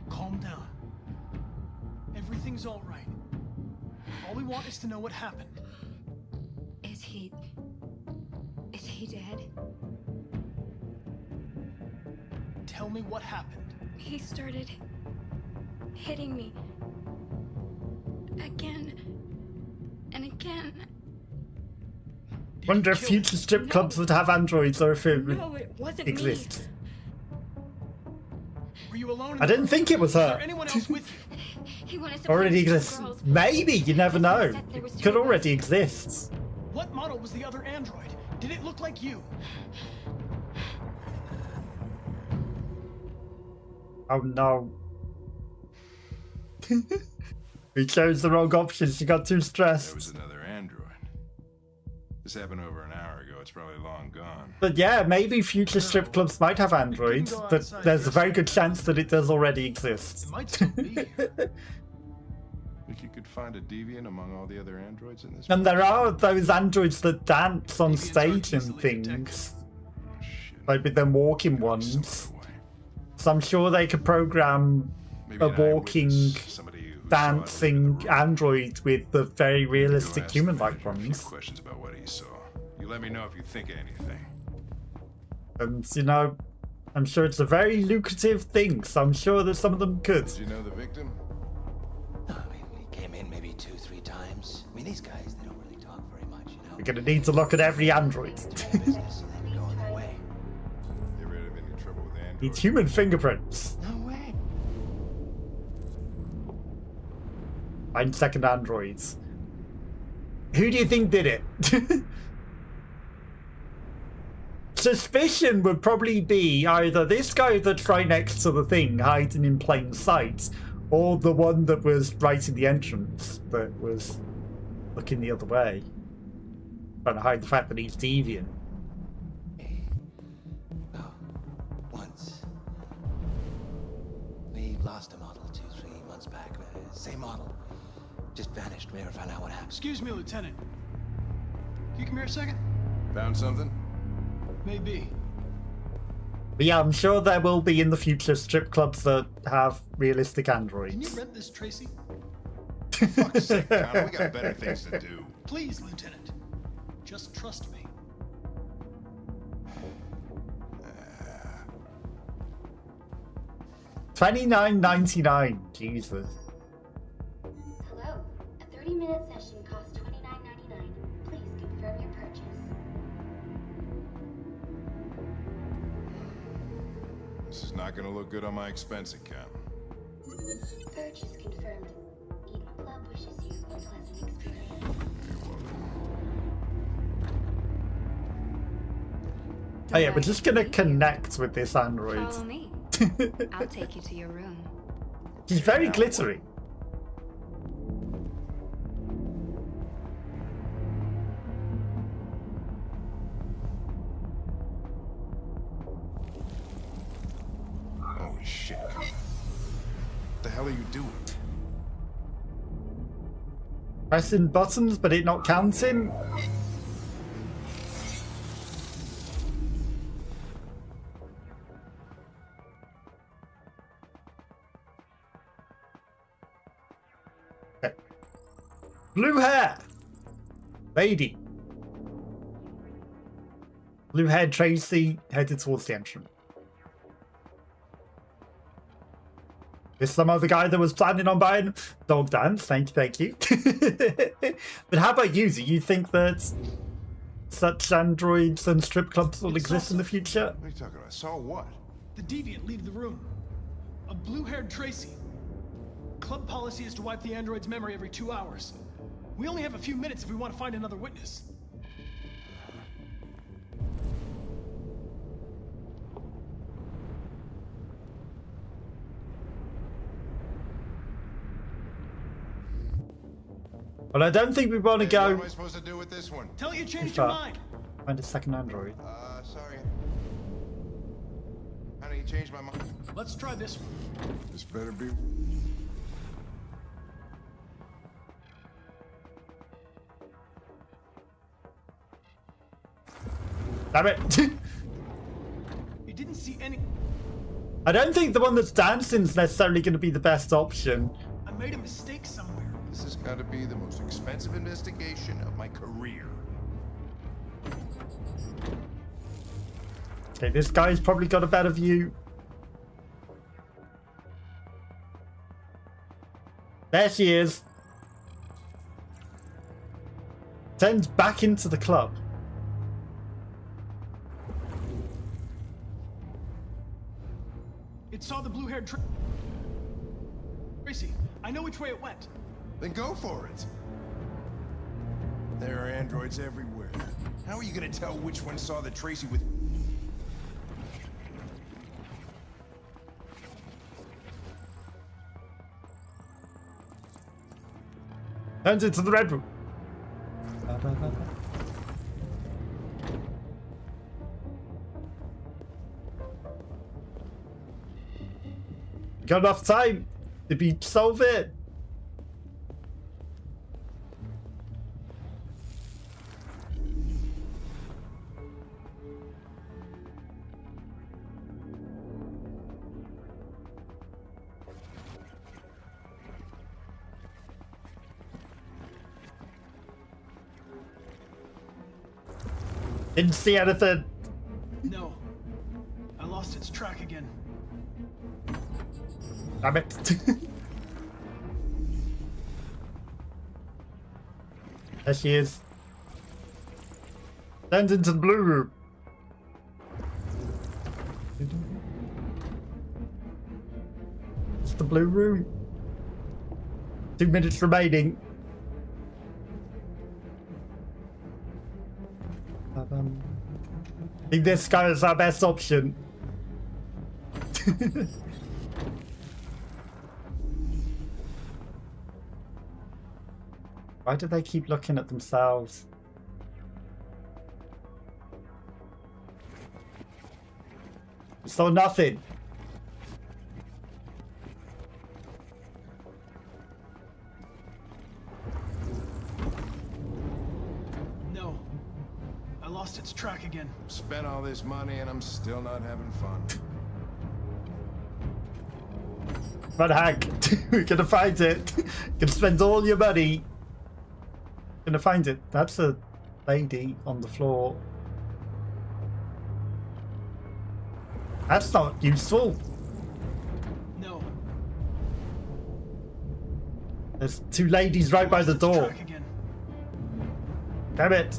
Calm down. Everything's all right. All we want is to know what happened. Is he dead? Tell me what happened. He started hitting me again and again. Wonder if future strip clubs would have androids or if it would No, it wasn't exist. me. Were you alone? I didn't think it was Is her. there anyone else with you? He wanted to Already punish two exists. girls. Maybe, you never know. Said there was It two could of us. already exist. What model was the other android? Did it look like you? Oh no. We chose the wrong option. She got too There was stressed. another android. This happened over an hour ago. It's probably long gone. But yeah, maybe future strip clubs might have androids, but there's a very good chance that it does already exist. It might still be here. Think you could find a deviant among all the other androids in this? And there are those androids that dance on stage and things. Like with them walking ones. So I'm sure they could program a walking, dancing android with the very realistic human-like ones. Questions about what he saw. You let me know if you think of anything. And, you know, I'm sure it's a very lucrative thing, so I'm sure that some of them could. Did you know the victim? No, I mean, he came in maybe 2-3 times. I mean, these guys, they don't really talk very much, you know? You're gonna need to look at every android. Business and then go on their way. You ever had any trouble with androids? Need human fingerprints. No way. Find second androids. Who do you think did it? Suspicion would probably be either this guy that's right next to the thing, hiding in plain sight, or the one that was right in the entrance, that was looking the other way. Trying to hide the fact that he's deviant. Once. We lost a model 2-3 months back. Same model. Just vanished. We never found out what happened. Excuse me, Lieutenant. Can you come here a second? Found something? Maybe. But yeah, I'm sure there will be in the future strip clubs that have realistic androids. Can you rent this, Tracy? Fuck's sake, Connor, we got better things to do. Please, Lieutenant. Just trust me. $29.99. Jesus. Hello. A 30-minute session costs $29.99. Please confirm your purchase. This is not gonna look good on my expense account. Purchase confirmed. Eden Club wishes you a pleasant experience. Oh yeah, we're just gonna connect with this android. Follow me. I'll take you to your room. He's very glittery. Holy shit. What the hell are you doing? Pressing buttons, but it not counting. Okay. Blue hair. Lady. Blue haired Tracy headed towards the entrance. This some other guy that was planning on buying Dog Dance. Thank you. But how about you? Do you think that such androids and strip clubs will exist in the future? What are you talking about? Saw what? The Deviant leave the room. A blue-haired Tracy. Club policy is to wipe the android's memory every 2 hours. We only have a few minutes if we want to find another witness. Well, I don't think we want to go. What am I supposed to do with this one? Tell you changed Far. your mind. Find a second android. Sorry. How did you change my mind? Let's try this one. This better be. Damn it. You didn't see any. I don't think the one that's dancing is necessarily going to be the best option. I made a mistake somewhere. This has got to be the most expensive investigation of my career. Okay, this guy's probably got a better view. There she is. Turns back into the club. It saw the blue-haired Tracy. I know which way it went. Then go for it. There are androids everywhere. How are you gonna tell which one saw the Tracy with... Turns into the red room. Got enough time to solve it. Didn't see anything. No. I lost its track again. Damn it. There she is. Turns into the blue room. It's the blue room. 2 minutes remaining. I think this guy is our best option. Why do they keep looking at themselves? Saw nothing. No. I lost its track again. Spent all this money and I'm still not having fun. But Hank, we're gonna find it. Gonna spend all your money. Gonna find it. That's a lady on the floor. That's not useful. No. There's 2 ladies right by the door. Damn it.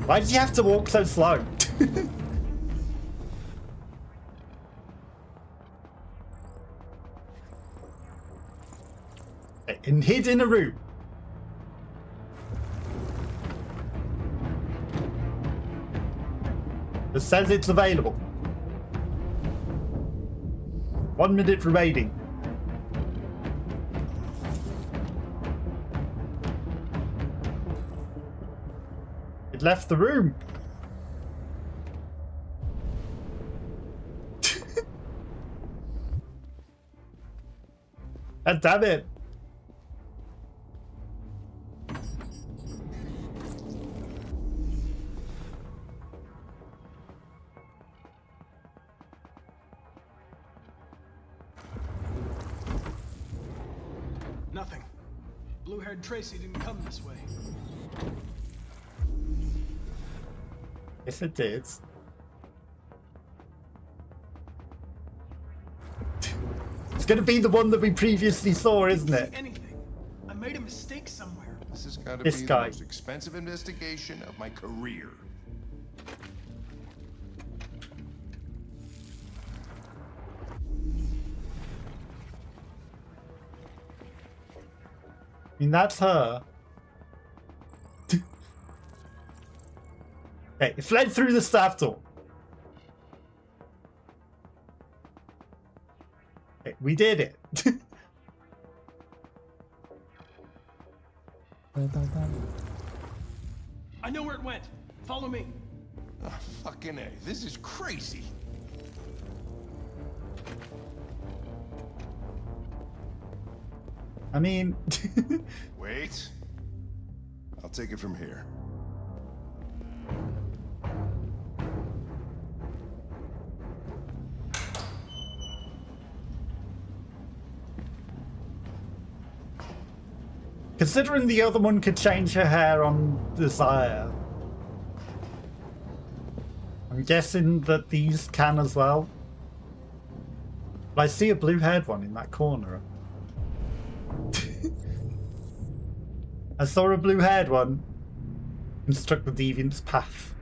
Why does he have to walk so slow? And hid in a room. It says it's available. 1 minute remaining. It left the room. God damn it. Nothing. Blue-haired Tracy didn't come this way. Yes, it did. It's gonna be the one that we previously saw, isn't it? Anything. I made a mistake somewhere. This has got to This be guy. the most expensive investigation of my career. I mean, that's her. Okay, it fled through the staff door. Okay, we did it. I know where it went. Follow me. Oh, fucking A. This is crazy. I mean... Wait. I'll take it from here. Considering the other one could change her hair on desire, I'm guessing that these can as well. But I see a blue-haired one in that corner. I saw a blue-haired one and struck the Deviant's path.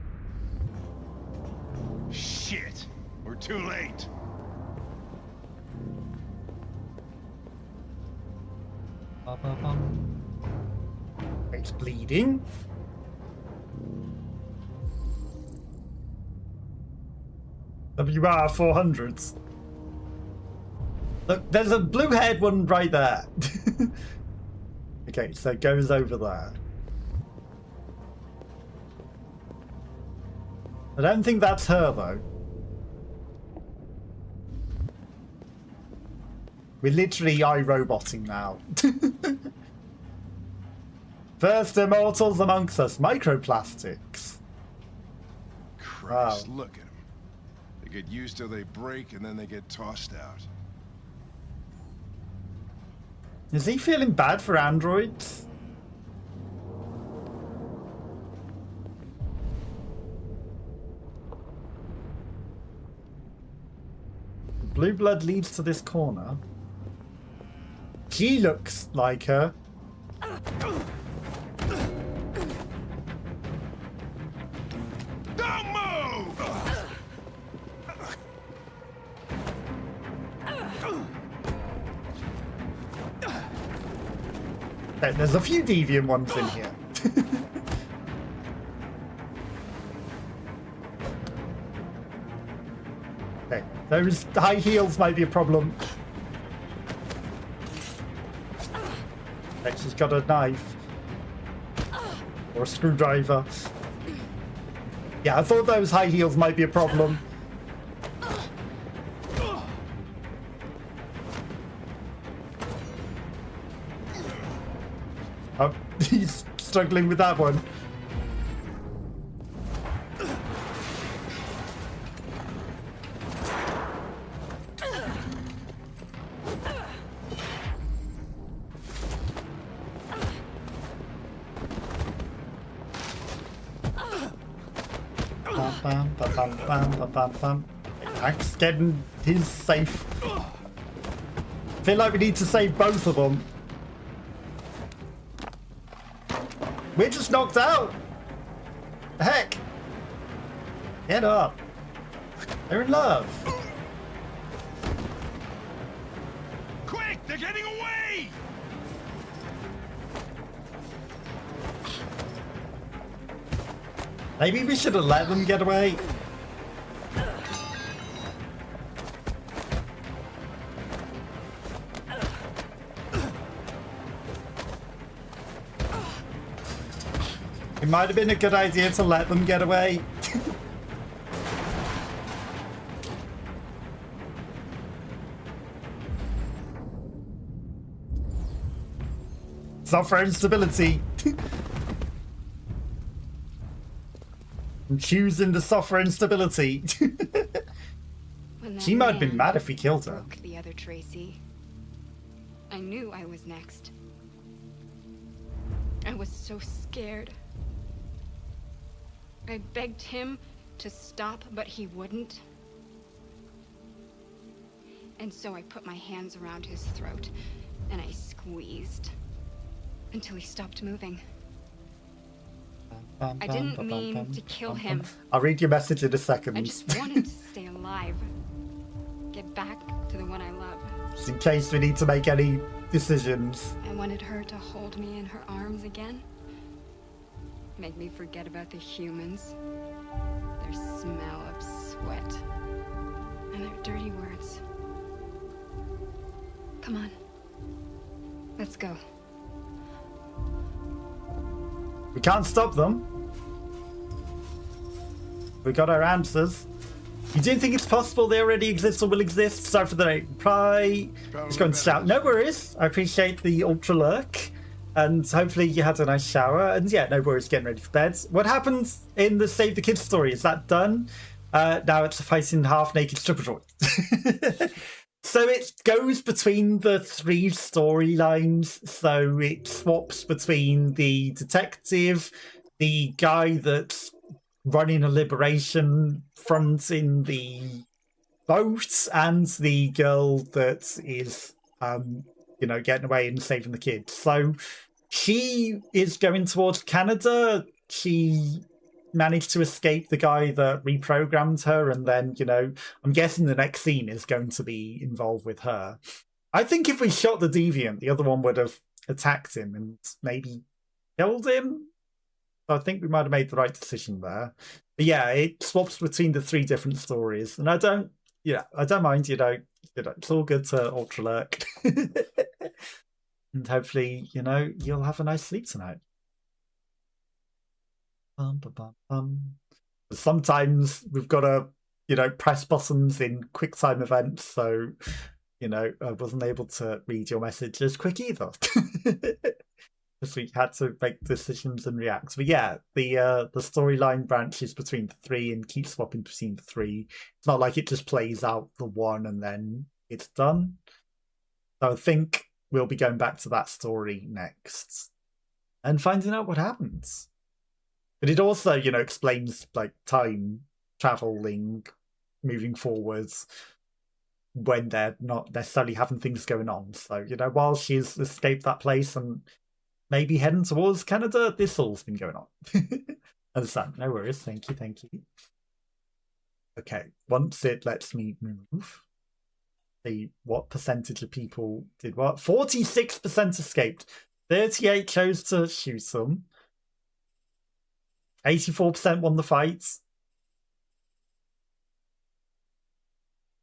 Shit! We're too late. It's bleeding. WR 400s. Look, there's a blue-haired one right there. Okay, so it goes over there. I don't think that's her, though. We're literally iRoboting now. First immortals amongst us, microplastics. Christ, Wow. look at them. They get used till they break, and then they get tossed out. Is he feeling bad for androids? The blue blood leads to this corner. She looks like her. Don't move! There's a few deviant ones in here. Okay, those high heels might be a problem. Okay, she's got a knife. Or a screwdriver. Yeah, I thought those high heels might be a problem. Oh, he's struggling with that one. Bam, bam, bam, bam, bam, bam, bam. Hank's getting his safe. Feel like we need to save both of them. We're just knocked out. The heck? Get up. They're in love. Quick, they're getting away! Maybe we should have let them get away. It might have been a good idea to let them get away. Software instability. I'm choosing the software instability. She might have been mad if we killed her. Broke the other Tracy. I knew I was next. I was so scared. I begged him to stop, but he wouldn't. And so I put my hands around his throat, and I squeezed until he stopped moving. I didn't mean to kill him. I'll read your message in a second. I just wanted to stay alive. Get back to the one I love. Just in case we need to make any decisions. I wanted her to hold me in her arms again. Make me forget about the humans. Their smell of sweat. And their dirty words. Come on. Let's go. We can't stop them. We got our answers. You do think it's possible they already exist or will exist? Sorry for the late reply. Just going to shout. No worries. I appreciate the ultra lurk. And hopefully you had a nice shower. And yeah, no worries getting ready for bed. What happens in the Save the Kids story? Is that done? Now it's a fighting half-naked stripper droid. So it goes between the three storylines. So it swaps between the detective, the guy that's running a liberation front in the boat, and the girl that is, getting away and saving the kids. So she is going towards Canada. She managed to escape the guy that reprogrammed her, and then, I'm guessing the next scene is going to be involved with her. I think if we shot the Deviant, the other one would have attacked him and maybe killed him. I think we might have made the right decision there. But yeah, it swaps between the 3 different stories, and I don't mind. It's all good to ultra lurk, and hopefully, you'll have a nice sleep tonight. Sometimes we've got to, press buttons in QuickTime events, so I wasn't able to read your message as quick either. Because we had to make decisions and react. But yeah, the storyline branches between the 3 and keeps swapping between the 3. It's not like it just plays out the one and then it's done. So I think we'll be going back to that story next and finding out what happens. But it also, explains like time traveling, moving forwards when they're not necessarily having things going on. So, while she's escaped that place and maybe heading towards Canada, this all's been going on. Understand? No worries. Thank you. Okay, once it lets me move, see what percentage of people did what. 46% escaped. 38 chose to shoot them. 84% won the fight.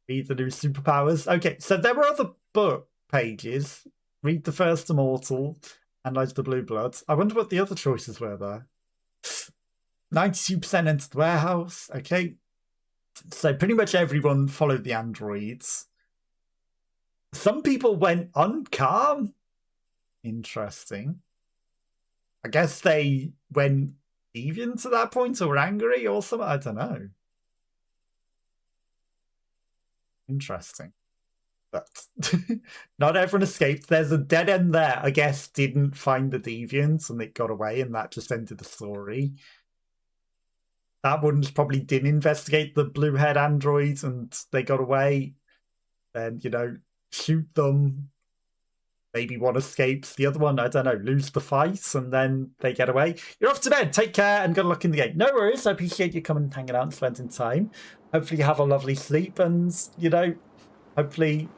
Read the new superpowers. Okay, so there were other book pages. Read the First Immortal. Analyze the Blue Blood. I wonder what the other choices were there. 92% entered the warehouse. Okay. So pretty much everyone followed the androids. Some people went uncalm. Interesting. I guess they went deviant to that point or angry or something. I don't know. Interesting. But not everyone escaped. There's a dead end there. I guess didn't find the deviant and it got away, and that just ended the story. That one probably didn't investigate the blue-haired androids and they got away. Then, shoot them. Maybe one escapes. The other one, I don't know, lose the fight and then they get away. You're off to bed. Take care and good luck in the game. No worries. I appreciate you coming and hanging out and spending time. Hopefully you have a lovely sleep and, hopefully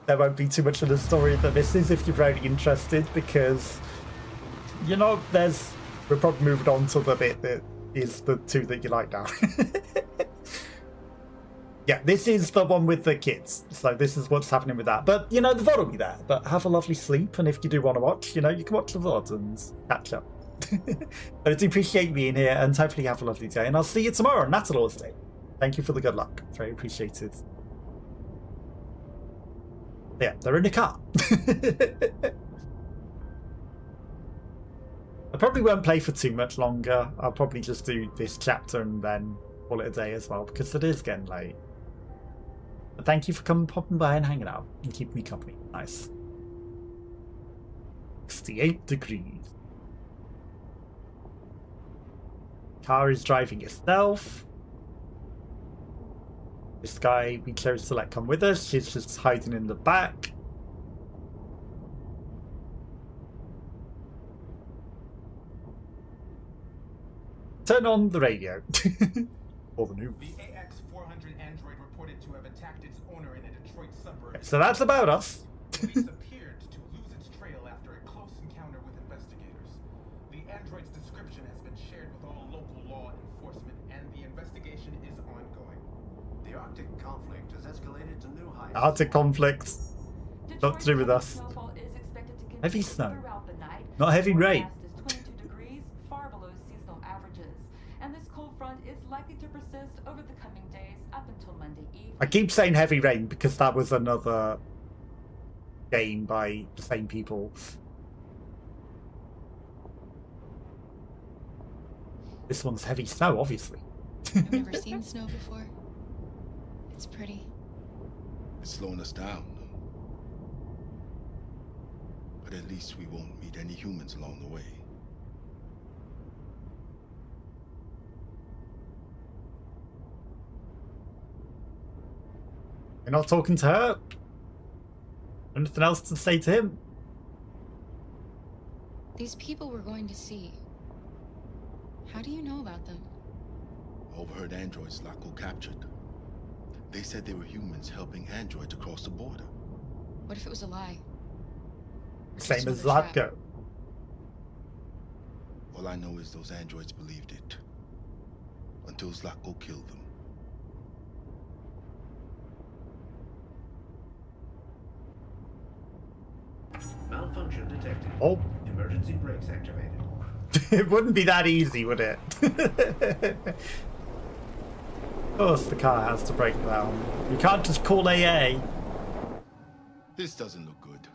there won't be too much of the story that this is if you're very interested, because we're probably moving on to the bit that is the 2 that you like now. Yeah, this is the one with the kids, so this is what's happening with that. But the VOD will be there. But have a lovely sleep, and if you do want to watch, you can watch the VOD and catch up. But I do appreciate you being here, and hopefully you have a lovely day, and I'll see you tomorrow on Natalor's Day. Thank you for the good luck. Very appreciated. Yeah, they're in the car. I probably won't play for too much longer. I'll probably just do this chapter and then call it a day as well, because it is getting late. But thank you for popping by and hanging out and keeping me company. Nice. 68 degrees. Car is driving itself. This guy we chose to let come with us. She's just hiding in the back. Turn on the radio. Or the news. The AX-400 android reported to have attacked its owner in a Detroit suburb. So that's about us. Police appeared to lose its trail after a close encounter with investigators. The android's description has been shared with all local law enforcement, and the investigation is ongoing. The Arctic conflict has escalated to new heights. Arctic conflict. Not to do with us. Heavy snow. Not heavy rain. I keep saying heavy rain because that was another game by the same people. This one's heavy snow, obviously. I've never seen snow before. It's pretty. It's slowing us down. But at least we won't meet any humans along the way. You're not talking to her? Anything else to say to him? These people we're going to see. How do you know about them? Overheard androids Laco captured. They said they were humans helping androids across the border. What if it was a lie? Same as Zlatko. All I know is those androids believed it. Until Zlatko killed them. Malfunction detected. Oh. Emergency brakes activated. It wouldn't be that easy, would it? Of course the car has to break down. You can't just call AA. This doesn't look good.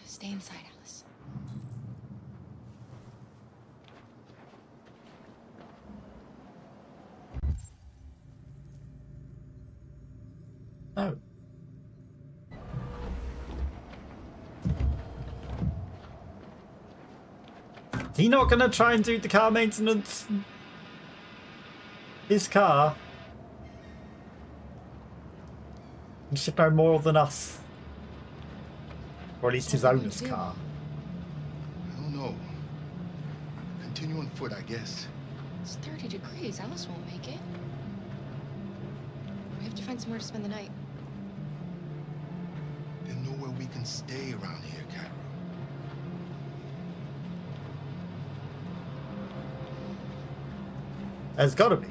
Stay inside, Alice. Oh. Is he not gonna try and do the car maintenance? His car? He should know more than us. Or at least his owner's car. I don't know. Continue on foot, I guess. It's 30 degrees. Alice won't make it. We have to find somewhere to spend the night. There's nowhere we can stay around here, Carol. There's gotta be.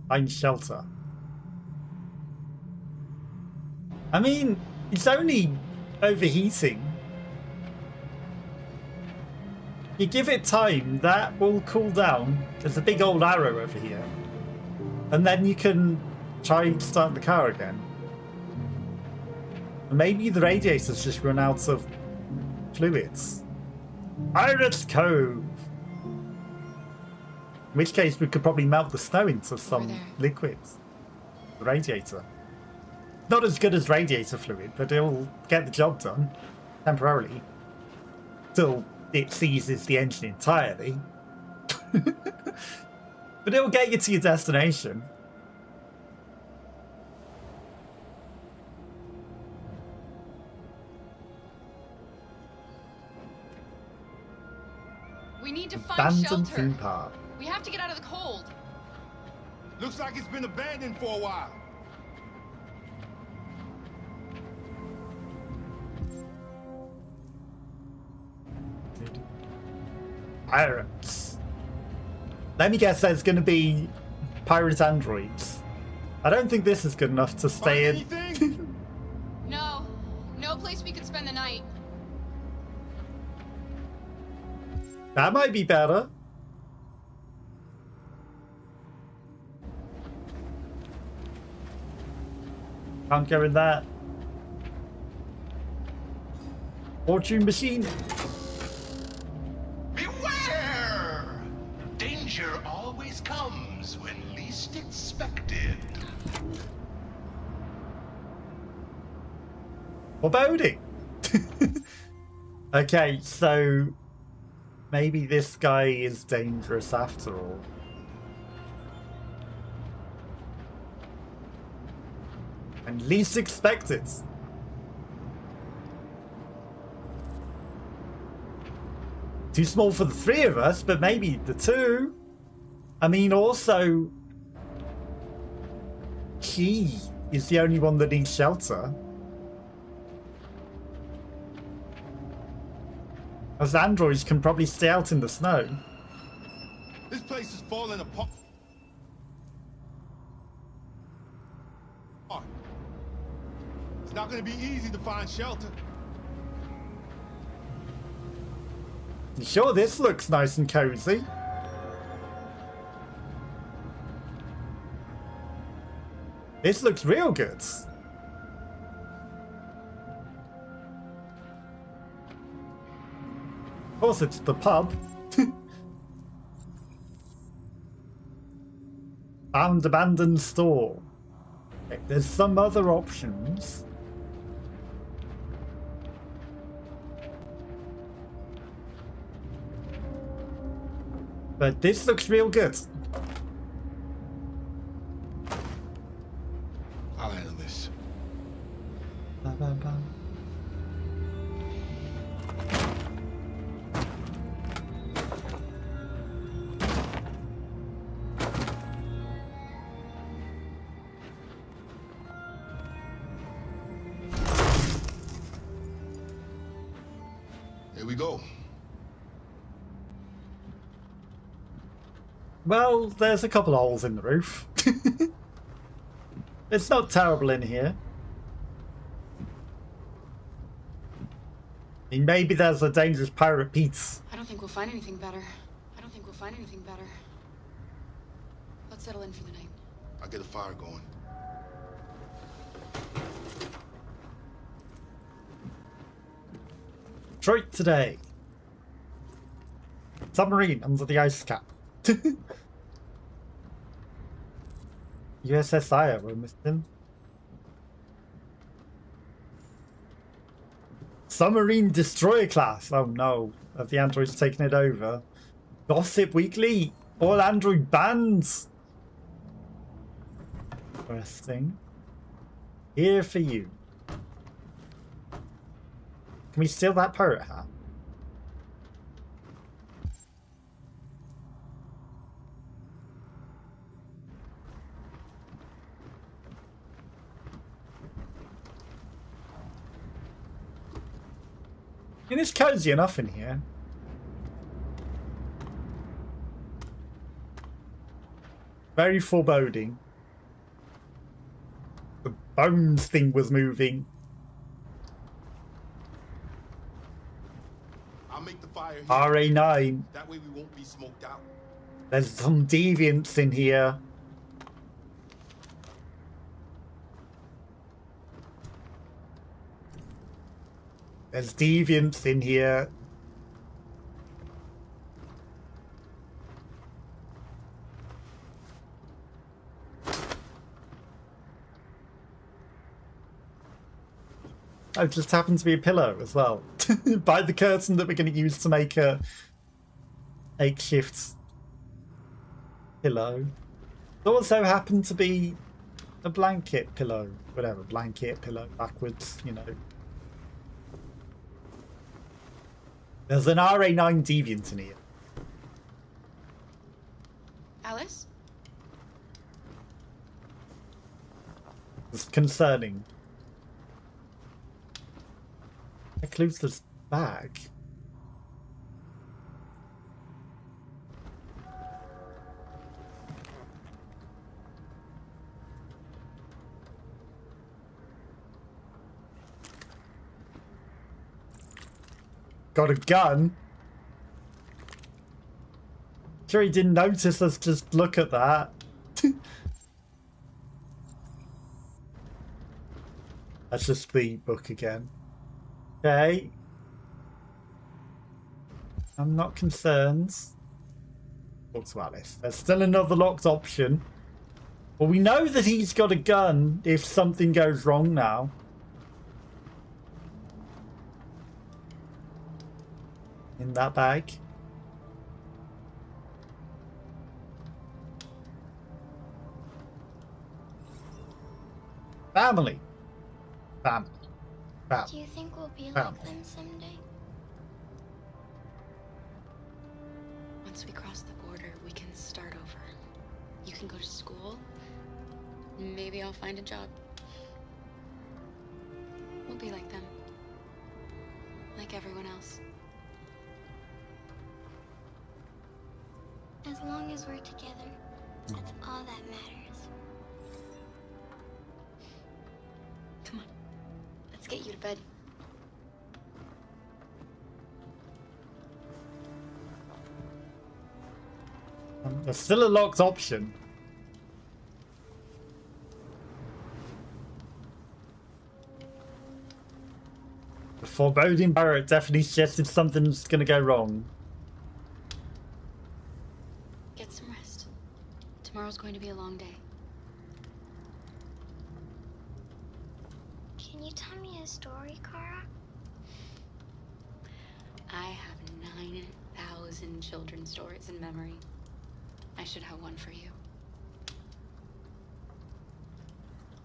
Find shelter. I mean, it's only overheating. You give it time, that will cool down. There's a big old arrow over here. And then you can try and start the car again. Maybe the radiator's just run out of fluids. Pirate's Cove! In which case we could probably melt the snow into some liquids. The radiator. Not as good as radiator fluid, but it'll get the job done. Temporarily. Till it seizes the engine entirely. But it'll get you to your destination. We need to find Abandoned shelter. theme park. We have to get out of the cold. Looks like it's been abandoned for a while. Pirates. Let me guess there's going to be pirate androids. I don't think this is good enough to stay in. No. No place we could spend the night. That might be better. Can't go in that. Fortune machine. Beware! Danger always comes when least expected. Foreboding. Okay, so maybe this guy is dangerous after all. And least expected. Too small for the three of us, but maybe the two. I mean, also, he is the only one that needs shelter. As androids can probably stay out in the snow. This place is falling apart. It's not going to be easy to find shelter. You sure this looks nice and cozy? This looks real good. Of course, it's the pub. Found abandoned store. Okay, there's some other options. But this looks real good. I'll handle this. Here we go. Well, there's a couple of holes in the roof. It's not terrible in here. I mean, maybe there's a dangerous pirate Pete. I don't think we'll find anything better. I don't think we'll find anything better. Let's settle in for the night. I'll get a fire going. Detroit today. Submarine under the ice cap. USS Aya, we're missing. Submarine destroyer class. Oh no, have the androids taken it over? Gossip Weekly. All android bands. Interesting. Here for you. Can we steal that pirate hat? I mean, it's cozy enough in here. Very foreboding. The bones thing was moving. I'll make the fire here. RA9. That way we won't be smoked out. There's some deviants in here. There's deviants in here. Oh, it just happened to be a pillow as well. By the curtain that we're going to use to make a makeshift pillow. It also happened to be a blanket pillow. Whatever, blanket, pillow, backwards, you know. There's an RA9 deviant in here. Alice? It's concerning. I closed this bag. Got a gun. Sure he didn't notice us just look at that. That's just the book again. Okay. I'm not concerned. Talk to Alice. There's still another locked option. Well, we know that he's got a gun if something goes wrong now. In that bag. Family. Family. Family. Do you think we'll be Family. like them someday? Once we cross the border, we can start over. You can go to school. Maybe I'll find a job. We'll be like them. Like everyone else. As long as we're together, that's all that matters. Come on. Let's get you to bed. There's still a locked option. The foreboding pirate definitely suggested something's gonna go wrong. Get some rest. Tomorrow's going to be a long day. Can you tell me a story, Kara? I have 9,000 children's stories in memory. I should have one for you.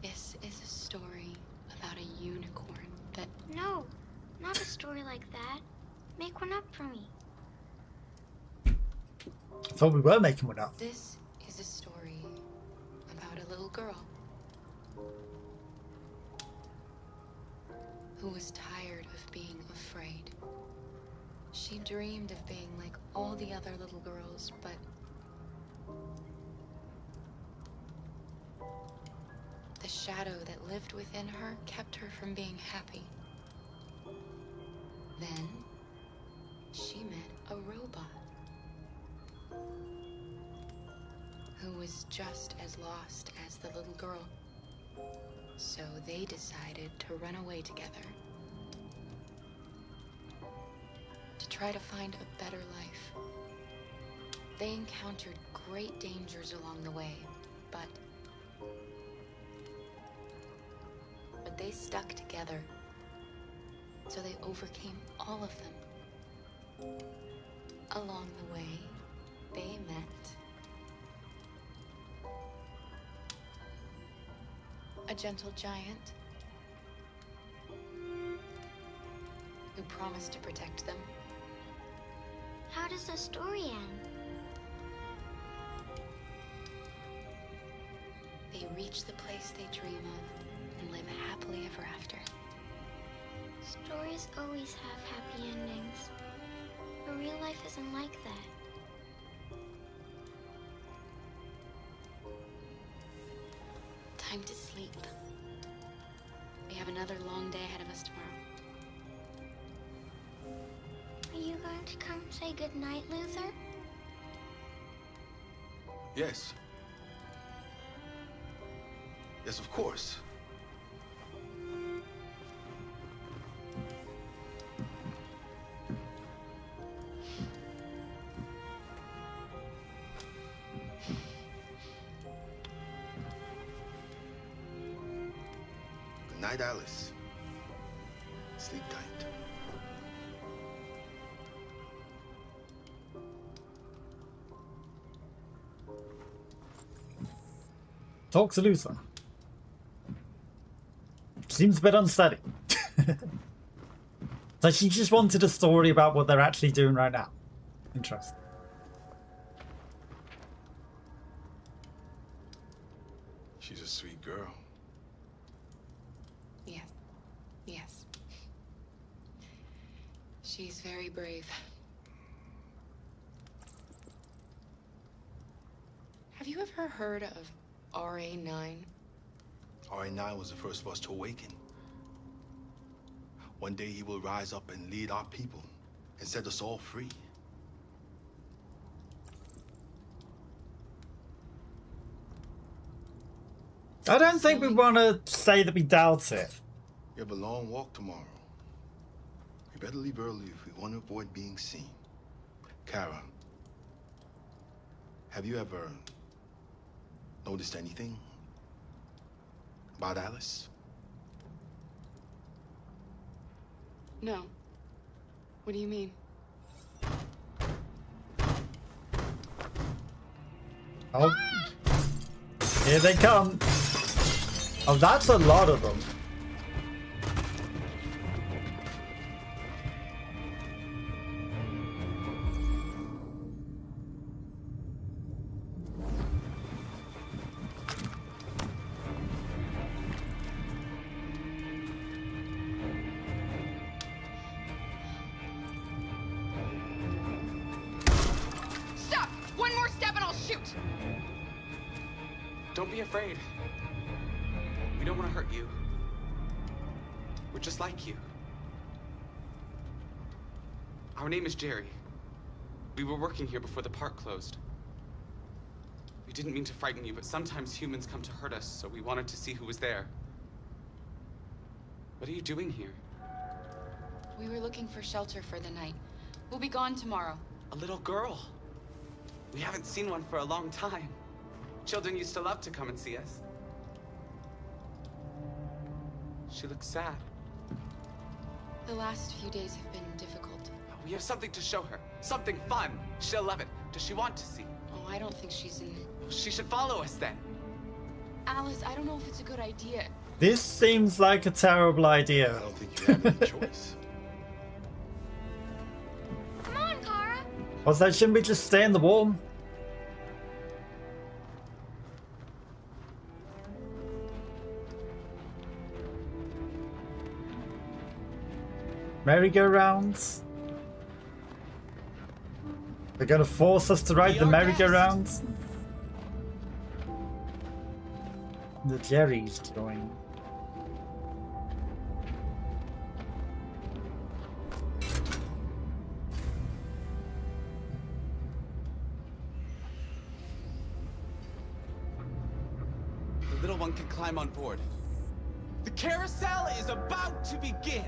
This is a story about a unicorn that... No, not a story like that. Make one up for me. I thought we were making one up. This is a story about a little girl who was tired of being afraid. She dreamed of being like all the other little girls, but the shadow that lived within her kept her from being happy. Then she met a robot who was just as lost as the little girl. So they decided to run away together to try to find a better life. They encountered great dangers along the way, but they stuck together, so they overcame all of them. Along the way, they met a gentle giant who promised to protect them. How does the story end? They reach the place they dream of and live happily ever after. Stories always have happy endings, but real life isn't like that. Time to sleep. We have another long day ahead of us tomorrow. Are you going to come say goodnight, Luther? Yes. Yes, of course. Good night, Alice. Sleep tight. Talk to Luther. Seems a bit unsteady. So she just wanted a story about what they're actually doing right now. Interesting. She's a sweet girl. Yes. Yes. She's very brave. Have you ever heard of RA9? RA9 was the first of us to awaken. One day he will rise up and lead our people and set us all free. I don't think we want to say that we doubt it. We have a long walk tomorrow. We better leave early if we want to avoid being seen. Kara, have you ever noticed anything about Alice? No. What do you mean? Oh. Here they come. Oh, that's a lot of them. Stop! One more step and I'll shoot! Don't be afraid. We don't want to hurt you. We're just like you. Our name is Jerry. We were working here before the park closed. We didn't mean to frighten you, but sometimes humans come to hurt us, so we wanted to see who was there. What are you doing here? We were looking for shelter for the night. We'll be gone tomorrow. A little girl. We haven't seen one for a long time. Children used to love to come and see us. She looks sad. The last few days have been difficult. We have something to show her. Something fun. She'll love it. Does she want to see? Oh, I don't think she's in... She should follow us then. Alice, I don't know if it's a good idea. This seems like a terrible idea. I don't think you have any choice. Come on, Kara. Also, shouldn't we just stay in the warm? Merry-go-rounds. They're going to force us to ride the merry-go-round. The Jerry's join. The little one can climb on board. The carousel is about to begin.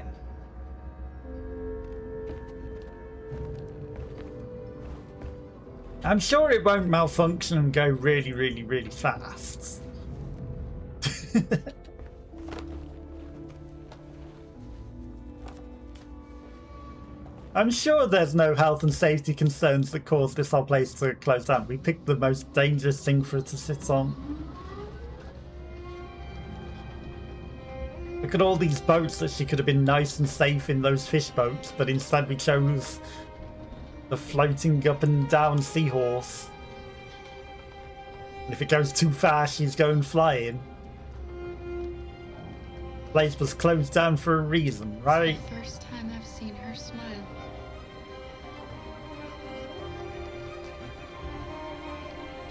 I'm sure it won't malfunction and go really, really, really fast. I'm sure there's no health and safety concerns that cause this whole place to close down. We picked the most dangerous thing for it to sit on. Look at all these boats that she could have been nice and safe in, those fish boats, but instead we chose the floating up and down seahorse. And if it goes too fast, she's going flying. The place was closed down for a reason, right? It's the first time I've seen her smile.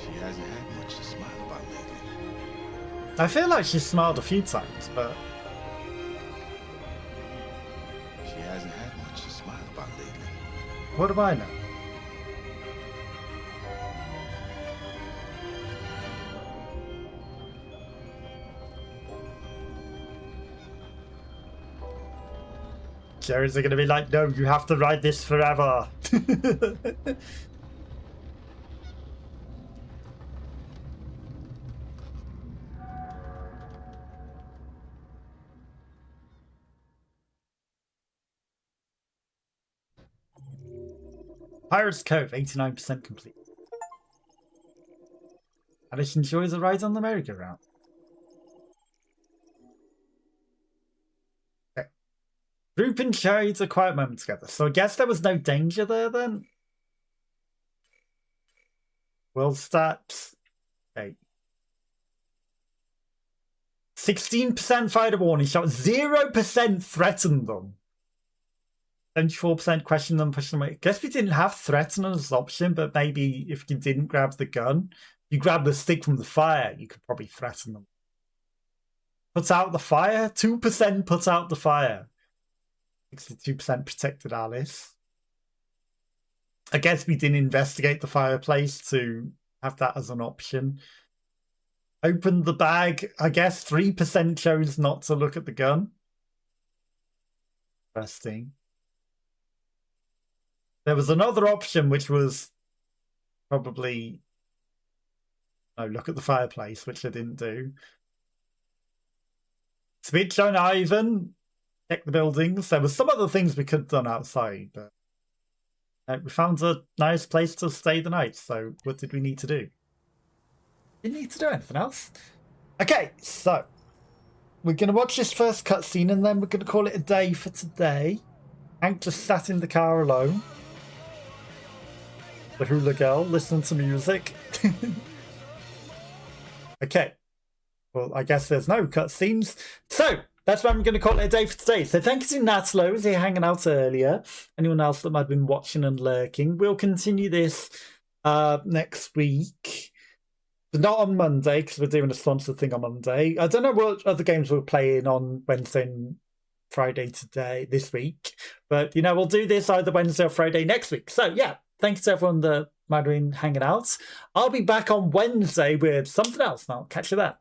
She hasn't had much to smile about lately. I feel like she's smiled a few times, but She hasn't had much to smile about lately. what do I know? Jerry's are going to be like, no, you have to ride this forever. Pirates Cove, 89% complete. Alice enjoys a ride on the merry-go-round. Okay. Group enjoys a quiet moment together. So I guess there was no danger there then? World stats. Okay. 16% fired a warning shot. 0% threatened them. 74% question them, push them away. Guess we didn't have threaten as an option, but maybe if you didn't grab the gun, you grab the stick from the fire, you could probably threaten them. Put out the fire? 2% put out the fire. 62% protected Alice. I guess we didn't investigate the fireplace to have that as an option. Opened the bag. I guess 3% chose not to look at the gun. Interesting. There was another option which was probably look at the fireplace, which I didn't do. Switch on Ivan. Check the buildings. There were some other things we could have done outside, but we found a nice place to stay the night, so what did we need to do? Didn't need to do anything else. Okay, so we're going to watch this first cutscene and then we're going to call it a day for today. Hank just sat in the car alone. The hula girl, listening to music. Okay. Well, I guess there's no cutscenes. So, that's why I'm going to call it a day for today. So thank you to Natlo, who's here hanging out earlier. Anyone else that might have been watching and lurking. We'll continue this next week. But not on Monday, because we're doing a sponsored thing on Monday. I don't know what other games we're playing on Wednesday and Friday this week. But, we'll do this either Wednesday or Friday next week. So, yeah. Thanks to everyone that might have been hanging out. I'll be back on Wednesday with something else, and I'll catch you there.